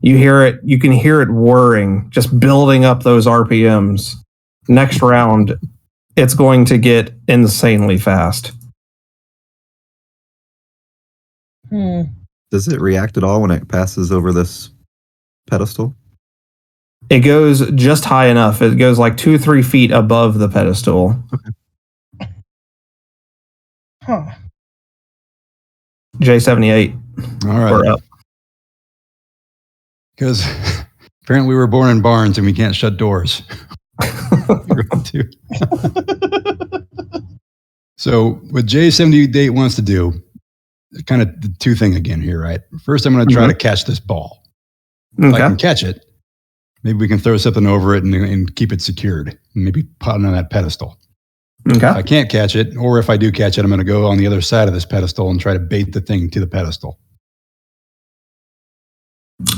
You can hear it whirring, just building up those RPMs. Next round, it's going to get insanely fast. Does it react at all when it passes over this pedestal? It goes just high enough. It goes like 2-3 feet above the pedestal. Huh. J78. All right. We're up. Because apparently we were born in barns and we can't shut doors. You're on two. So what J78 wants to do, kind of the two thing again here, right? First, I'm going to try to catch this ball. If I can catch it, maybe we can throw something over it and keep it secured. And maybe put it on that pedestal. Okay. If I can't catch it, or if I do catch it, I'm going to go on the other side of this pedestal and try to bait the thing to the pedestal.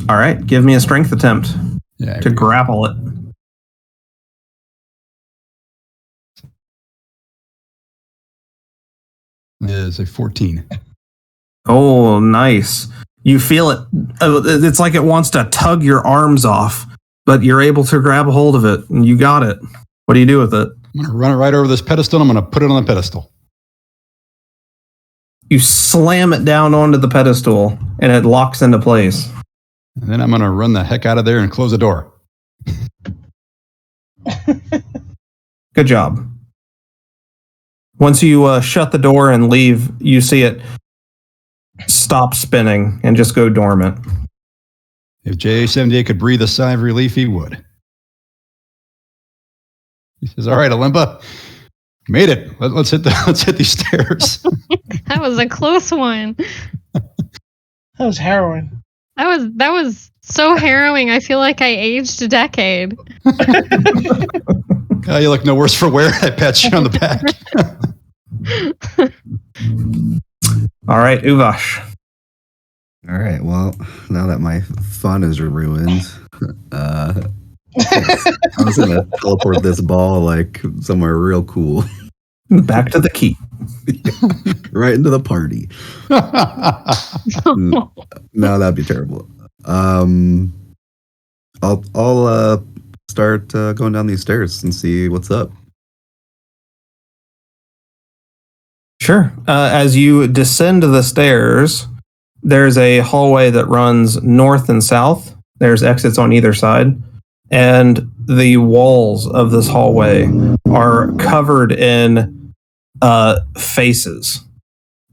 All right. Give me a strength attempt to grapple it. Is a 14. Oh, nice. You feel it. It's like it wants to tug your arms off, but you're able to grab a hold of it, and you got it. What do you do with it? I'm going to run it right over this pedestal, and I'm going to put it on the pedestal. You slam it down onto the pedestal, and it locks into place. And then I'm going to run the heck out of there and close the door. Good job. Once you shut the door and leave, you see it stop spinning and just go dormant. If JA78 could breathe a sigh of relief, he would. He says, "All right, Alimba, made it. Let's hit these stairs." That was a close one. That was harrowing. That was so harrowing. I feel like I aged a decade. You look no worse for wear. I pat you on the back. All right, Uvash. All right. Well, now that my fun is ruined, I'm just gonna teleport this ball like somewhere real cool, Back to the keep. right into the party. No, that'd be terrible. I'll start going down these stairs and see what's up. Sure. As you descend the stairs, there's a hallway that runs north and south. There's exits on either side. And the walls of this hallway are covered in faces.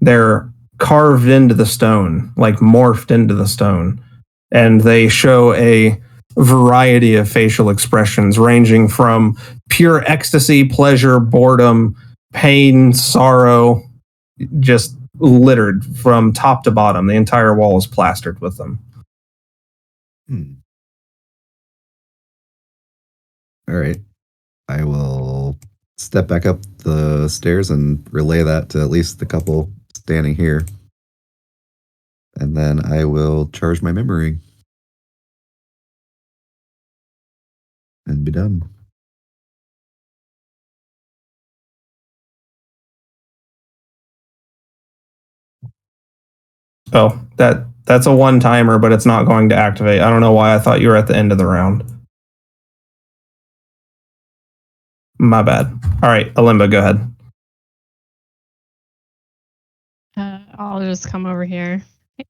They're carved into the stone, like morphed into the stone. And they show a variety of facial expressions ranging from pure ecstasy, pleasure, boredom, pain, sorrow, just littered from top to bottom. The entire wall is plastered with them. All right. I will step back up the stairs and relay that to at least the couple standing here. And then I will charge my memory. And be done. Oh, that's a one-timer, but it's not going to activate. I don't know why I thought you were at the end of the round. My bad. All right, Alimba, go ahead. I'll just come over here.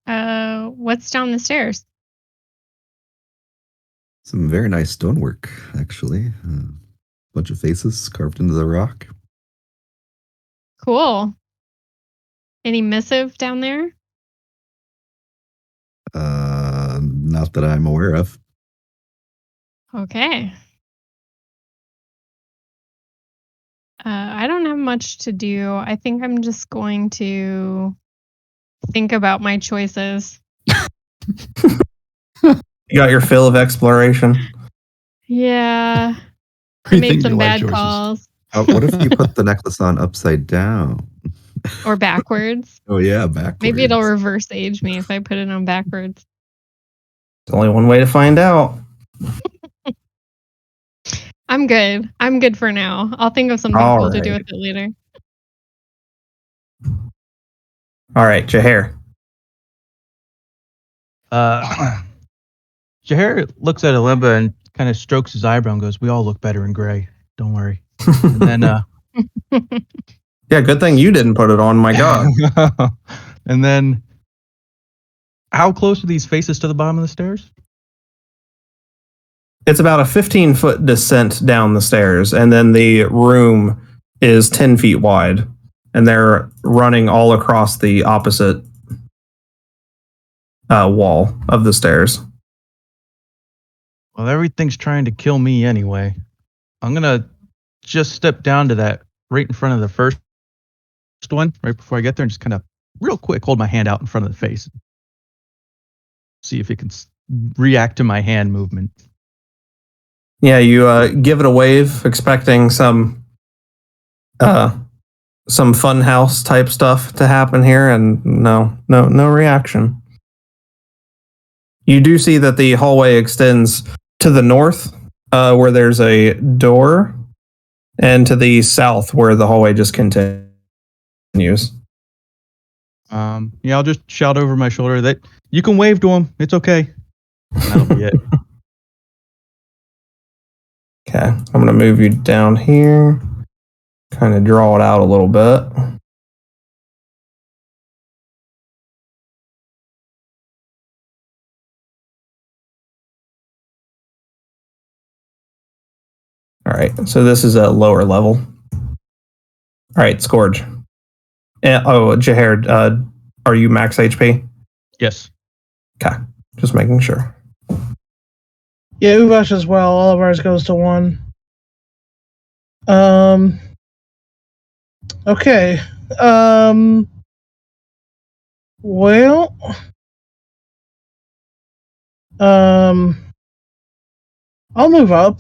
What's down the stairs? Some very nice stonework, actually. Bunch of faces carved into the rock. Cool. Any missive down there? Not that I'm aware of. Okay. I don't have much to do. I think I'm just going to think about my choices. You got your fill of exploration. Yeah. I made some bad calls. What if you put the necklace on upside down? Or backwards. Oh, yeah, backwards. Maybe it'll reverse age me if I put it on backwards. There's only one way to find out. I'm good. I'm good for now. I'll think of something cool to do with it later. All right, Jahair. Jahair looks at Alimba and kind of strokes his eyebrow and goes, "We all look better in gray. Don't worry." And then, yeah, good thing you didn't put it on. My God. And then, how close are these faces to the bottom of the stairs? It's about a 15-foot descent down the stairs, and then the room is 10 feet wide, and they're running all across the opposite wall of the stairs. Well, everything's trying to kill me anyway. I'm gonna just step down to that right in front of the first one, right before I get there, and just kind of real quick hold my hand out in front of the face. See if it can react to my hand movement. Yeah, you give it a wave, expecting some funhouse type stuff to happen here, and no reaction. You do see that the hallway extends to the north, where there's a door, and to the south, where the hallway just continues. Yeah, I'll just shout over my shoulder that you can wave to him. It's okay. And that'll be it. Okay, I'm going to move you down here, kind of draw it out a little bit. All right, so this is a lower level. All right, Scourge. Jahair, are you max HP? Yes. Okay, just making sure. Yeah, Uvash as well. All of ours goes to 1. Okay. Well. I'll move up.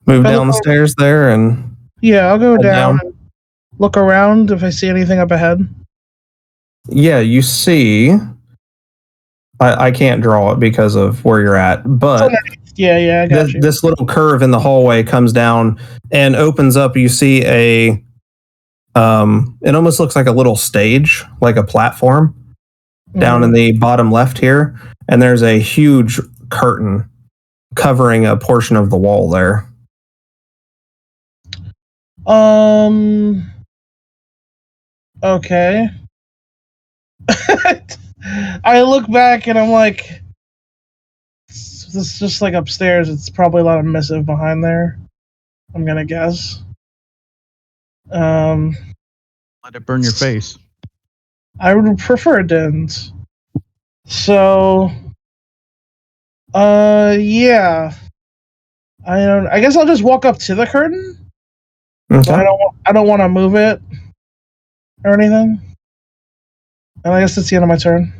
Move I down the look- stairs there and Yeah, I'll go Hold down down. and look around if I see anything up ahead. yeah, you see. I can't draw it because of where you're at, but Yeah, I got you. this little curve in the hallway comes down and opens up. You see it almost looks like a little stage, like a platform down in the bottom left here. And there's a huge curtain covering a portion of the wall there. Okay. I look back and I'm like, this is just like upstairs. It's probably a lot of missive behind there. I'm gonna guess. Let it burn your face. I would prefer it didn't. So, yeah. I guess I'll just walk up to the curtain. Okay. But I don't want to move it or anything. And I guess that's the end of my turn.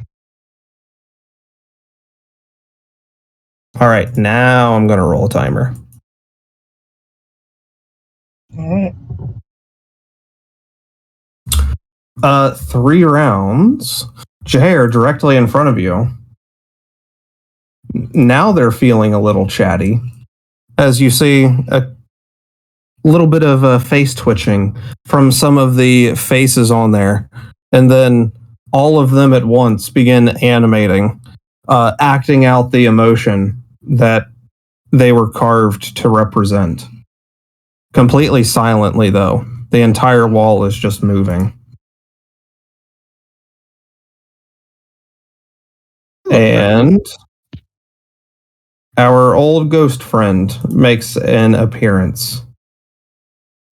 All right, now I'm going to roll a timer. All right. 3 rounds. Jahair directly in front of you. Now they're feeling a little chatty. As you see a little bit of face twitching from some of the faces on there. And then all of them at once begin animating, acting out the emotion that they were carved to represent. Completely silently, though. The entire wall is just moving. And our old ghost friend makes an appearance.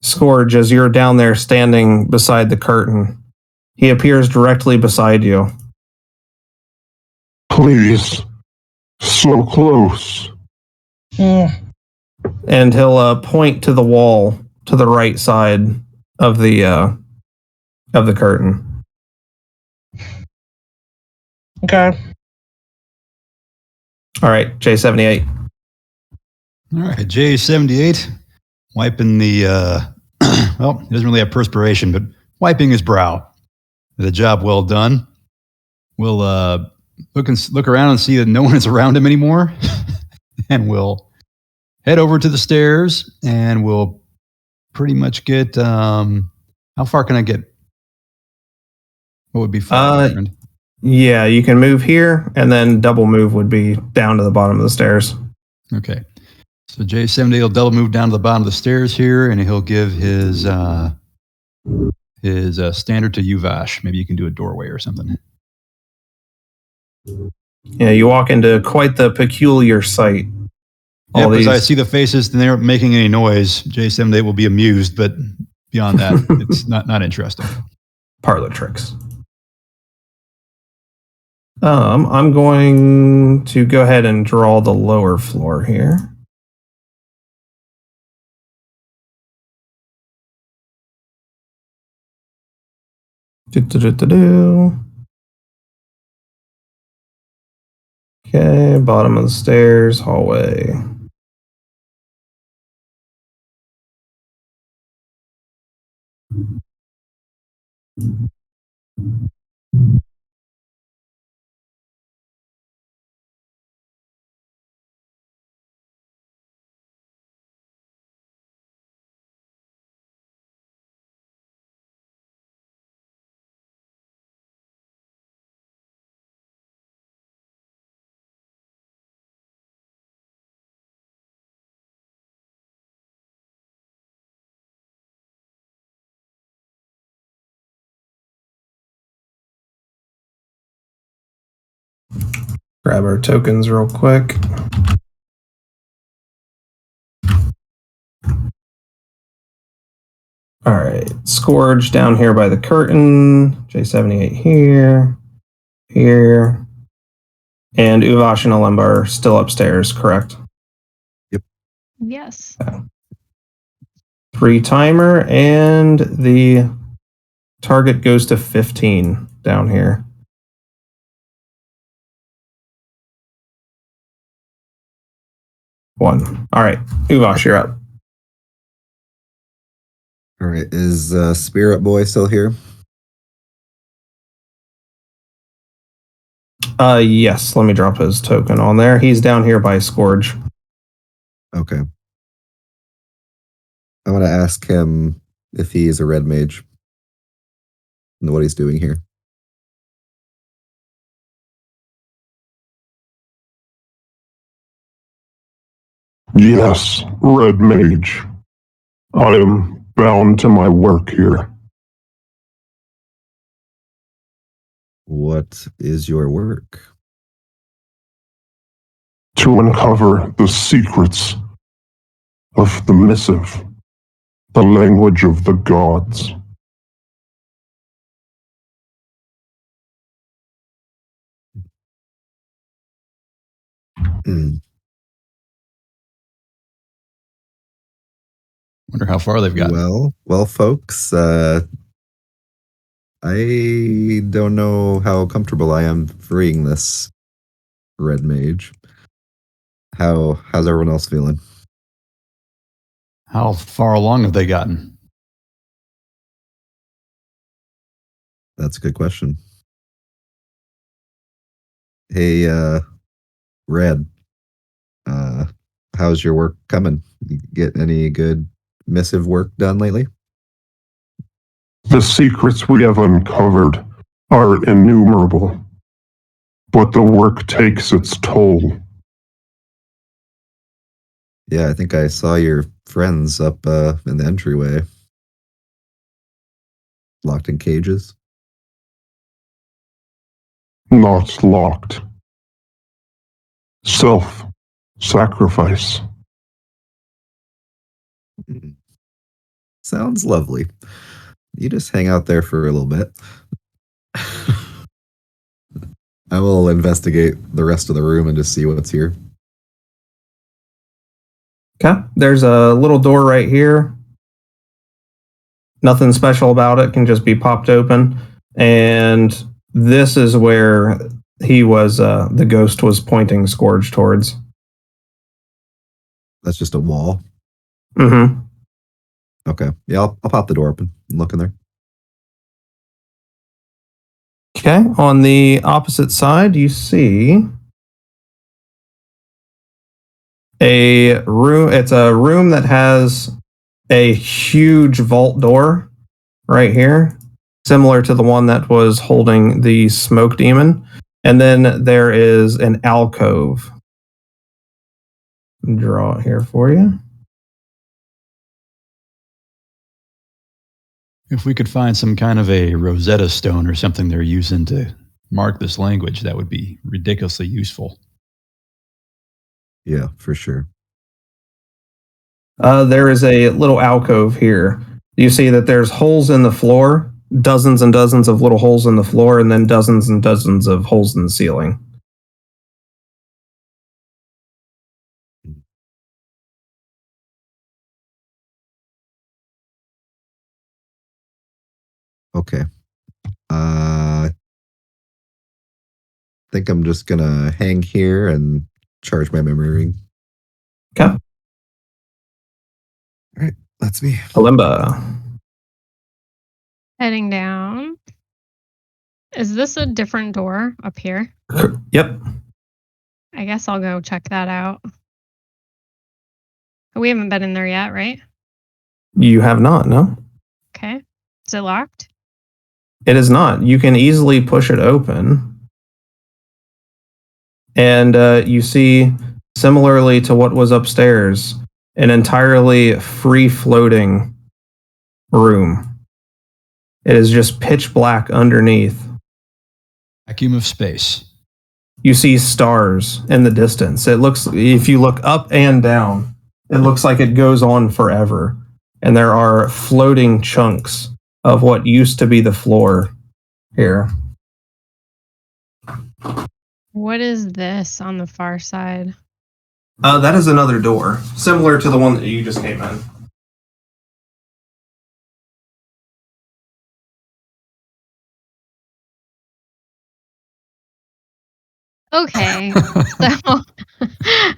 Scourge, as you're down there standing beside the curtain, he appears directly beside you. Please. So close. And he'll point to the wall to the right side of the curtain. Okay. All right, J78. All right, J78, wiping the, well, he doesn't really have perspiration, but wiping his brow. The job well done. We'll look around and see that no one is around him anymore. And we'll head over to the stairs and we'll pretty much get, how far can I get? What would be far, my friend? Yeah, you can move here, and then double move would be down to the bottom of the stairs. Okay. So J78 will double move down to the bottom of the stairs here, and he'll give his standard to Uvash. Maybe you can do a doorway or something. Yeah, you walk into quite the peculiar sight. Yeah, because I see the faces and they aren't making any noise. J78 will be amused, but beyond that, it's not interesting. Parlor tricks. I'm going to go ahead and draw the lower floor here. Okay, bottom of the stairs, hallway. Grab our tokens real quick. All right. Scourge down here by the curtain. J78 here. Here. And Uvash and Alemba are still upstairs, correct? Yes. 3 timer, and the target goes to 15 down here. One. All right. Uvash, you're up. All right. Is Spirit Boy still here? Yes. Let me drop his token on there. He's down here by Scourge. Okay. I want to ask him if he is a red mage and what he's doing here. Yes, Red Mage. I am bound to my work here. What is your work? To uncover the secrets of the missive, the language of the gods. Wonder how far they've gotten. Well, folks, I don't know how comfortable I am freeing this red mage. How's everyone else feeling? How far along have they gotten? That's a good question. Hey, Red, how's your work coming? You get any good missive work done lately? The secrets we have uncovered are innumerable, but the work takes its toll. Yeah, I think I saw your friends up in the entryway. Locked in cages. Not locked. Self-sacrifice. Sounds lovely. You just hang out there for a little bit. I will investigate the rest of the room and just see what's here. Okay. There's a little door right here. Nothing special about it. Can just be popped open. And this is where he was, the ghost was pointing Scourge towards. That's just a wall. Mm-hmm. Okay. Yeah, I'll pop the door open and look in there. Okay. On the opposite side, you see a room. It's a room that has a huge vault door right here, similar to the one that was holding the smoke demon. And then there is an alcove. Draw it here for you. If we could find some kind of a Rosetta Stone or something they're using to mark this language, that would be ridiculously useful. Yeah, for sure. There is a little alcove here. You see that there's holes in the floor, dozens and dozens of little holes in the floor, and then dozens and dozens of holes in the ceiling. Okay. I think I'm just gonna hang here and charge my memory ring. Okay. All right, that's me. Alemba. Heading down. Is this a different door up here? Yep. I guess I'll go check that out. We haven't been in there yet, right? You have not, no? Okay. Is it locked? It is not. You can easily push it open. And you see, similarly to what was upstairs, an entirely free-floating room. It is just pitch black underneath. Vacuum of space. You see stars in the distance. It looks, if you look up and down, it looks like it goes on forever. and there are floating chunks of what used to be the floor here. What is this on the far side? That is another door, similar to the one that you just came in. Okay, so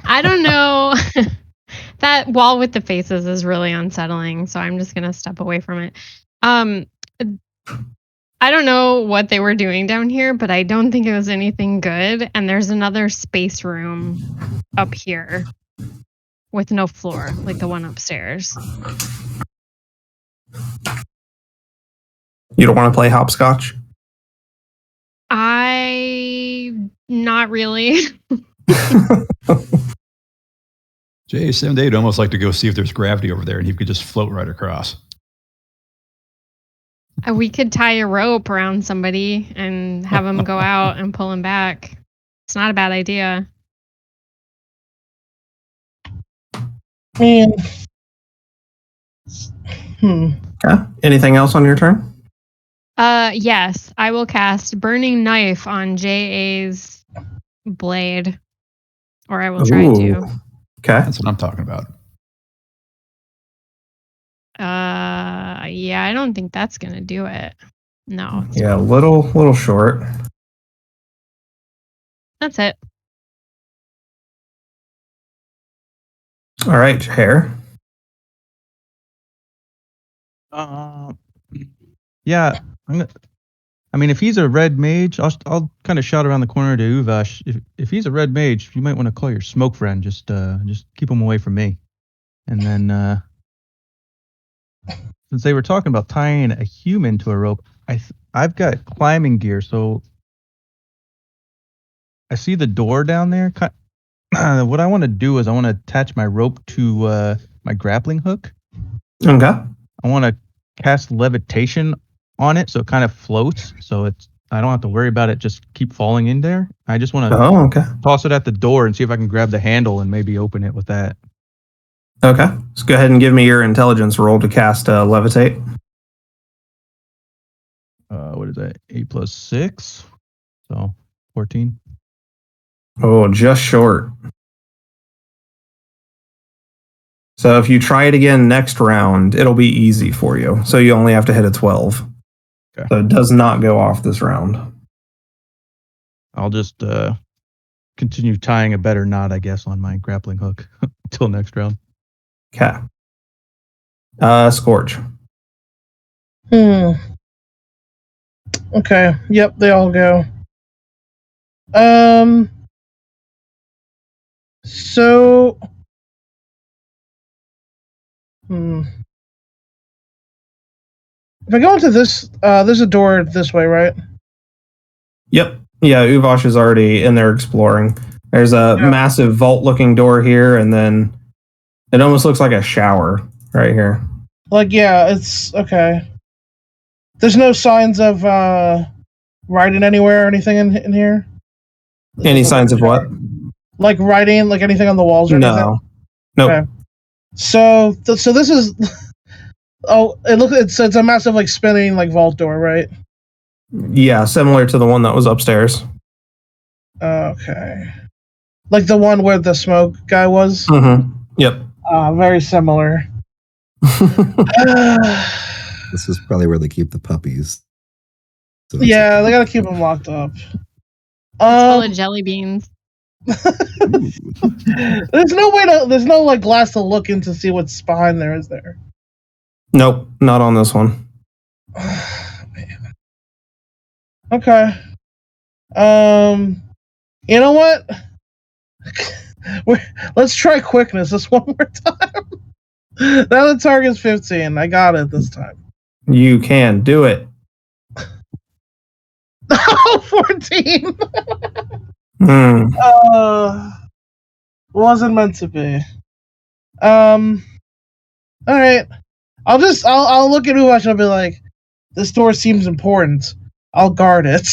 I don't know. That wall with the faces is really unsettling, so I'm just gonna step away from it. I don't know what they were doing down here, but I don't think it was anything good. And there's another space room up here with no floor, like the one upstairs. You don't want to play hopscotch? Not really. Jay, someday would almost like to go see if there's gravity over there and he could just float right across. We could tie a rope around somebody and have him go out and pull him back. It's not a bad idea. Man. Okay. Anything else on your turn? Yes, I will cast Burning Knife on JA's blade. Or I will try to. Okay. That's what I'm talking about. Yeah, I don't think that's gonna do it. No. Yeah, a little short. That's it. All right, hair. Yeah, I mean, if he's a red mage, I'll kind of shout around the corner to Uvash. If he's a red mage, you might want to call your smoke friend. Just keep him away from me. And then, since they were talking about tying a human to a rope, I've got climbing gear, so I see the door down there. What I want to do is I want to attach my rope to my grappling hook. Okay. I want to cast levitation on it so it kind of floats, so I don't have to worry about it just keep falling in there. I just want to toss it at the door and see if I can grab the handle and maybe open it with that. Okay. Let's go ahead and give me your intelligence roll to cast levitate. What is that? 8 + 6, so 14. Oh, just short. So if you try it again next round, it'll be easy for you. So you only have to hit a 12. Okay. So it does not go off this round. I'll just continue tying a better knot, I guess, on my grappling hook until next round. Okay. Scorch. Okay. Yep, they all go. So. If I go into this, there's a door this way, right? Yep. Yeah, Uvash is already in there exploring. There's a massive vault-looking door here, and then it almost looks like a shower right here. Like, yeah, it's okay. There's no signs of writing anywhere or anything in here? Any signs of what? Like writing, like anything on the walls or anything? No. Nope. Okay. So this is... Oh, it's a massive, like, spinning, like, vault door, right? Yeah, similar to the one that was upstairs. Okay. Like the one where the smoke guy was? Mm-hmm. Yep. Very similar. This is probably where they keep the puppies. So yeah, they gotta keep them locked up. It's full of jelly beans. There's no like glass to look in to see what's behind there, is there? Nope, not on this one. Man. Okay. You know what? Let's try quickness this one more time. Now the target's 15. I got it this time. You can do it. 14. Wasn't meant to be. All right. I'll look at Uvash and I'll be like, this door seems important. I'll guard it.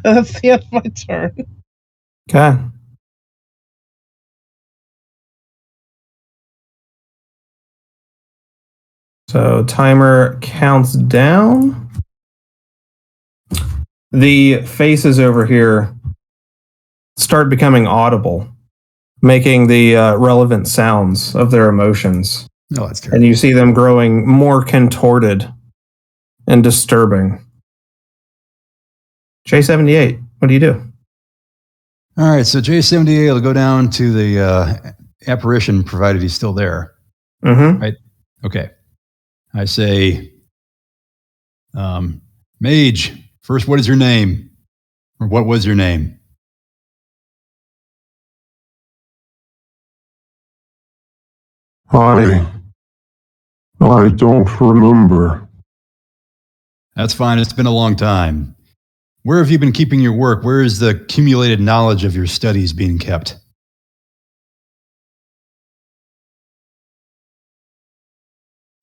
That's the end of my turn. Okay. So timer counts down. The faces over here start becoming audible, making the relevant sounds of their emotions. Oh, that's terrible. And you see them growing more contorted and disturbing. J78, what do you do? All right, so J78 will go down to the apparition, provided he's still there. Mm-hmm. Right? Okay. I say, Mage, first, what is your name? Or what was your name? I don't remember. That's fine. It's been a long time. Where have you been keeping your work? Where is the accumulated knowledge of your studies being kept?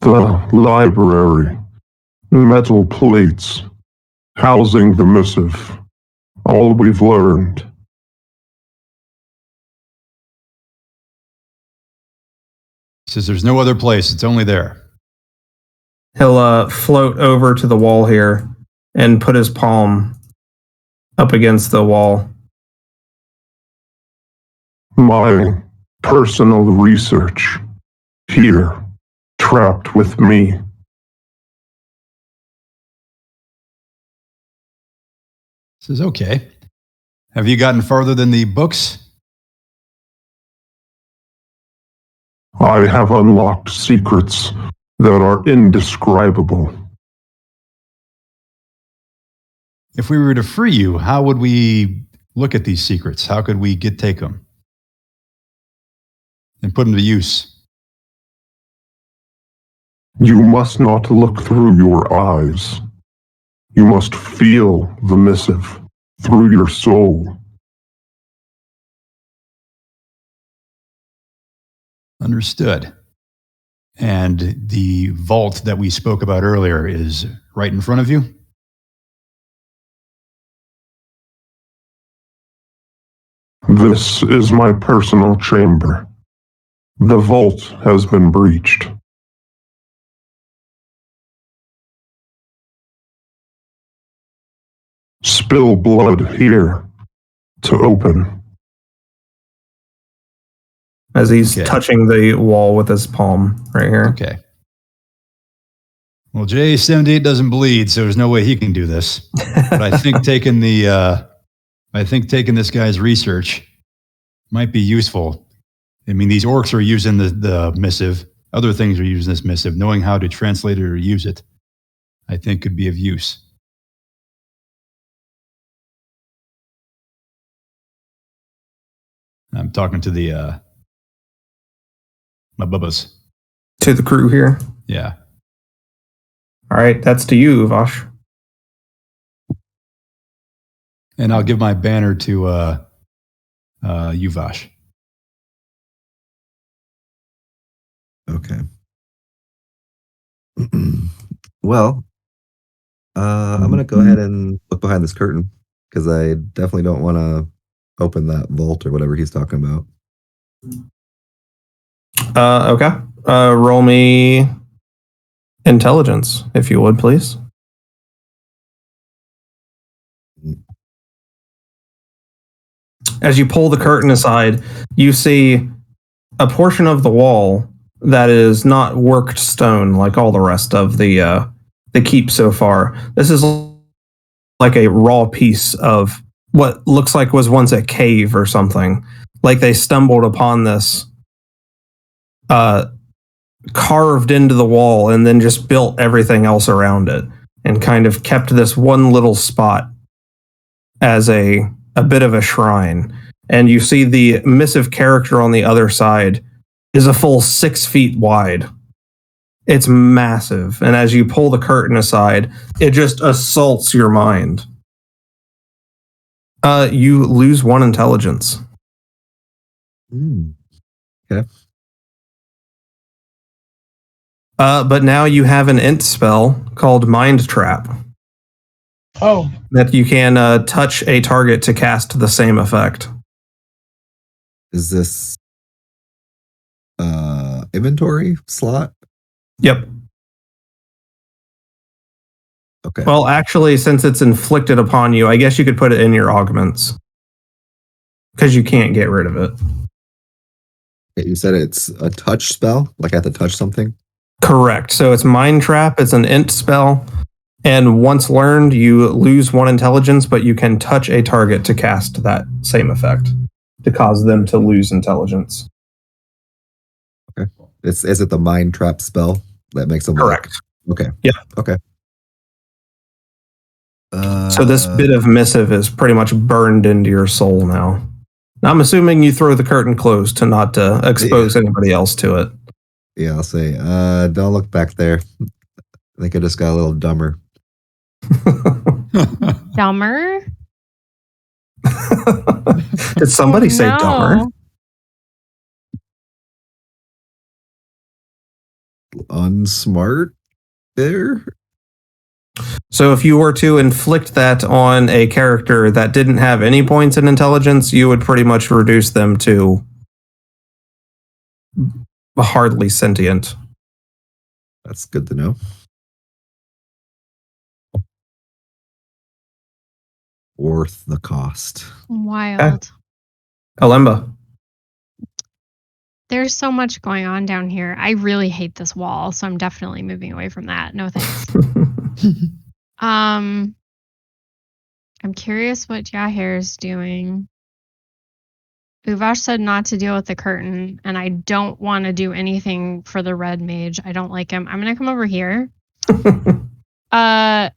The library. Metal plates. Housing the missive. All we've learned. He says there's no other place. It's only there. He'll float over to the wall here and put his palm up against the wall. My personal research. Here. Trapped with me. He says, okay. Have you gotten farther than the books? I have unlocked secrets that are indescribable. If we were to free you, how would we look at these secrets? How could we take them and put them to use? You must not look through your eyes. You must feel the missive through your soul. Understood. And the vault that we spoke about earlier is right in front of you? This is my personal chamber. The vault has been breached. Spill blood here to open. As he's touching the wall with his palm right here. Okay. Well, J78 doesn't bleed, so there's no way he can do this. But I think taking this guy's research might be useful. I mean, these orcs are using the missive. Other things are using this missive. Knowing how to translate it or use it, I think could be of use. I'm talking to the my bubbas. To the crew here. Yeah. All right, that's to you, Vash. And I'll give my banner to you, Vash. Okay. Well, I'm going to go ahead and look behind this curtain because I definitely don't want to open that vault or whatever he's talking about. Okay. Roll me intelligence, if you would, please. As you pull the curtain aside, you see a portion of the wall that is not worked stone like all the rest of the keep so far. This is like a raw piece of what looks like was once a cave or something. Like they stumbled upon this carved into the wall and then just built everything else around it and kind of kept this one little spot as a bit of a shrine. And you see the missive character on the other side is a full 6 feet wide. It's massive. And as you pull the curtain aside, it just assaults your mind. You lose 1 intelligence. Okay. But now you have an int spell called Mind Trap. Oh. That you can touch a target to cast the same effect. Is this inventory slot? Yep. Okay. Well, actually, since it's inflicted upon you, I guess you could put it in your augments. Because you can't get rid of it. You said it's a touch spell? Like I have to touch something? Correct. So it's Mind Trap. It's an int spell. And once learned, you lose 1 intelligence, but you can touch a target to cast that same effect to cause them to lose intelligence. Okay. Is it the Mind Trap spell that makes them Correct. Okay. Yeah. Okay. So this bit of missive is pretty much burned into your soul now. I'm assuming you throw the curtain closed to not expose anybody else to it. Yeah, I'll say, don't look back there. I think I just got a little dumber. Dumber? Did somebody say No. dumber? Unsmart there? So if you were to inflict that on a character that didn't have any points in intelligence, you would pretty much reduce them to hardly sentient. That's good to know. Worth the cost. Wild. Alemba. There's so much going on down here. I really hate this wall, so I'm definitely moving away from that. No thanks. I'm curious what Jahair's doing. Uvash said not to deal with the curtain, and I don't want to do anything for the red mage. I don't like him. I'm gonna come over here. Can I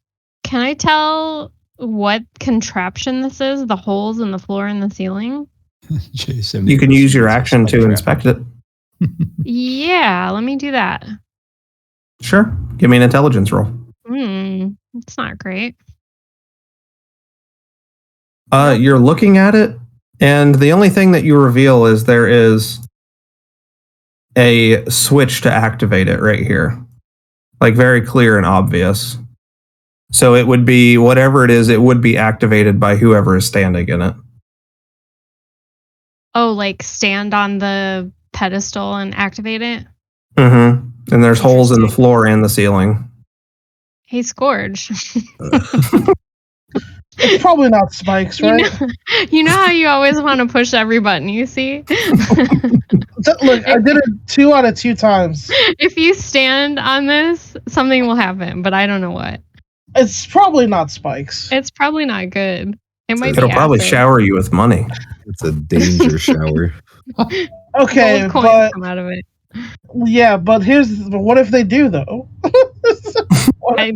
tell what contraption this is? The holes in the floor and the ceiling? You can use your action to inspect it. Yeah, let me do that. Sure. Give me an intelligence roll. It's not great. You're looking at it, and the only thing that you reveal is there is a switch to activate it right here. Like very clear and obvious. So it would be, whatever it is, it would be activated by whoever is standing in it. Oh, like stand on the pedestal and activate it? Mm-hmm. And there's holes in the floor and the ceiling. Hey, Scourge. It's probably not spikes, right? You know how you always want to push every button you see? Look, I did it 2 out of 2 times. If you stand on this, something will happen, but I don't know what. It's probably not spikes. It's probably not good. It might be It'll probably acid. shower you with money. It's a danger shower. Okay, Gold coins but come out of it. yeah, but what if they do though?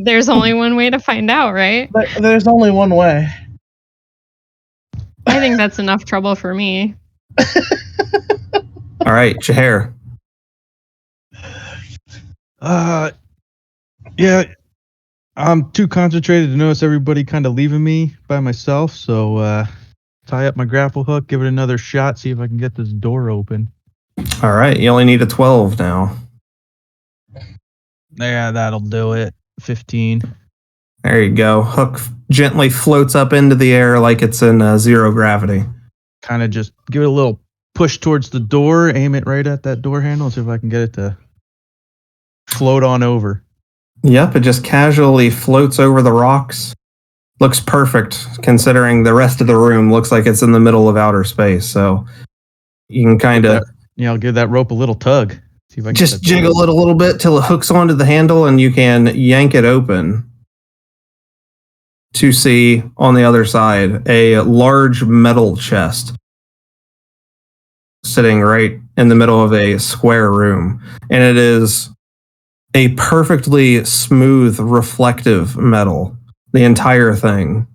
There's only one way to find out, right? There's only one way. I think that's enough trouble for me. All right, Jahair. Yeah, I'm too concentrated to notice everybody kind of leaving me by myself, so tie up my grapple hook, give it another shot, see if I can get this door open. All right, you only need a 12 now. Yeah, that'll do it. 15. There you go. Hook gently floats up into the air like it's in zero gravity. Kind of just give it a little push towards the door, aim it right at that door handle, see if I can get it to float on over. Yep, it just casually floats over the rocks. Looks perfect, considering the rest of the room looks like it's in the middle of outer space. So you can kind of... Yeah, I'll give that rope a little tug. See if I can just jiggle it a little bit till it hooks onto the handle, and you can yank it open to see on the other side a large metal chest sitting right in the middle of a square room. And it is a perfectly smooth, reflective metal. The entire thing.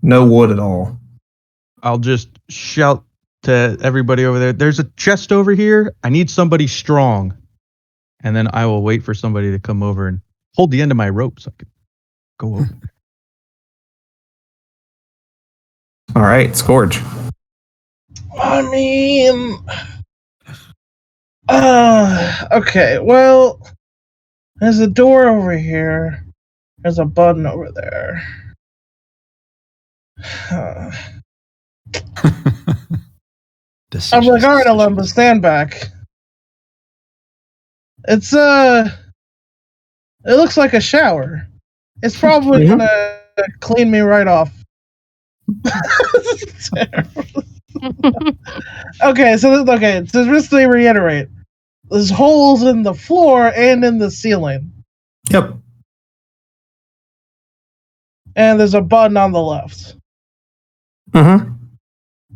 No wood at all. I'll just shout to everybody over there, there's a chest over here. I need somebody strong. And then I will wait for somebody to come over and hold the end of my rope so I can go over. All right, Scourge. I mean... okay, well... There's a door over here. There's a button over there. I'm like, alright, Alemba, stand back. It's It looks like a shower. It's probably gonna clean me right off. Okay, so just to reiterate, there's holes in the floor and in the ceiling. Yep. And there's a button on the left. Mm-hmm.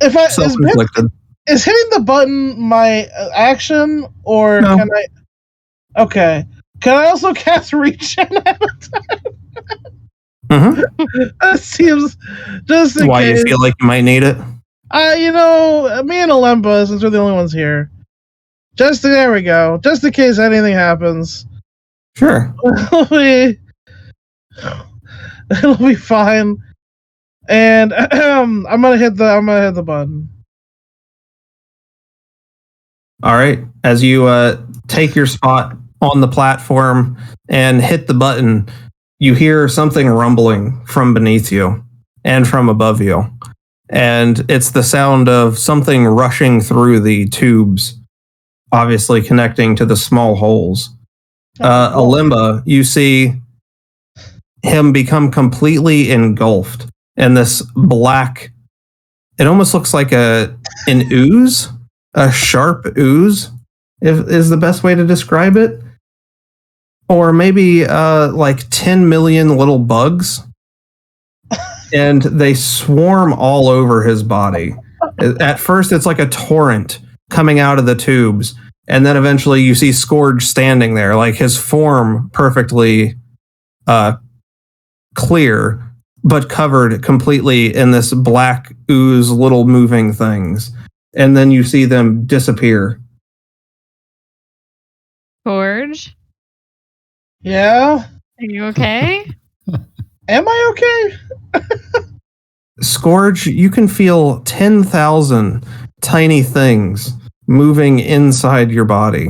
Self-inflicted. Is hitting the button my action, or No. can I? Okay. Can I also cast Regen at a time? Mm-hmm. That seems just in Why case. you feel like you might need it? Me and Alemba, since we're the only ones here. There we go. Just in case anything happens. Sure. It'll be fine. And I'm gonna hit the button. All right. As you take your spot on the platform and hit the button, you hear something rumbling from beneath you and from above you. And it's the sound of something rushing through the tubes, obviously connecting to the small holes. Alemba, you see him become completely engulfed in this black, it almost looks like an ooze, a sharp ooze, is the best way to describe it. Or maybe like 10 million little bugs. And they swarm all over his body. At first, it's like a torrent coming out of the tubes. And then eventually you see Scourge standing there, like his form perfectly clear, but covered completely in this black ooze, little moving things. And then you see them disappear. George, Yeah? are you okay? Am I okay? Scourge, you can feel 10,000 tiny things moving inside your body.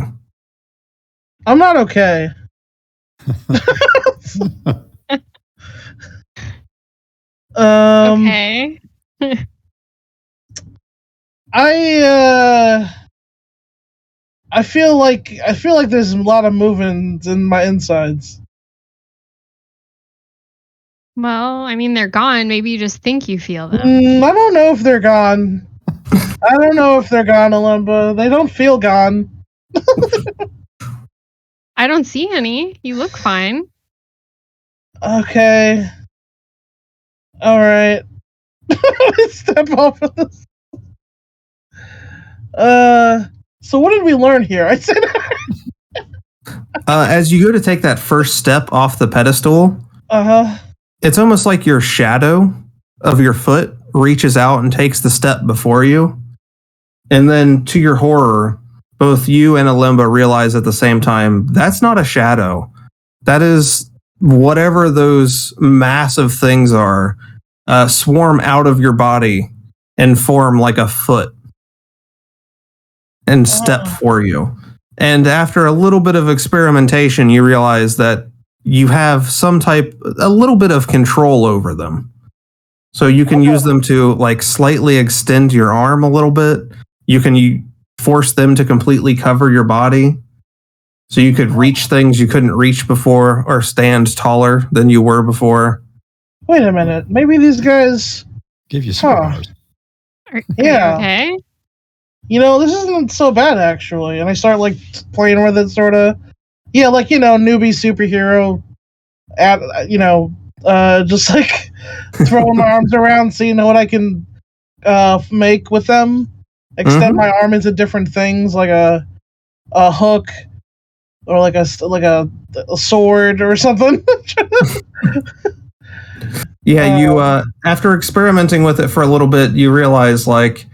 I'm not okay. Okay. I feel like there's a lot of movement in my insides. Well, I mean, they're gone. Maybe you just think you feel them. I don't know if they're gone. I don't know if they're gone, Alemba. They don't feel gone. I don't see any. You look fine. Okay. All right. Step off of this. So what did we learn here? I said. As you go to take that first step off the pedestal, it's almost like your shadow of your foot reaches out and takes the step before you. And then, to your horror, both you and Alemba realize at the same time, that's not a shadow. That is whatever those massive things are, swarm out of your body and form like a foot and step for you. And after a little bit of experimentation, you realize that you have a little bit of control over them. So you can use them to like slightly extend your arm a little bit. You can force them to completely cover your body. So you could reach things you couldn't reach before or stand taller than you were before. Wait a minute. Maybe these guys give you superpowers. Yeah. Okay. This isn't so bad actually. And I start like playing with it, sort of. Yeah, like newbie superhero. Just like throwing my arms around, seeing what I can make with them. Extend my arm into different things, like a hook, or like a sword or something. Yeah, you after experimenting with it for a little bit, you realize like,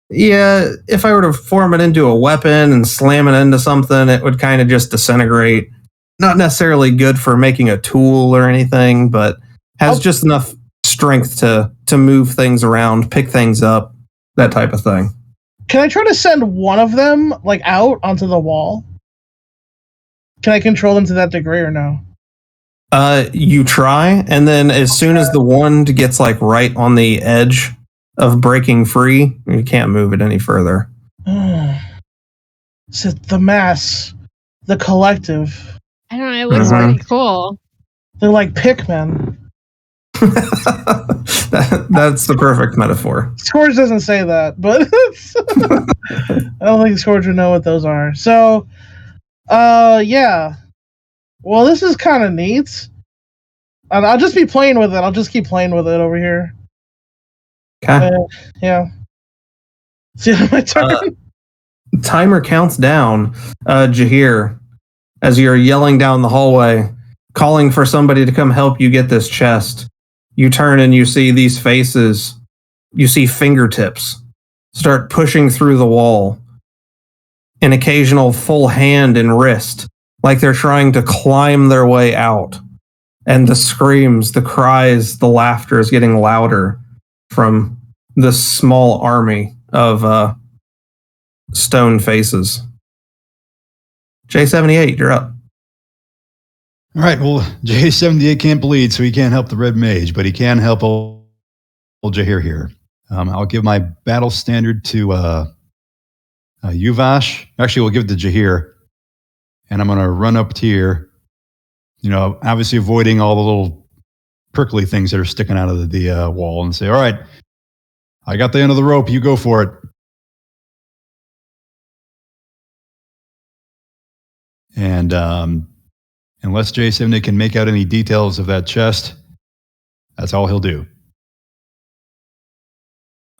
yeah, if I were to form it into a weapon and slam it into something, it would kind of just disintegrate. Not necessarily good for making a tool or anything, but has just enough strength to move things around, pick things up, that type of thing. Can I try to send one of them like out onto the wall? Can I control them to that degree or no? You try, and then as soon as the wand gets like right on the edge of breaking free, you can't move it any further. So the mass, the collective. I don't know. It looks Mhm. pretty cool. They're like Pikmin. That's the perfect metaphor. Scourge doesn't say that, but I don't think Scourge would know what those are. So, yeah. Well, this is kind of neat. And I'll just be playing with it. I'll just keep playing with it over here. Okay. Yeah. See, my turn. Timer counts down. Jahir, as you're yelling down the hallway, calling for somebody to come help you get this chest, you turn and you see these faces. You see fingertips start pushing through the wall. An occasional full hand and wrist, like they're trying to climb their way out. And the screams, the cries, the laughter is getting louder from this small army of stone faces. J78, you're up. All right. Well, J78 can't bleed, so he can't help the red mage, but he can help old Jahir here. I'll give my battle standard to Yuvash. Actually, we'll give it to Jahir. And I'm going to run up here, obviously avoiding all the little prickly things that are sticking out of the wall, and say, all right, I got the end of the rope. You go for it. And unless J78 can make out any details of that chest, that's all he'll do.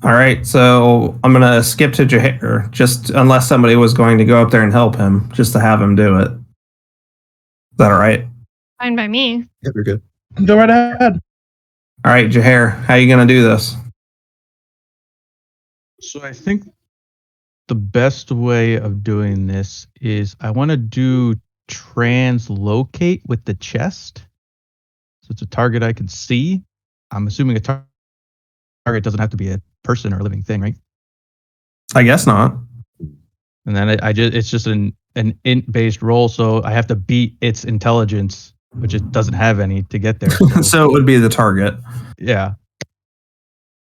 All right, so I'm going to skip to Jahir, just unless somebody was going to go up there and help him, just to have him do it. Is that all right? Fine by me. Yeah, you're good. Go right ahead. All right, Jahir, how are you going to do this? So I think the best way of doing this is I want to do translocate with the chest. So it's a target I can see. I'm assuming a target doesn't have to be a person or a living thing, right? I guess not. And then it's just an int based roll, so I have to beat its intelligence, which it doesn't have any to get there. So it would be the target. Yeah.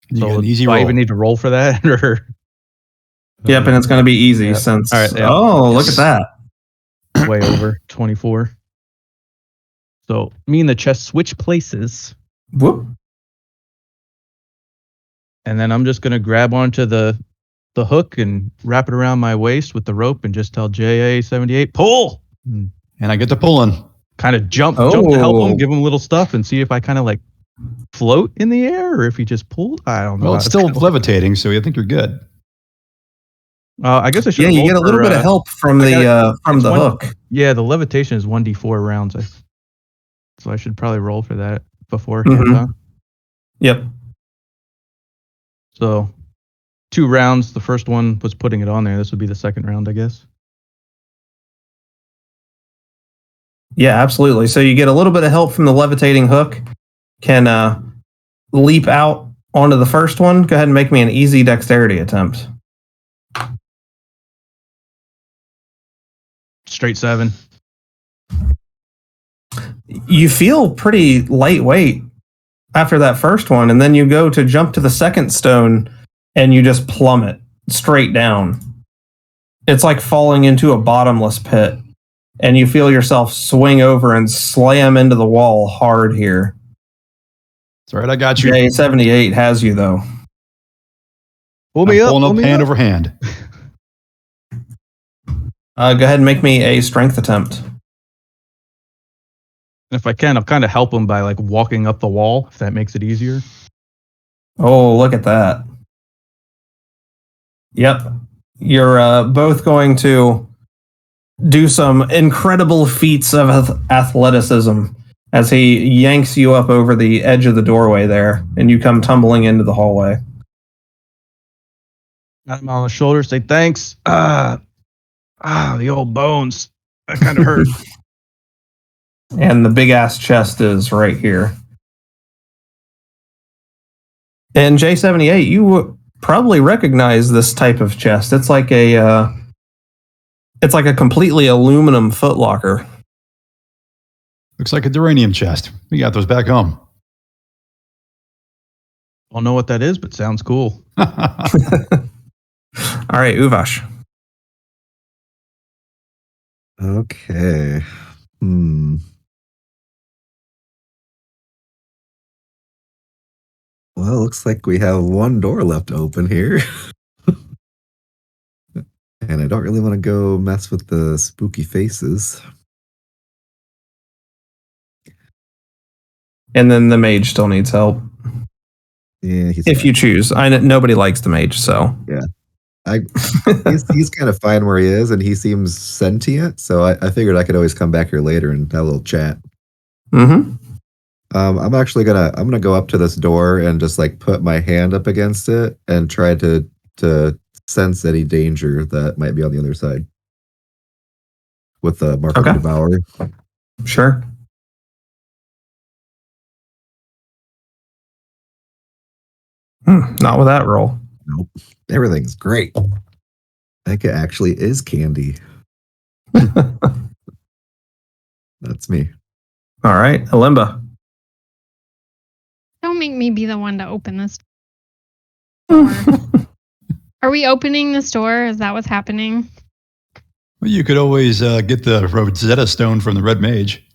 You So get an easy do roll. I even need to roll for that? Or Yep, and it's going to be easy Yep. since... All right, yeah. Oh, look at that. way over 24. So me and the chest switch places, Whoop. and then I'm just gonna grab onto the hook and wrap it around my waist with the rope and just tell JA78 pull. And I get to pulling. Kind of jump to help Oh. him, give him a little stuff, and see if I kind of like float in the air or if he just pulled. I don't know. Well, it's still levitating, so I think you're good. I guess I should. Yeah, you get a little bit of help from I the hook. Yeah, the levitation is 1d4 rounds. So I should probably roll for that beforehand. Mhm. Huh? Yep. So 2 rounds. The first one was putting it on there. This would be the second round, I guess. Yeah, absolutely. So you get a little bit of help from the levitating hook. Can leap out onto the first one. Go ahead and make me an easy dexterity attempt. Straight 7. You feel pretty lightweight after that first one, and then you go to jump to the second stone and you just plummet straight down. It's like falling into a bottomless pit, and you feel yourself swing over and slam into the wall hard here. It's all right, I got you. J78 has you, though. Pull me I'm up. pulling Pull up me hand up. over hand. Go ahead and make me a strength attempt. If I can, I'll kind of help him by like walking up the wall, if that makes it easier. Oh, look at that. Yep. You're both going to do some incredible feats of athleticism as he yanks you up over the edge of the doorway there, and you come tumbling into the hallway. Got him on the shoulder, say thanks. The old bones. That kind of hurt. And the big ass chest is right here. And J78, you probably recognize this type of chest. It's like a completely aluminum footlocker. Looks like a duranium chest. We got those back home. Don't know what that is, but sounds cool. All right, Uvash. Okay. Well, looks like we have one door left open here. And I don't really want to go mess with the spooky faces. And then the mage still needs help. Yeah, if you choose. Nobody likes the mage, so. Yeah. He's kind of fine where he is, and he seems sentient, so I figured I could always come back here later and have a little chat. Mm-hmm. I'm actually gonna go up to this door and just like put my hand up against it and try to sense any danger that might be on the other side with the mark of devour. Sure. Not with that roll. Nope. Everything's great. I think it actually is candy. That's me. All right, Alimba. Don't make me be the one to open this door. Are we opening this door? Is that what's happening? Well, you could always get the Rosetta Stone from the Red Mage.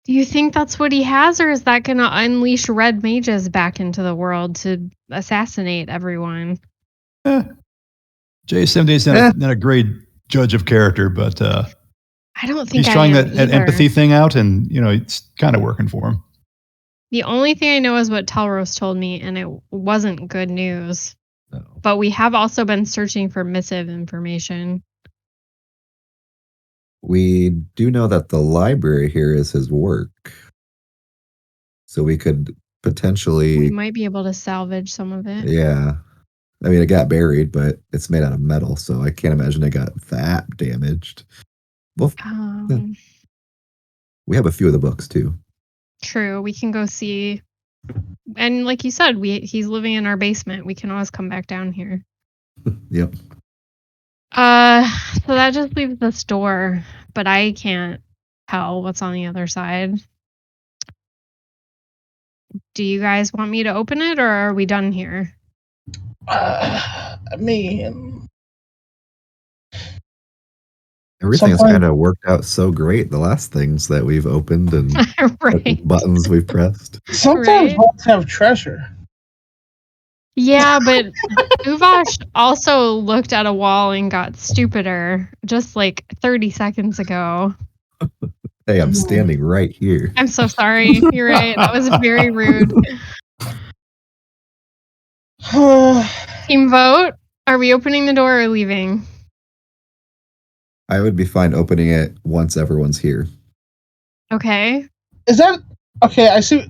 Do you think that's what he has, or is that going to unleash red mages back into the world to assassinate everyone? J78's not a great judge of character, but I don't think he's trying that empathy thing out, and it's kind of working for him. The only thing I know is what Telros told me, and it wasn't good news. No. But we have also been searching for missive information. We do know that the library here is his work. So we could potentially... We might be able to salvage some of it. Yeah. I mean, it got buried, but it's made out of metal, so I can't imagine it got that damaged. Well, we have a few of the books, too. True. We can go see. And like you said, he's living in our basement. We can always come back down here. Yep. So that just leaves this door, but I can't tell what's on the other side. Do you guys want me to open it, or are we done here? I mean, everything's kind of worked out so great. The last things that we've opened and right. buttons we've pressed. Sometimes vaults have treasure. Yeah, but Uvash also looked at a wall and got stupider just like 30 seconds ago. Hey, I'm standing right here. I'm so sorry. You're right. That was very rude. Team vote. Are we opening the door or leaving? I would be fine opening it once everyone's here. Okay. Is that okay? I see.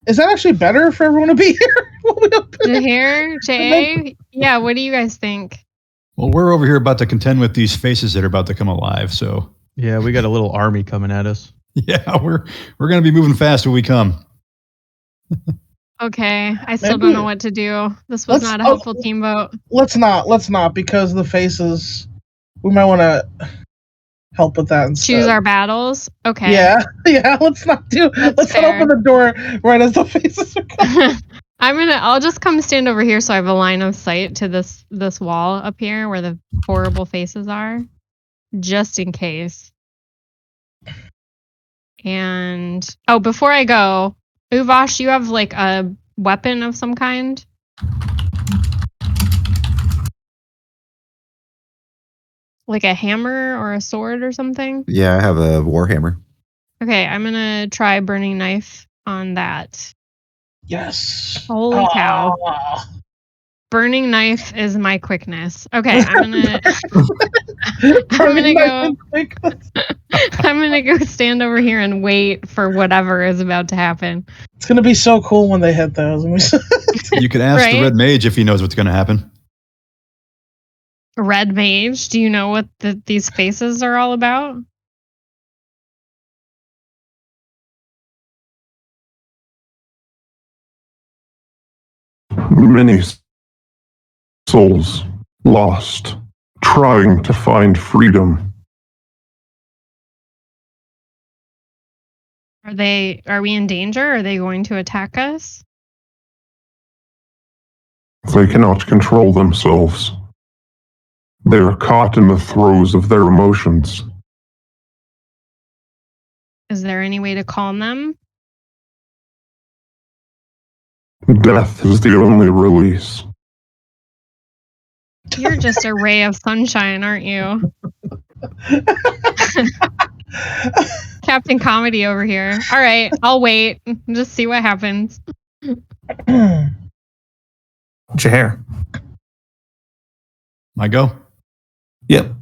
Is that actually better for everyone to be here? To here, Jay? Yeah. What do you guys think? Well, we're over here about to contend with these faces that are about to come alive. So yeah, we got a little army coming at us. Yeah, we're going to be moving fast when we come. Okay, I still don't know what to do. This was not a helpful team vote. Let's not, because the faces. We might want to help with that instead. Choose our battles. Okay. Yeah. Let's not open the door right as the faces are coming. I'll just come stand over here so I have a line of sight to this wall up here where the horrible faces are, just in case. And before I go, Uvash, you have like a weapon of some kind? Like a hammer or a sword or something? Yeah, I have a warhammer. Okay, I'm gonna try burning knife on that. Yes. Holy cow. Burning knife is my quickness. Okay, I'm gonna go stand over here and wait for whatever is about to happen. It's gonna be so cool when they hit those. You could ask the Red Mage if he knows what's gonna happen. Red Mage, do you know what these faces are all about? Many souls lost, trying to find freedom. Are we in danger? Are they going to attack us? They cannot control themselves. They are caught in the throes of their emotions. Is there any way to calm them? Death is the only release. You're just a ray of sunshine, aren't you? Captain Comedy over here. All right, I'll wait. Just see what happens. Jair. My go? Yep.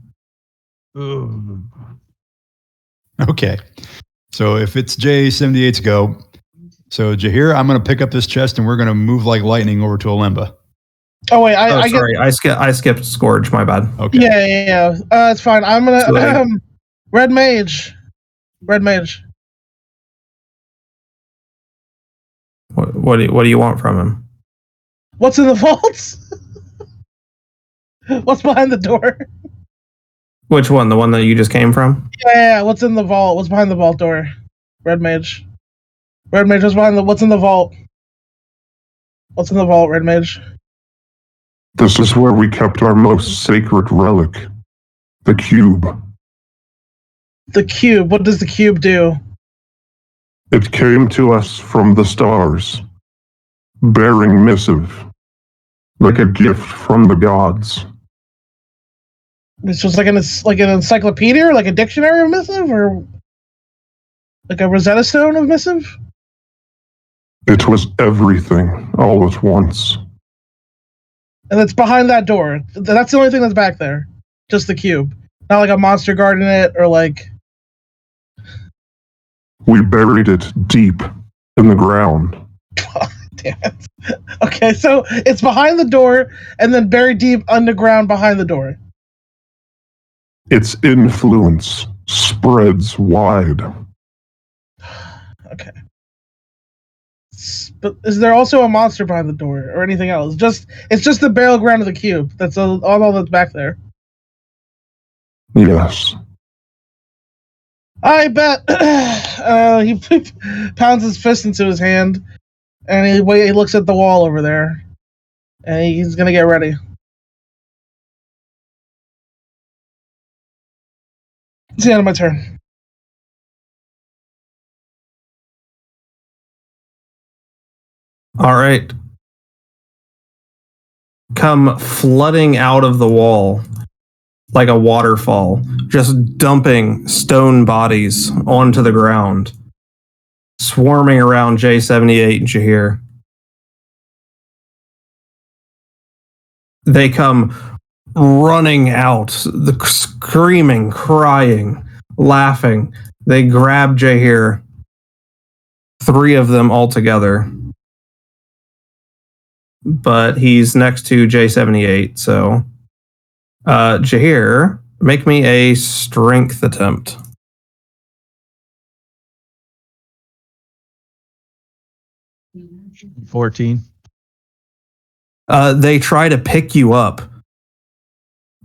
Okay. So if it's J78's go, so Jahir, I'm going to pick up this chest and we're going to move like lightning over to Alemba. Oh wait, Sorry, I skipped Scourge. My bad. Okay. Yeah. It's fine. I'm gonna Red Mage. What do you want from him? What's in the vaults? What's behind the door? Which one? The one that you just came from? Yeah. What's in the vault? What's behind the vault door? Red Mage. What's behind the? What's in the vault? What's in the vault, Red Mage? This is where we kept our most sacred relic, the cube. The cube. What does the cube do? It came to us from the stars, bearing missive, like a gift from the gods. It's just like an encyclopedia, or like a dictionary of missive, or like a Rosetta Stone of missive. It was everything, all at once. And it's behind that door. That's the only thing that's back there. Just the cube. Not like a monster guard in it, or like... We buried it deep in the ground. Damn it. Okay, so it's behind the door, and then buried deep underground behind the door. Its influence spreads wide. Okay. But is there also a monster behind the door, or anything else? It's just the burial ground of the cube. That's all that's back there. Yes. I bet. He pounds his fist into his hand, and he looks at the wall over there, and he's gonna get ready. It's the end of my turn. All right. Come flooding out of the wall like a waterfall, just dumping stone bodies onto the ground, swarming around J78 and Jahir. They come running out, screaming, crying, laughing. They grab Jahir, 3 of them all together. But he's next to J78, so Jahir, make me a strength attempt. – 14. They try to pick you up.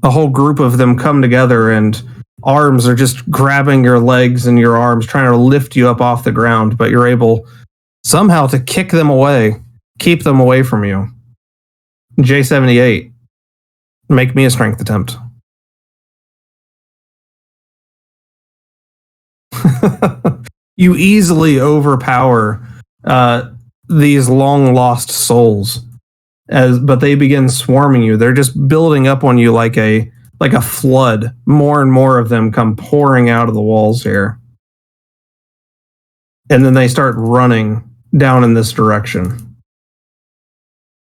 A whole group of them come together, and arms are just grabbing your legs and your arms, trying to lift you up off the ground, but you're able somehow to kick them away. Keep them away from you. J78, make me a strength attempt. You easily overpower these long lost souls, but they begin swarming you. They're just building up on you like a flood. More and more of them come pouring out of the walls here, and then they start running down in this direction.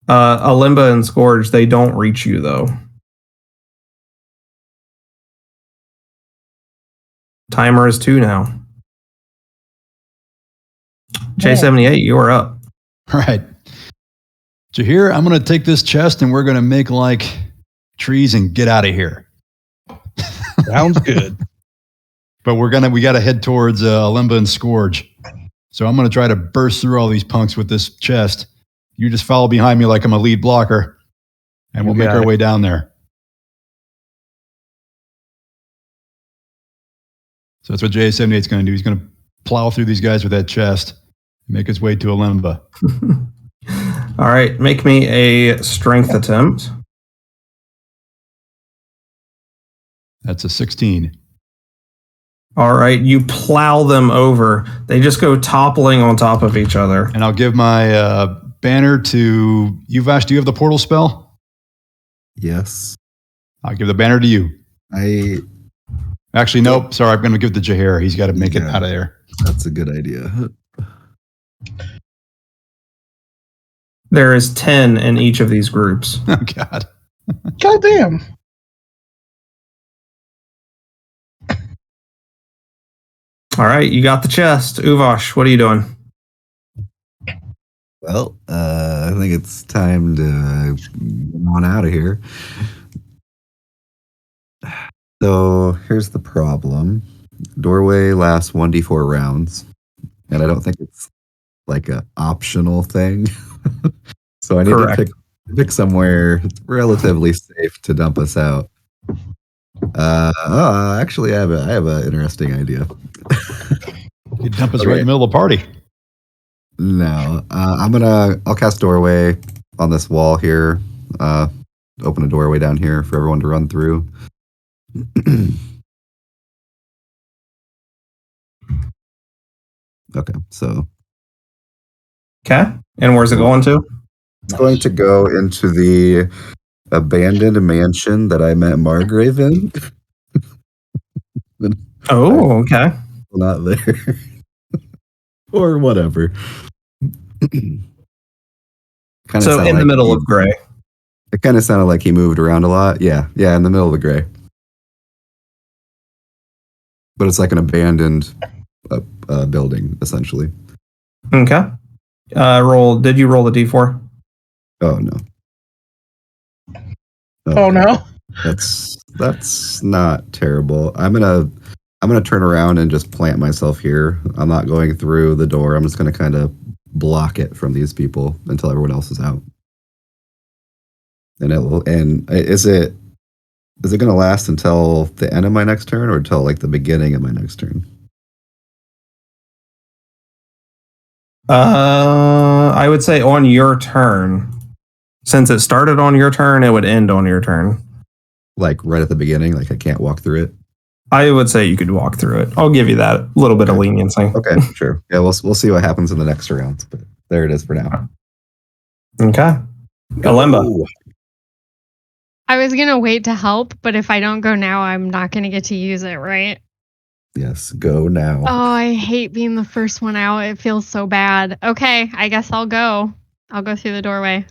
Alemba and Scourge, they don't reach you, though. Timer is 2 now. J78, you are up. All right. Jahir, I'm going to take this chest and we're going to make like trees and get out of here. Sounds good. But we got to head towards Alemba and Scourge. So I'm going to try to burst through all these punks with this chest. You just follow behind me like I'm a lead blocker, and we'll make our way down there. So that's what J78 is going to do. He's going to plow through these guys with that chest and make his way to Alemba. All right, make me a strength attempt. That's a 16. All right, you plow them over. They just go toppling on top of each other. And I'll give my banner to you, Vash. Do you have the portal spell? Yes. I'll give the banner to you. Actually, nope. Sorry, I'm going to give it to Jahair. He's got to make it out of there. That's a good idea. There is 10 in each of these groups. Oh, God. God damn. All right, you got the chest. Uvash, what are you doing? Well, I think it's time to get on out of here. So here's the problem. Doorway lasts 1d4 rounds, and I don't think it's like an optional thing. So I need to pick somewhere relatively safe to dump us out. Actually, I have an interesting idea. You dump us right in the middle of the party. No, I'll cast doorway on this wall here. Open a doorway down here for everyone to run through. Okay, so. Okay, and where's it going to? It's going to go into the abandoned mansion that I met Margrave in. Oh, okay. Not there. Or whatever. So in the middle of gray. It kind of sounded like he moved around a lot. Yeah, in the middle of the gray. But it's like an abandoned building, essentially. Okay. Did you roll the d4? Oh, no. Oh, no. That's not terrible. I'm gonna turn around and just plant myself here. I'm not going through the door. I'm just gonna kind of block it from these people until everyone else is out. And is it gonna last until the end of my next turn or until like the beginning of my next turn? I would say on your turn. Since it started on your turn, it would end on your turn. Like right at the beginning, like I can't walk through it. I would say you could walk through it. I'll give you that little bit of leniency. Okay, sure. Yeah, we'll see what happens in the next round. But there it is for now. Okay. Galemba. I was going to wait to help, but if I don't go now, I'm not going to get to use it, right? Yes, go now. Oh, I hate being the first one out. It feels so bad. Okay, I guess I'll go. I'll go through the doorway.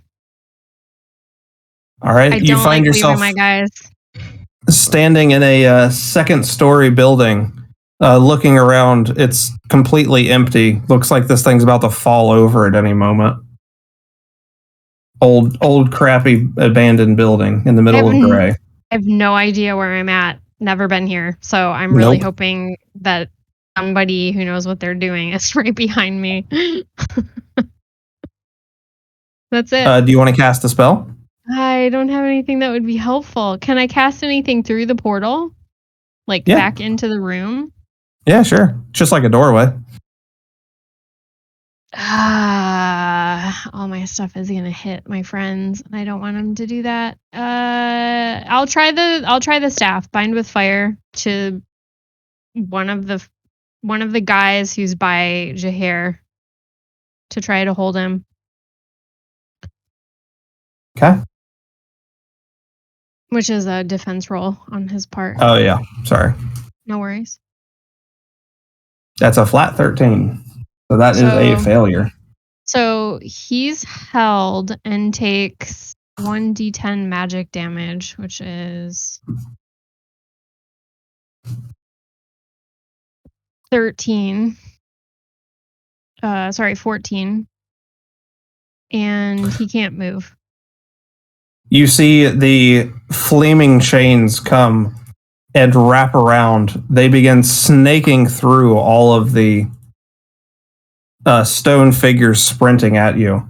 All right, I don't like leaving my guys. Standing in a second-story building, looking around. It's completely empty. Looks like this thing's about to fall over at any moment. Old, crappy, abandoned building in the middle of gray. I have no idea where I'm at. Never been here, so I'm really hoping that somebody who knows what they're doing is right behind me. That's it. Do you want to cast a spell? I don't have anything that would be helpful. Can I cast anything through the portal? Like back into the room? Yeah, sure. Just like a doorway. All my stuff is gonna hit my friends, and I don't want them to do that. I'll try the staff. Bind with fire to one of the guys who's by Jahair to try to hold him. Okay. Which is a defense roll on his part. Oh, yeah. Sorry. No worries. That's a flat 13. So that is a failure. So he's held and takes 1d10 magic damage, which is 14. And he can't move. You see the flaming chains come and wrap around. They begin snaking through all of the stone figures sprinting at you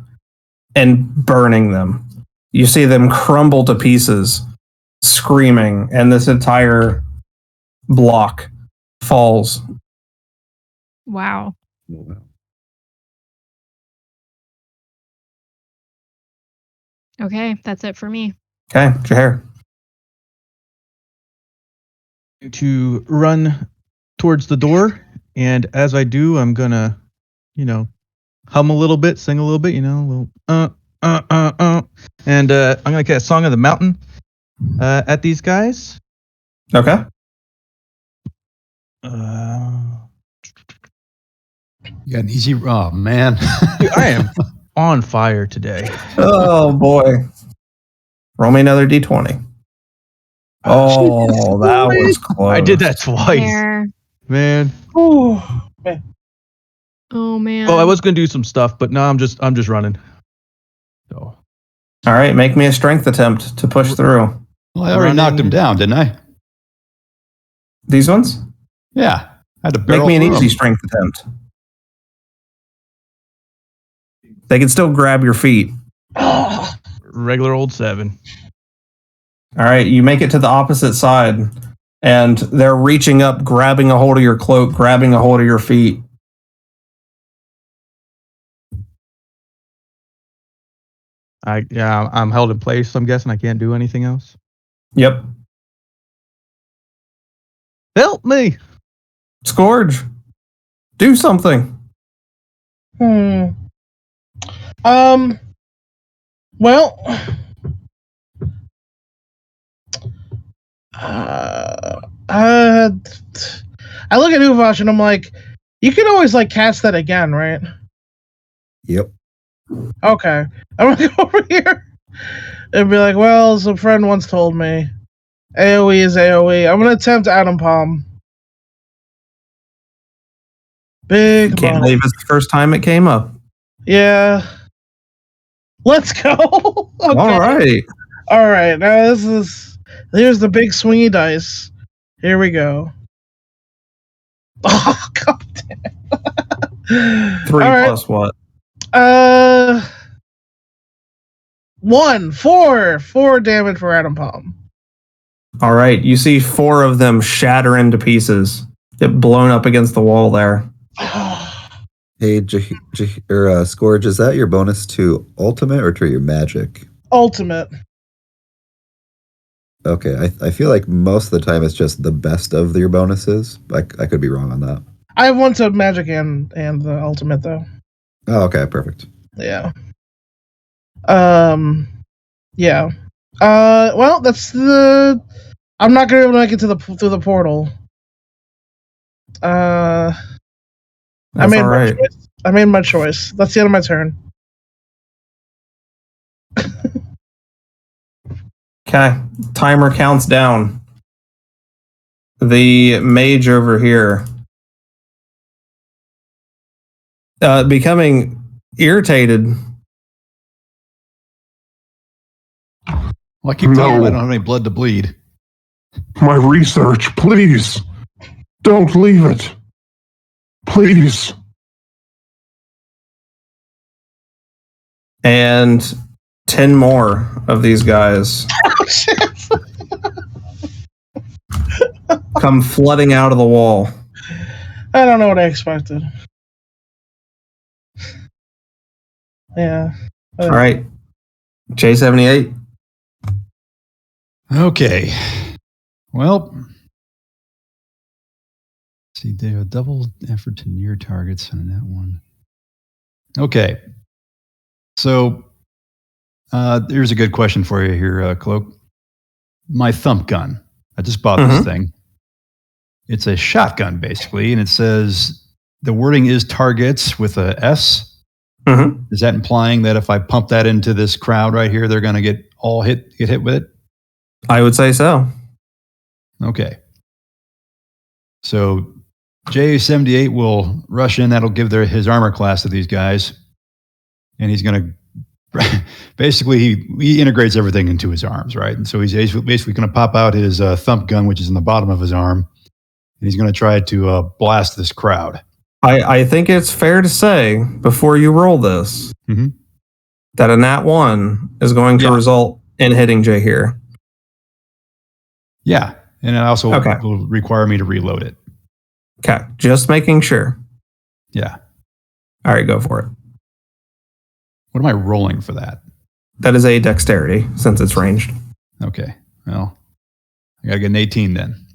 and burning them. You see them crumble to pieces, screaming, and this entire block falls. Wow. Okay, that's it for me. Okay, Jahair. To run towards the door, and as I do, I'm gonna, hum a little bit, sing a little bit, a little and I'm gonna cast Song of the Mountain at these guys. Okay. You got an easy. Oh man, Dude, I am on fire today. Oh boy. Roll me another d20. Oh, that was close. I did that twice, There. man. Ooh, man. Oh man. Well, I was gonna do some stuff, but no, I'm just running. So. All right, make me a strength attempt to push through. well, I already knocked him down, didn't I? These ones? Yeah, I had to Make barrel me an through easy 'em. strength attempt. They can still grab your feet. Regular old 7. All right, you make it to the opposite side, and they're reaching up, grabbing a hold of your cloak, grabbing a hold of your feet. I'm held in place. So I'm guessing I can't do anything else. Yep. Help me! Scourge, do something. Well, I look at Uvash and I'm like, you can always like cast that again, right? Yep. Okay. I'm gonna go over here and be like, well, some friend once told me AoE is AoE. I'm gonna attempt Atom Palm. Big Can't money. believe it's the first time it came up. Yeah. Let's go. Okay. All right. All right. Now here's the big swingy dice. Here we go. Oh god damn. 3 All right. plus what? 4 damage for Atom Palm. All right. You see 4 of them shatter into pieces. Get blown up against the wall there. Hey, Scourge, is that your bonus to ultimate or to your magic? Ultimate. Okay, I feel like most of the time it's just the best of your bonuses. I could be wrong on that. I have one to magic and the ultimate though. Oh, okay, perfect. Yeah. Yeah. Well, that's the. I'm not gonna be able to make it through the portal. That's all right. I made my choice. That's the end of my turn. Okay. Timer counts down. The mage over here, becoming irritated. Well, I keep telling you I don't have any blood to bleed. My research, please. Don't leave it. Please. And 10 more of these guys come flooding out of the wall. I don't know what I expected. Yeah. All right. J78. Okay. Well, see, they have a double effort to near targets on that one. Okay. So here's a good question for you here, Cloak. My thump gun. I just bought this thing. It's a shotgun, basically, and it says the wording is targets with a S. Is that implying that if I pump that into this crowd right here, they're going to get hit with it? I would say so. Okay. So J78 will rush in. That'll give his armor class to these guys. And he's going to basically, he integrates everything into his arms, right? And so he's basically going to pop out his thump gun, which is in the bottom of his arm. And he's going to try to blast this crowd. I think it's fair to say, before you roll this, that a nat 1 is going to result in hitting Jay here. Yeah. And it also will require me to reload it. Okay. Just making sure. Yeah. All right, go for it. What am I rolling for that? That is a dexterity, since it's ranged. Okay. Well, I got to get an 18 then.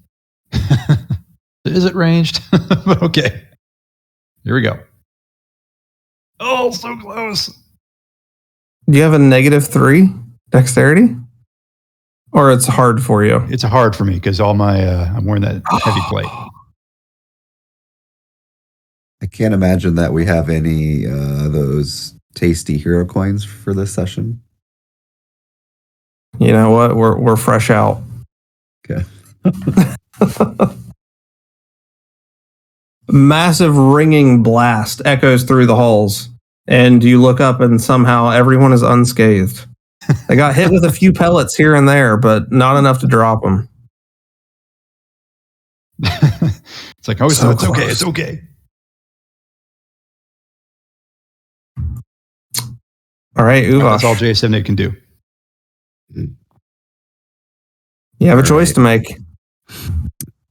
Is it ranged? But okay. Here we go. Oh, so close. Do you have a -3 dexterity? Or it's hard for you? It's hard for me because all my I'm wearing that heavy plate. I can't imagine that we have any those tasty hero coins for this session. You know what? We're fresh out. Okay. Massive ringing blast echoes through the halls, and you look up and somehow everyone is unscathed. They got hit with a few pellets here and there, but not enough to drop them. It's like, oh, So it's okay. close. It's okay. All right, Uvash. That's all J78 can do. You have a All choice right. to make.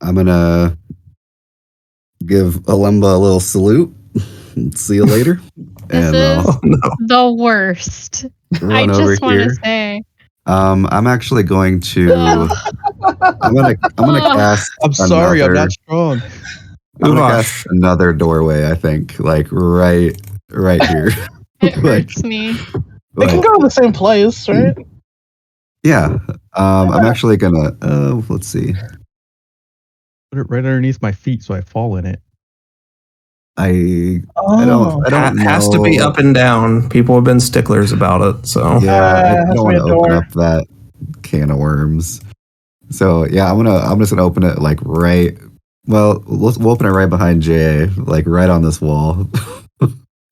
I'm gonna give Alemba a little salute. See you later. This And is Oh, no. the worst. I run over just want here. to say. I'm actually going to. I'm gonna cast. I'm sorry, I'm another- not strong. I'm gonna Uvash. cast another doorway. I think, like right here. It Like- hurts me. They can Like, go to the same place, right? yeah. I'm actually gonna. Let's see. Put it right underneath my feet so I fall in it. I Oh, don't know. Has to be up and down. People have been sticklers about it. So Yeah, I has don't to want be to a open door. up that can of worms. So yeah, I'm just gonna open it like right. Well, we'll open it right behind Jay, like right on this wall.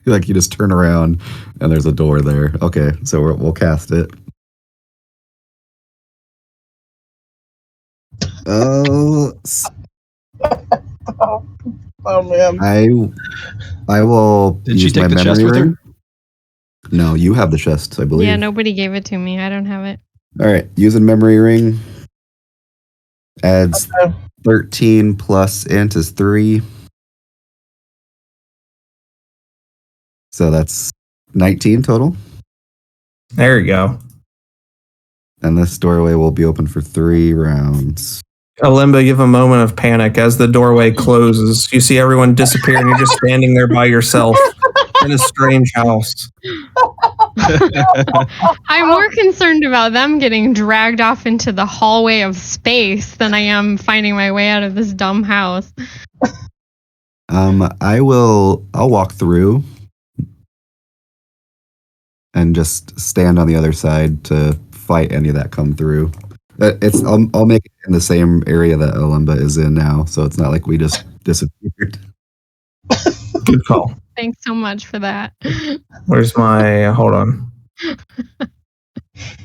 Like you just turn around and there's a door there. Okay, so we'll cast it. Oh, Oh man. I will Did she use take my the chest memory with her? ring. No, you have the chest, I believe. Yeah, nobody gave it to me. I don't have it. All right, using memory ring adds Okay. 13 plus int is 3. So that's 19 total. there you go. And this doorway will be open for 3 rounds. Alemba, you have a moment of panic as the doorway closes. You see everyone disappear, and you're just standing there by yourself in a strange house. I'm more concerned about them getting dragged off into the hallway of space than I am finding my way out of this dumb house. I'll walk through and just stand on the other side to fight any that come through. I'll make it in the same area that Alemba is in now, so it's not like we just disappeared. Good call. Thanks so much for that. Where's my? Hold on. I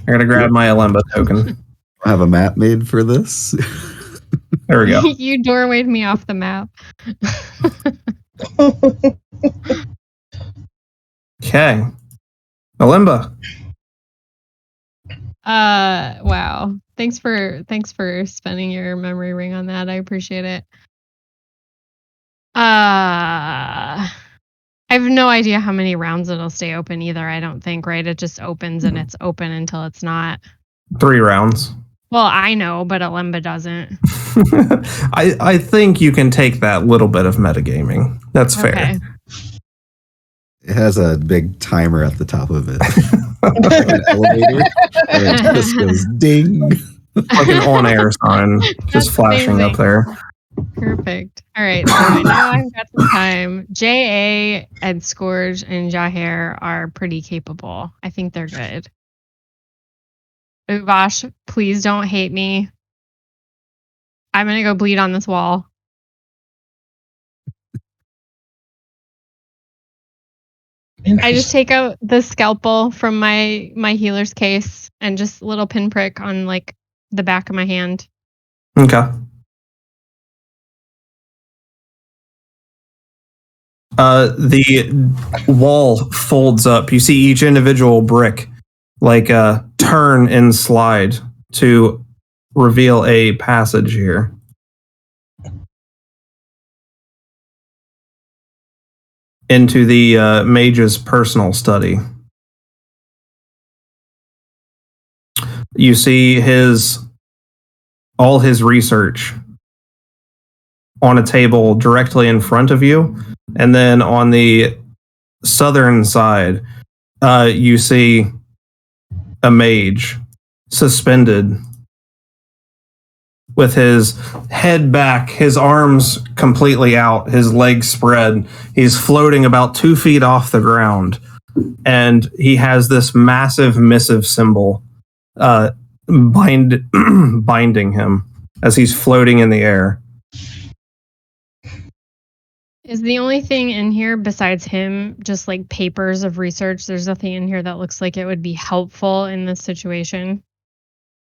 gotta grab my Alemba token. I have a map made for this. There we go. You doorwayed me off the map. Okay, Alemba. Wow. Thanks for spending your memory ring on that. I appreciate it. I have no idea how many rounds it'll stay open either, I don't think, right? It just opens and it's open until it's not. 3 rounds. Well, I know, but Alemba doesn't. I think you can take that little bit of metagaming. That's fair. Okay. It has a big timer at the top of it. Like an elevator. And it just goes ding. Like an on-air sign just That's flashing amazing. up there. Perfect. All right. So I know I've got some time. J.A. and Scourge and Jaher are pretty capable. I think they're good. Uvash, please don't hate me. I'm going to go bleed on this wall. I just take out the scalpel from my healer's case and just a little pinprick on like the back of my hand. Okay. The wall folds up. You see each individual brick like turn and slide to reveal a passage here. Into the mage's personal study. You see all his research on a table directly in front of you. And then on the southern side, you see a mage suspended with his head back, his arms completely out, his legs spread. He's floating about 2 feet off the ground. And he has this massive missive symbol binding him as he's floating in the air. Is the only thing in here besides him just like papers of research? There's nothing in here that looks like it would be helpful in this situation.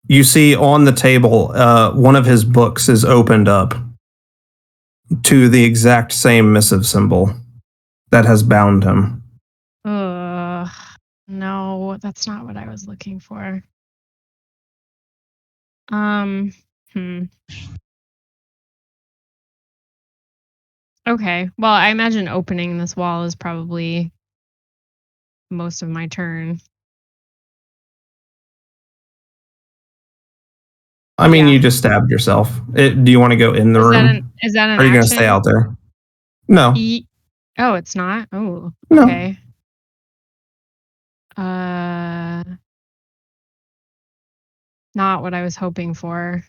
You see on the table, one of his books is opened up to the exact same missive symbol that has bound him. No, that's not what I was looking for. Okay, well, I imagine opening this wall is probably most of my turn. I mean, you just stabbed yourself. Do you want to go in the room? Is that an Or are you going to action? stay out there? No. Oh, it's not? Oh, No. okay. Not what I was hoping for.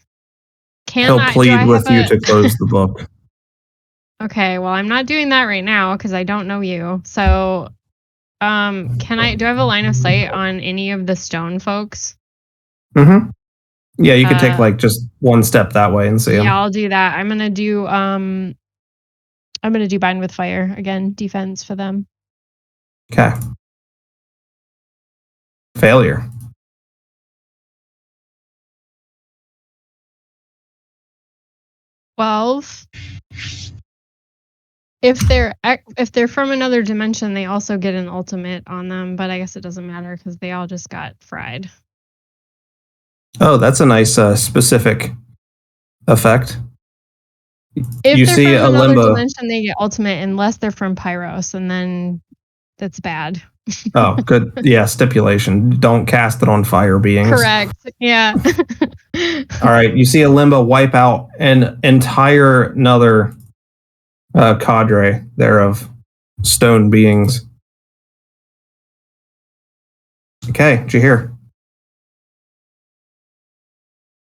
He'll plead with you to close the book. Okay, well, I'm not doing that right now because I don't know you. So, do I have a line of sight on any of the stone folks? Mm-hmm. Yeah, you could take like just one step that way and see him. Yeah, I'll do that. I'm gonna do bind with fire again, defense for them. Okay. Failure. Well, if they're from another dimension, they also get an ultimate on them, but I guess it doesn't matter because they all just got fried. Oh, that's a nice specific effect. If you they're see from a another limbo. dimension, they get ultimate unless they're from Pyros, and then that's bad. Oh, good. Yeah, stipulation. Don't cast it on fire beings. Correct. Yeah. All right. You see a limbo wipe out an entire another cadre there of stone beings. Okay, did you hear?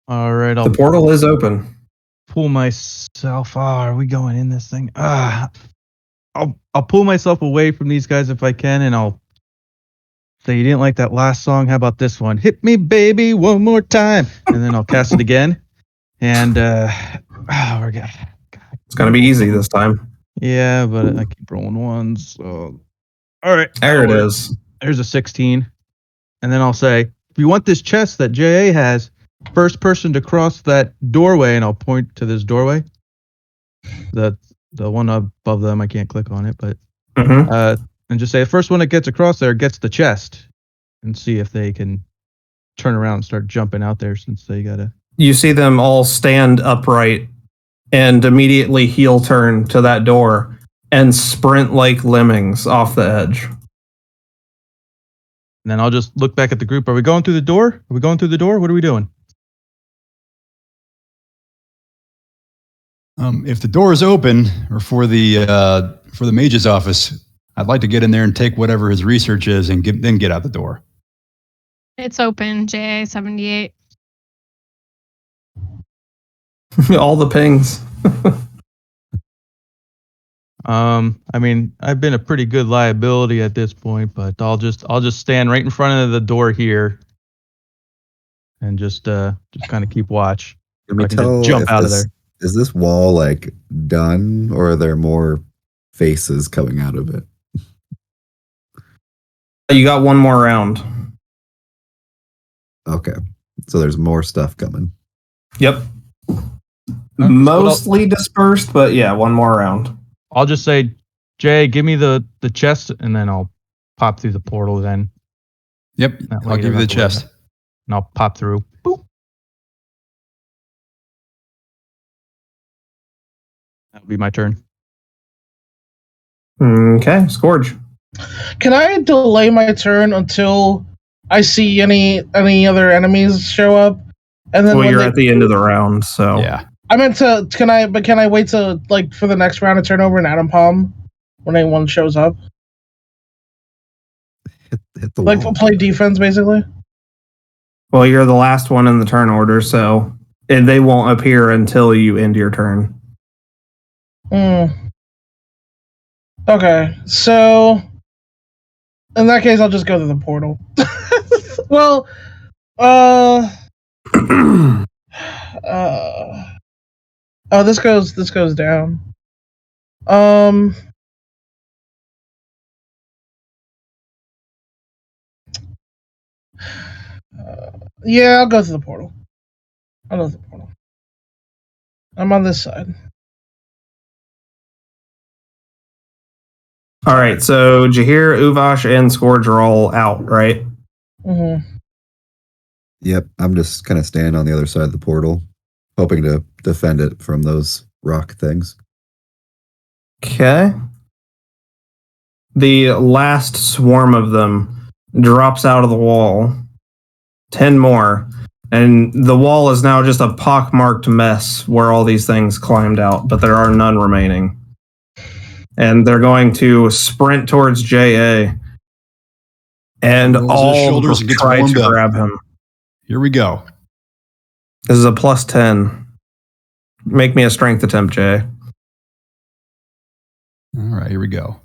All right, The portal is open. Pull myself. Are we going in this thing? I'll pull myself away from these guys if I can, and I'll say, you didn't like that last song? How about this one? Hit me, baby, one more time. And then I'll cast it again. And we're good. It's gonna be easy this time. Yeah, but I keep rolling ones. So. All right. There it is. There's a 16. And then I'll say, if you want this chest that JA has, first person to cross that doorway, and I'll point to this doorway. The one above them, I can't click on it, but and just say the first one that gets across there gets the chest, and see if they can turn around and start jumping out there since they gotta. You see them all stand upright and immediately heel turn to that door and sprint like lemmings off the edge. And then I'll just look back at the group. Are we going through the door? Are we going through the door? What are we doing? If the door is open, or for the mage's office, I'd like to get in there and take whatever his research is, and then get out the door. It's open, JA 78. All the pings. I mean, I've been a pretty good liability at this point, but I'll just stand right in front of the door here, and just kind of keep watch. Can we I can tell just jump if out of this- there. Is this wall like done, or are there more faces coming out of it? You got one more round. Okay, so there's more stuff coming. Yep. Mostly dispersed, but yeah, one more round. I'll just say, Jay, give me the chest, and then I'll pop through the portal. Then Yep, That way I'll you give you don't the have to worry chest. and I'll pop through. Boop. That'll be my turn. Okay, Scourge. Can I delay my turn until I see any other enemies show up? And then Well, when you're they, at the end of the round, so Yeah. I meant to. Can I wait to like for the next round to turn over an atom palm when anyone shows up? Hit the Like wall. play defense, basically. Well, you're the last one in the turn order, so they won't appear until you end your turn. Okay, so in that case, I'll just go to the portal. Well, oh, this goes down. Yeah, I'll go to the portal. I'll go to the portal. I'm on this side. All right, so Jahir, Uvash, and Scourge are all out, right? Yep, I'm just kind of standing on the other side of the portal, hoping to defend it from those rock things. Okay. The last swarm of them drops out of the wall. 10 more. And the wall is now just a pockmarked mess where all these things climbed out, but there are none remaining. And they're going to sprint towards JA. And Rolls his all shoulders and gets try warmed to up. grab him. Here we go. This is a plus 10. Make me a strength attempt, Jay. All right, here we go.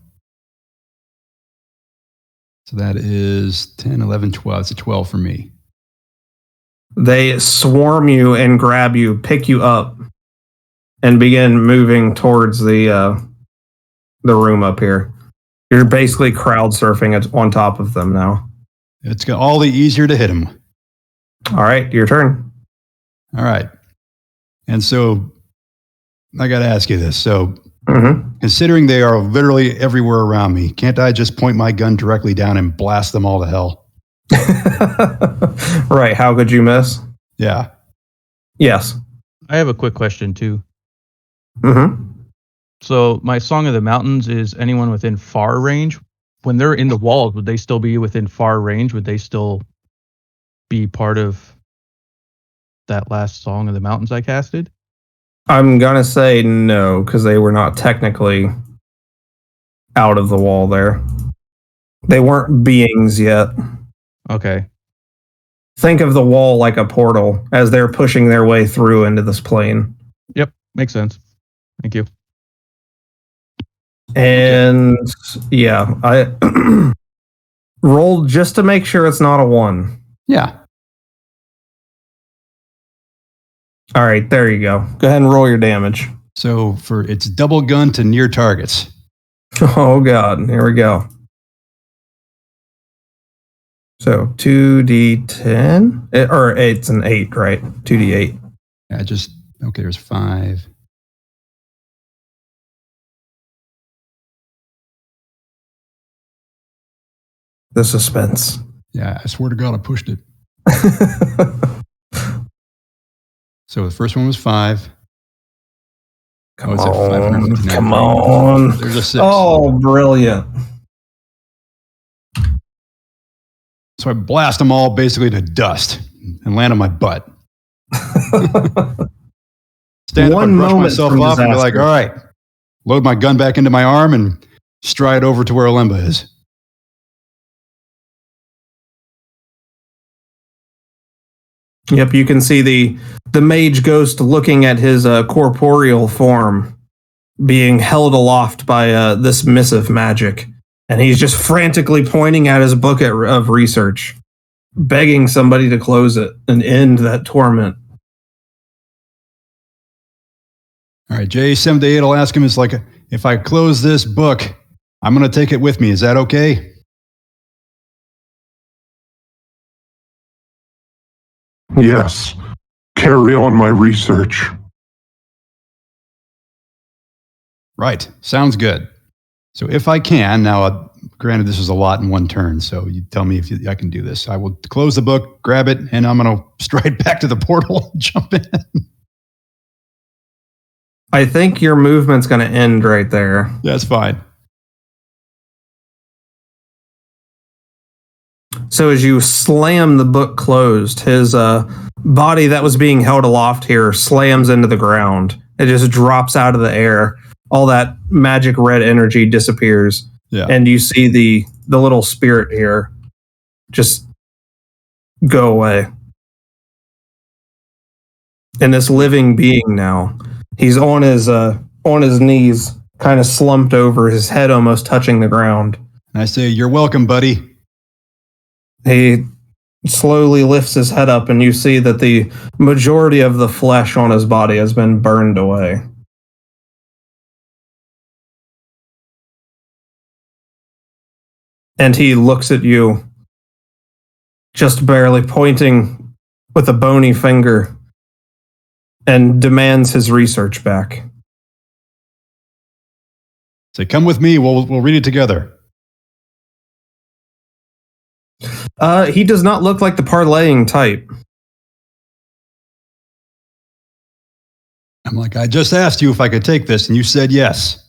So that is 10, 11, 12. It's a 12 for me. They swarm you and grab you, pick you up, and begin moving towards the room up here. You're basically crowd surfing on top of them now. It's got all the easier to hit him. All right, your turn. All right. And so I got to ask you this. So considering they are literally everywhere around me, can't I just point my gun directly down and blast them all to hell? Right, how could you miss? Yeah. Yes. I have a quick question too. Mm-hmm. So my Song of the Mountains is anyone within far range. When they're in the walls, would they still be within far range? Would they still be part of that last Song of the Mountains I casted? I'm going to say no, because they were not technically out of the wall there. They weren't beings yet. Okay. Think of the wall like a portal as they're pushing their way through into this plane. Yep. Makes sense. Thank you. And yeah, I rolled just to make sure it's not a 1. Yeah. All right, there you go. Go ahead and roll your damage. So it's double gun to near targets. Oh God, here we go. So 2d10, it's an 8, right? 2d8. Yeah, okay, there's 5. The suspense. Yeah, I swear to God, I pushed it. So the first one was 5. Come it's at on, 559. come on. There's a 6. Oh, brilliant. So I blast them all basically to dust and land on my butt. Stand up and brush myself off and be like, all right, load my gun back into my arm and stride over to where Alemba is. Yep, you can see the mage ghost looking at his corporeal form being held aloft by this missive magic. And he's just frantically pointing at his book of research, begging somebody to close it and end that torment. All right, J78 will ask him, it's like, if I close this book, I'm going to take it with me. Is that okay? Yes. Carry on my research. Right. Sounds good. So if I can, now, granted, this is a lot in one turn, so you tell me if I can do this. I will close the book, grab it, and I'm going to stride back to the portal and jump in. I think your movement's going to end right there. That's fine. So as you slam the book closed, his body that was being held aloft here slams into the ground. It just drops out of the air. All that magic red energy disappears. Yeah. And you see the little spirit here just go away. And this living being now, he's on his knees, kind of slumped over, his head almost touching the ground. And I say, "You're welcome, buddy." He slowly lifts his head up, and you see that the majority of the flesh on his body has been burned away. And he looks at you, just barely pointing with a bony finger, and demands his research back. Say, "Come with me. We'll read it together." He does not look like the parlaying type. I'm like, "I just asked you if I could take this, and you said yes."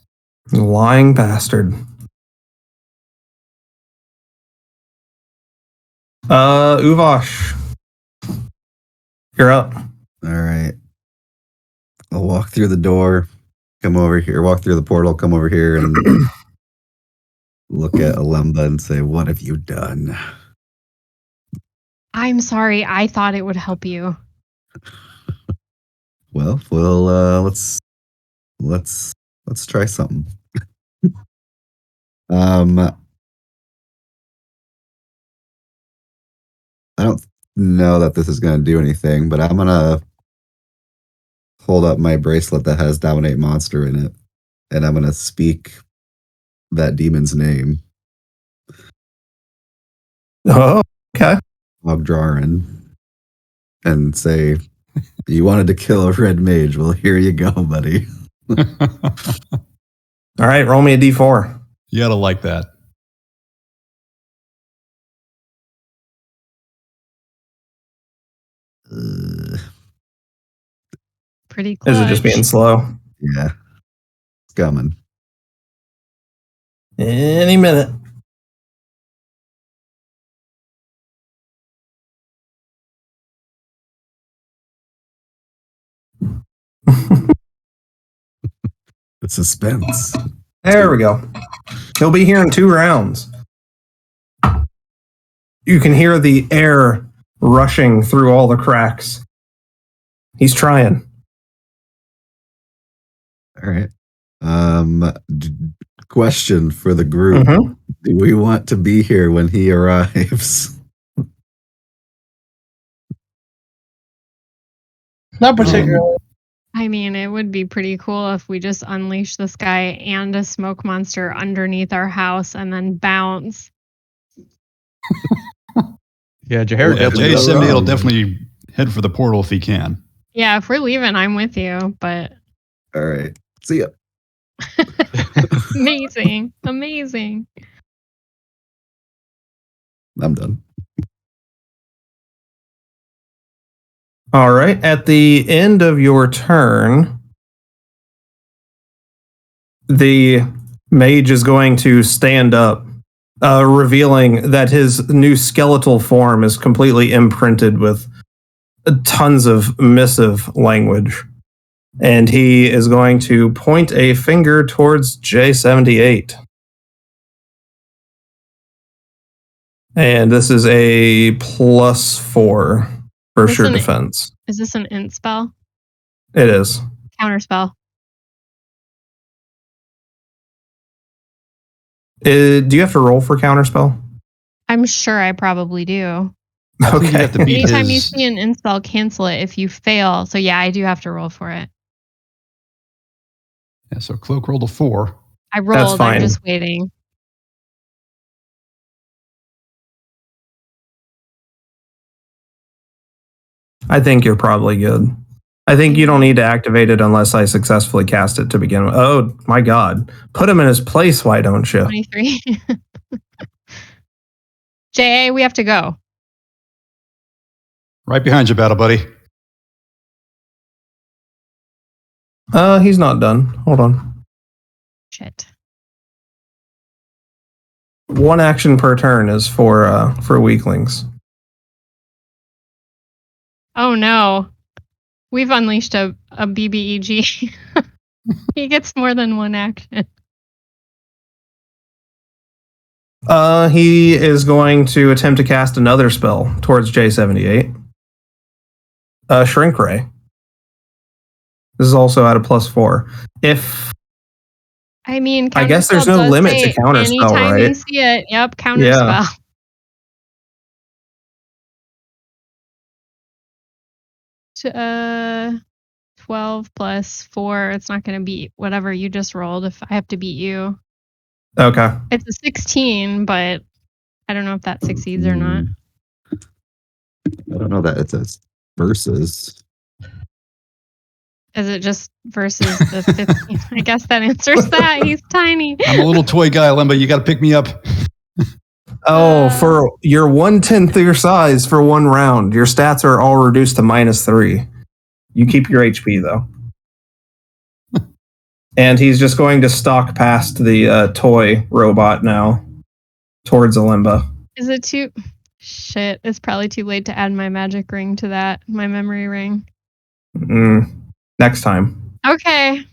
Lying bastard. Uvash, you're up. All right. I'll walk through the door, come over here, walk through the portal, come over here, and look at Alemba and say, "What have you done?" I'm sorry. I thought it would help you. Well, let's try something. I don't know that this is going to do anything, but I'm going to hold up my bracelet that has Dominate Monster in it, and I'm going to speak that demon's name. Oh, okay. Ogdrarin, and say, "You wanted to kill a red mage. Well, here you go, buddy." All right, roll me a d4. You gotta like that. Pretty close. Is it just being slow? Yeah. It's coming. Any minute. The suspense. There we go. He'll be here in 2 rounds. You can hear the air rushing through all the cracks. He's trying. All right. Question for the group. Mm-hmm. Do we want to be here when he arrives? Not particularly. I mean, it would be pretty cool if we just unleash this guy and a smoke monster underneath our house and then bounce. Yeah, Jahair Well, definitely. J78 will definitely head for the portal if he can. Yeah, if we're leaving, I'm with you, but All right. See ya. amazing. Amazing. I'm done. All right. At the end of your turn, the mage is going to stand up, revealing that his new skeletal form is completely imprinted with tons of missive language. And he is going to point a finger towards J78. And this is a +4 for sure defense. Is this an int spell? It is. Counter spell? Do you have to roll for counterspell? I'm sure I probably do. I think you have to beat Anytime you his. see an int spell, cancel it if you fail. So yeah, I do have to roll for it. Yeah, so Cloak rolled a 4. I rolled. fine. I'm just waiting. I think you're probably good. I think you don't need to activate it unless I successfully cast it to begin with. Oh my god. Put him in his place, why don't you? 23. JA, we have to go. Right behind you, battle buddy. He's not done. Hold on. Shit. 1 action per turn is for weaklings. Oh no. We've unleashed a BBEG. He gets more than 1 action. He is going to attempt to cast another spell towards J78. Shrink Ray. This is also at a +4. I mean, I guess there's Counterspell no does limit say to Counterspell, anytime you right? see it. Yep, Counterspell. Yeah. 12 plus 4. It's not going to beat whatever you just rolled if I have to beat you. Okay. It's a 16, but I don't know if that succeeds or not. I don't know that it says versus. Is it just versus the 15? I guess that answers that. He's tiny. I'm a little toy guy, Limba. You got to pick me up. Oh, for your 1/10 of your size for 1 round, your stats are all reduced to -3. You keep your HP though. And he's just going to stalk past the toy robot now towards Alimba. Is it too... Shit, it's probably too late to add my magic ring to that. My memory ring. Next time. Okay.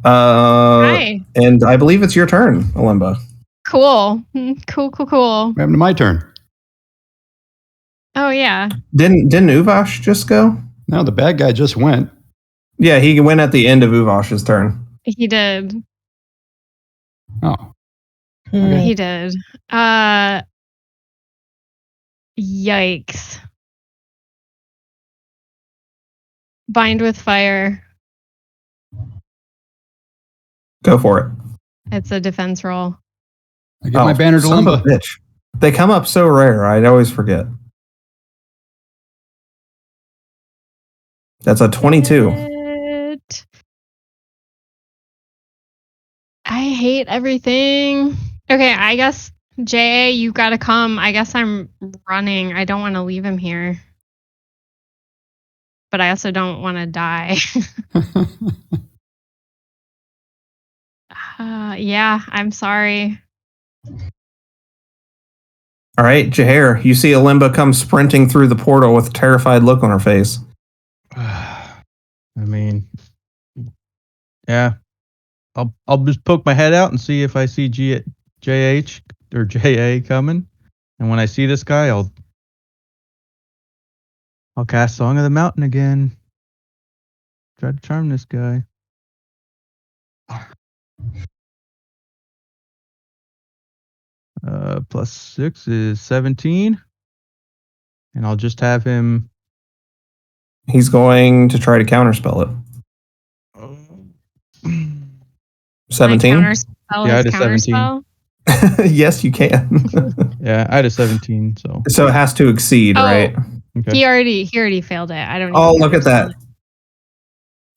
Hi. And I believe it's your turn, Alimba. Cool. Cool. What happened to my turn? Oh, yeah. Didn't Uvash just go? No, the bad guy just went. Yeah, he went at the end of Uvash's turn. He did. Oh. Okay. He did. Yikes. Bind with fire. Go for it. It's a defense roll. I get my banner to son of a Limba. bitch. They come up so rare, I'd always forget. That's a 22. I hate everything. Okay, I guess, JA, you gotta come. I guess I'm running. I don't want to leave him here. But I also don't want to die. Yeah, I'm sorry. All right, Jahair, you see Alimba come sprinting through the portal with a terrified look on her face. I mean, yeah. I'll just poke my head out and see if I see JH or JA coming. And when I see this guy, I'll cast Song of the Mountain again. Try to charm this guy. +6 is 17. And I'll just have him. He's going to try to counterspell it. 17? Like counterspell Yeah, I is had a 17. counterspell? Yes, you can. Yeah, I had a 17, so. So it has to exceed, right? Okay. He already failed it. I don't Oh, even look at that. counterspell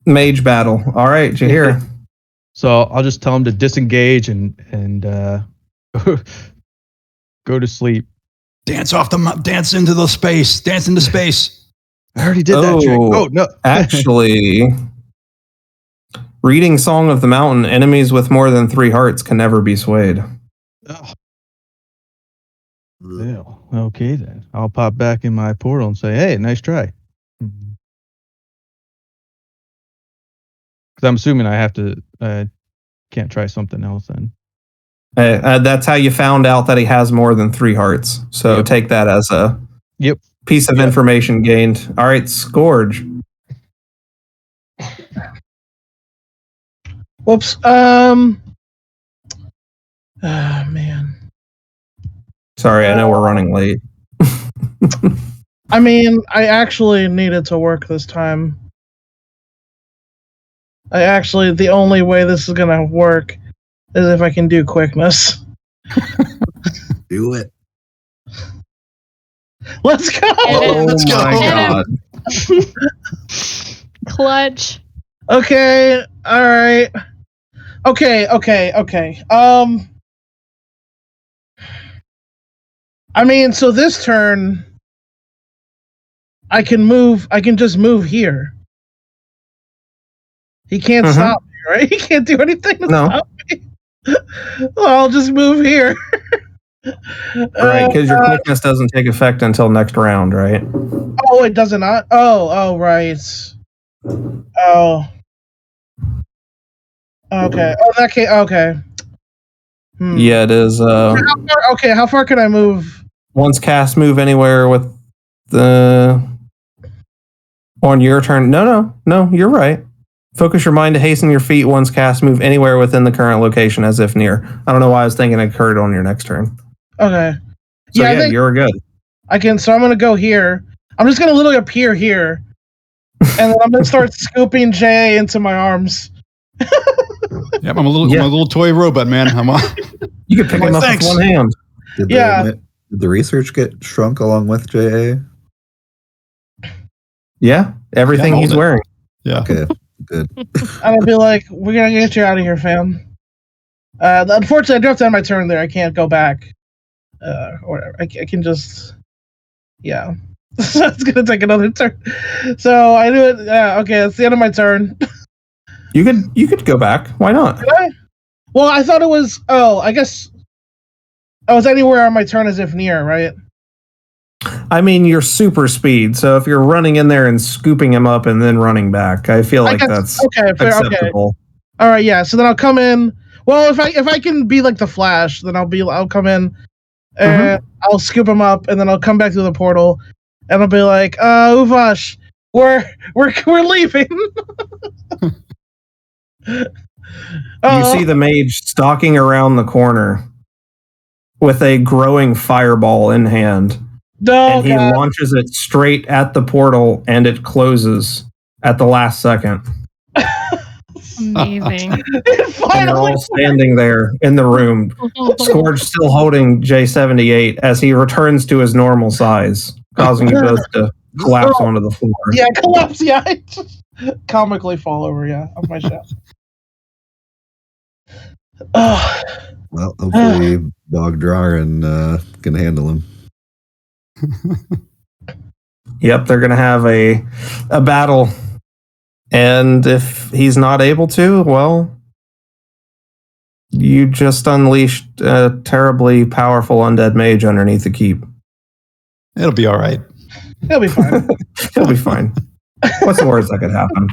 Mage battle. All right, Jahair. So I'll just tell him to disengage and go to sleep. Dance into the space. Dance into space. I already did that trick. Oh, no. Actually, reading Song of the Mountain, enemies with more than 3 hearts can never be swayed. Oh. Well, okay then. I'll pop back in my portal and say, hey, nice try. Because I'm assuming I have to, can't try something else then. That's how you found out that he has more than 3 hearts. So take that as a piece of information gained. All right, Scourge. Whoops. Man. Sorry, I know we're running late. I mean, I actually needed to work this time. The only way this is gonna work is if I can do quickness. Do it. Let's go! Oh my god. Clutch. Okay, alright. Okay. I mean, so this turn, I can just move here. He can't stop me, right? He can't do anything to stop me. Well, I'll just move here. Right, because your quickness doesn't take effect until next round, right? Oh, it does not. Oh, right. Oh. Okay. Oh, that case. Okay. Yeah, it is. How far can I move? Once cast move anywhere with the on your turn. No, you're right. Focus your mind to hasten your feet once cast move anywhere within the current location as if near. I don't know why I was thinking it occurred on your next turn. Okay. So yeah, you're good. I can. So I'm gonna go here. I'm just gonna literally appear here, and then I'm gonna start scooping Jay into my arms. Yeah, I'm a little toy robot, man. I'm on. You can pick him up with one hand. Did the research get shrunk along with JA? Yeah, everything he's wearing. Yeah. Okay, good. I'll be like, we're gonna get you out of here, fam. Unfortunately, I do have to end my turn there. I can't go back. Or I can just, yeah. So it's gonna take another turn. So I do it. Okay, it's the end of my turn. You could go back. Why not? Did I? Well, I thought it was. Oh, I guess. I was anywhere on my turn as if near, right? I mean, you're super speed, so if you're running in there and scooping him up and then running back, I feel like that's acceptable. Okay. All right, yeah. So then I'll come in. Well, if I can be like the Flash, then I'll come in and I'll scoop him up, and then I'll come back through the portal, and I'll be like, Uvash, we're leaving. You see the mage stalking around the corner with a growing fireball in hand. And he launches it straight at the portal, and it closes at the last second. Amazing. And they're all standing there in the room. Scourge still holding J78 as he returns to his normal size, causing you both to collapse onto the floor. Yeah, collapse. Yeah, I just comically fall over. Yeah, off my shelf. Oh. Well, hopefully Bogdrarin can handle him. Yep, they're going to have a battle. And if he's not able to, well, you just unleashed a terribly powerful undead mage underneath the keep. It'll be all right. He'll be fine. He'll be fine. What's the worst that could happen?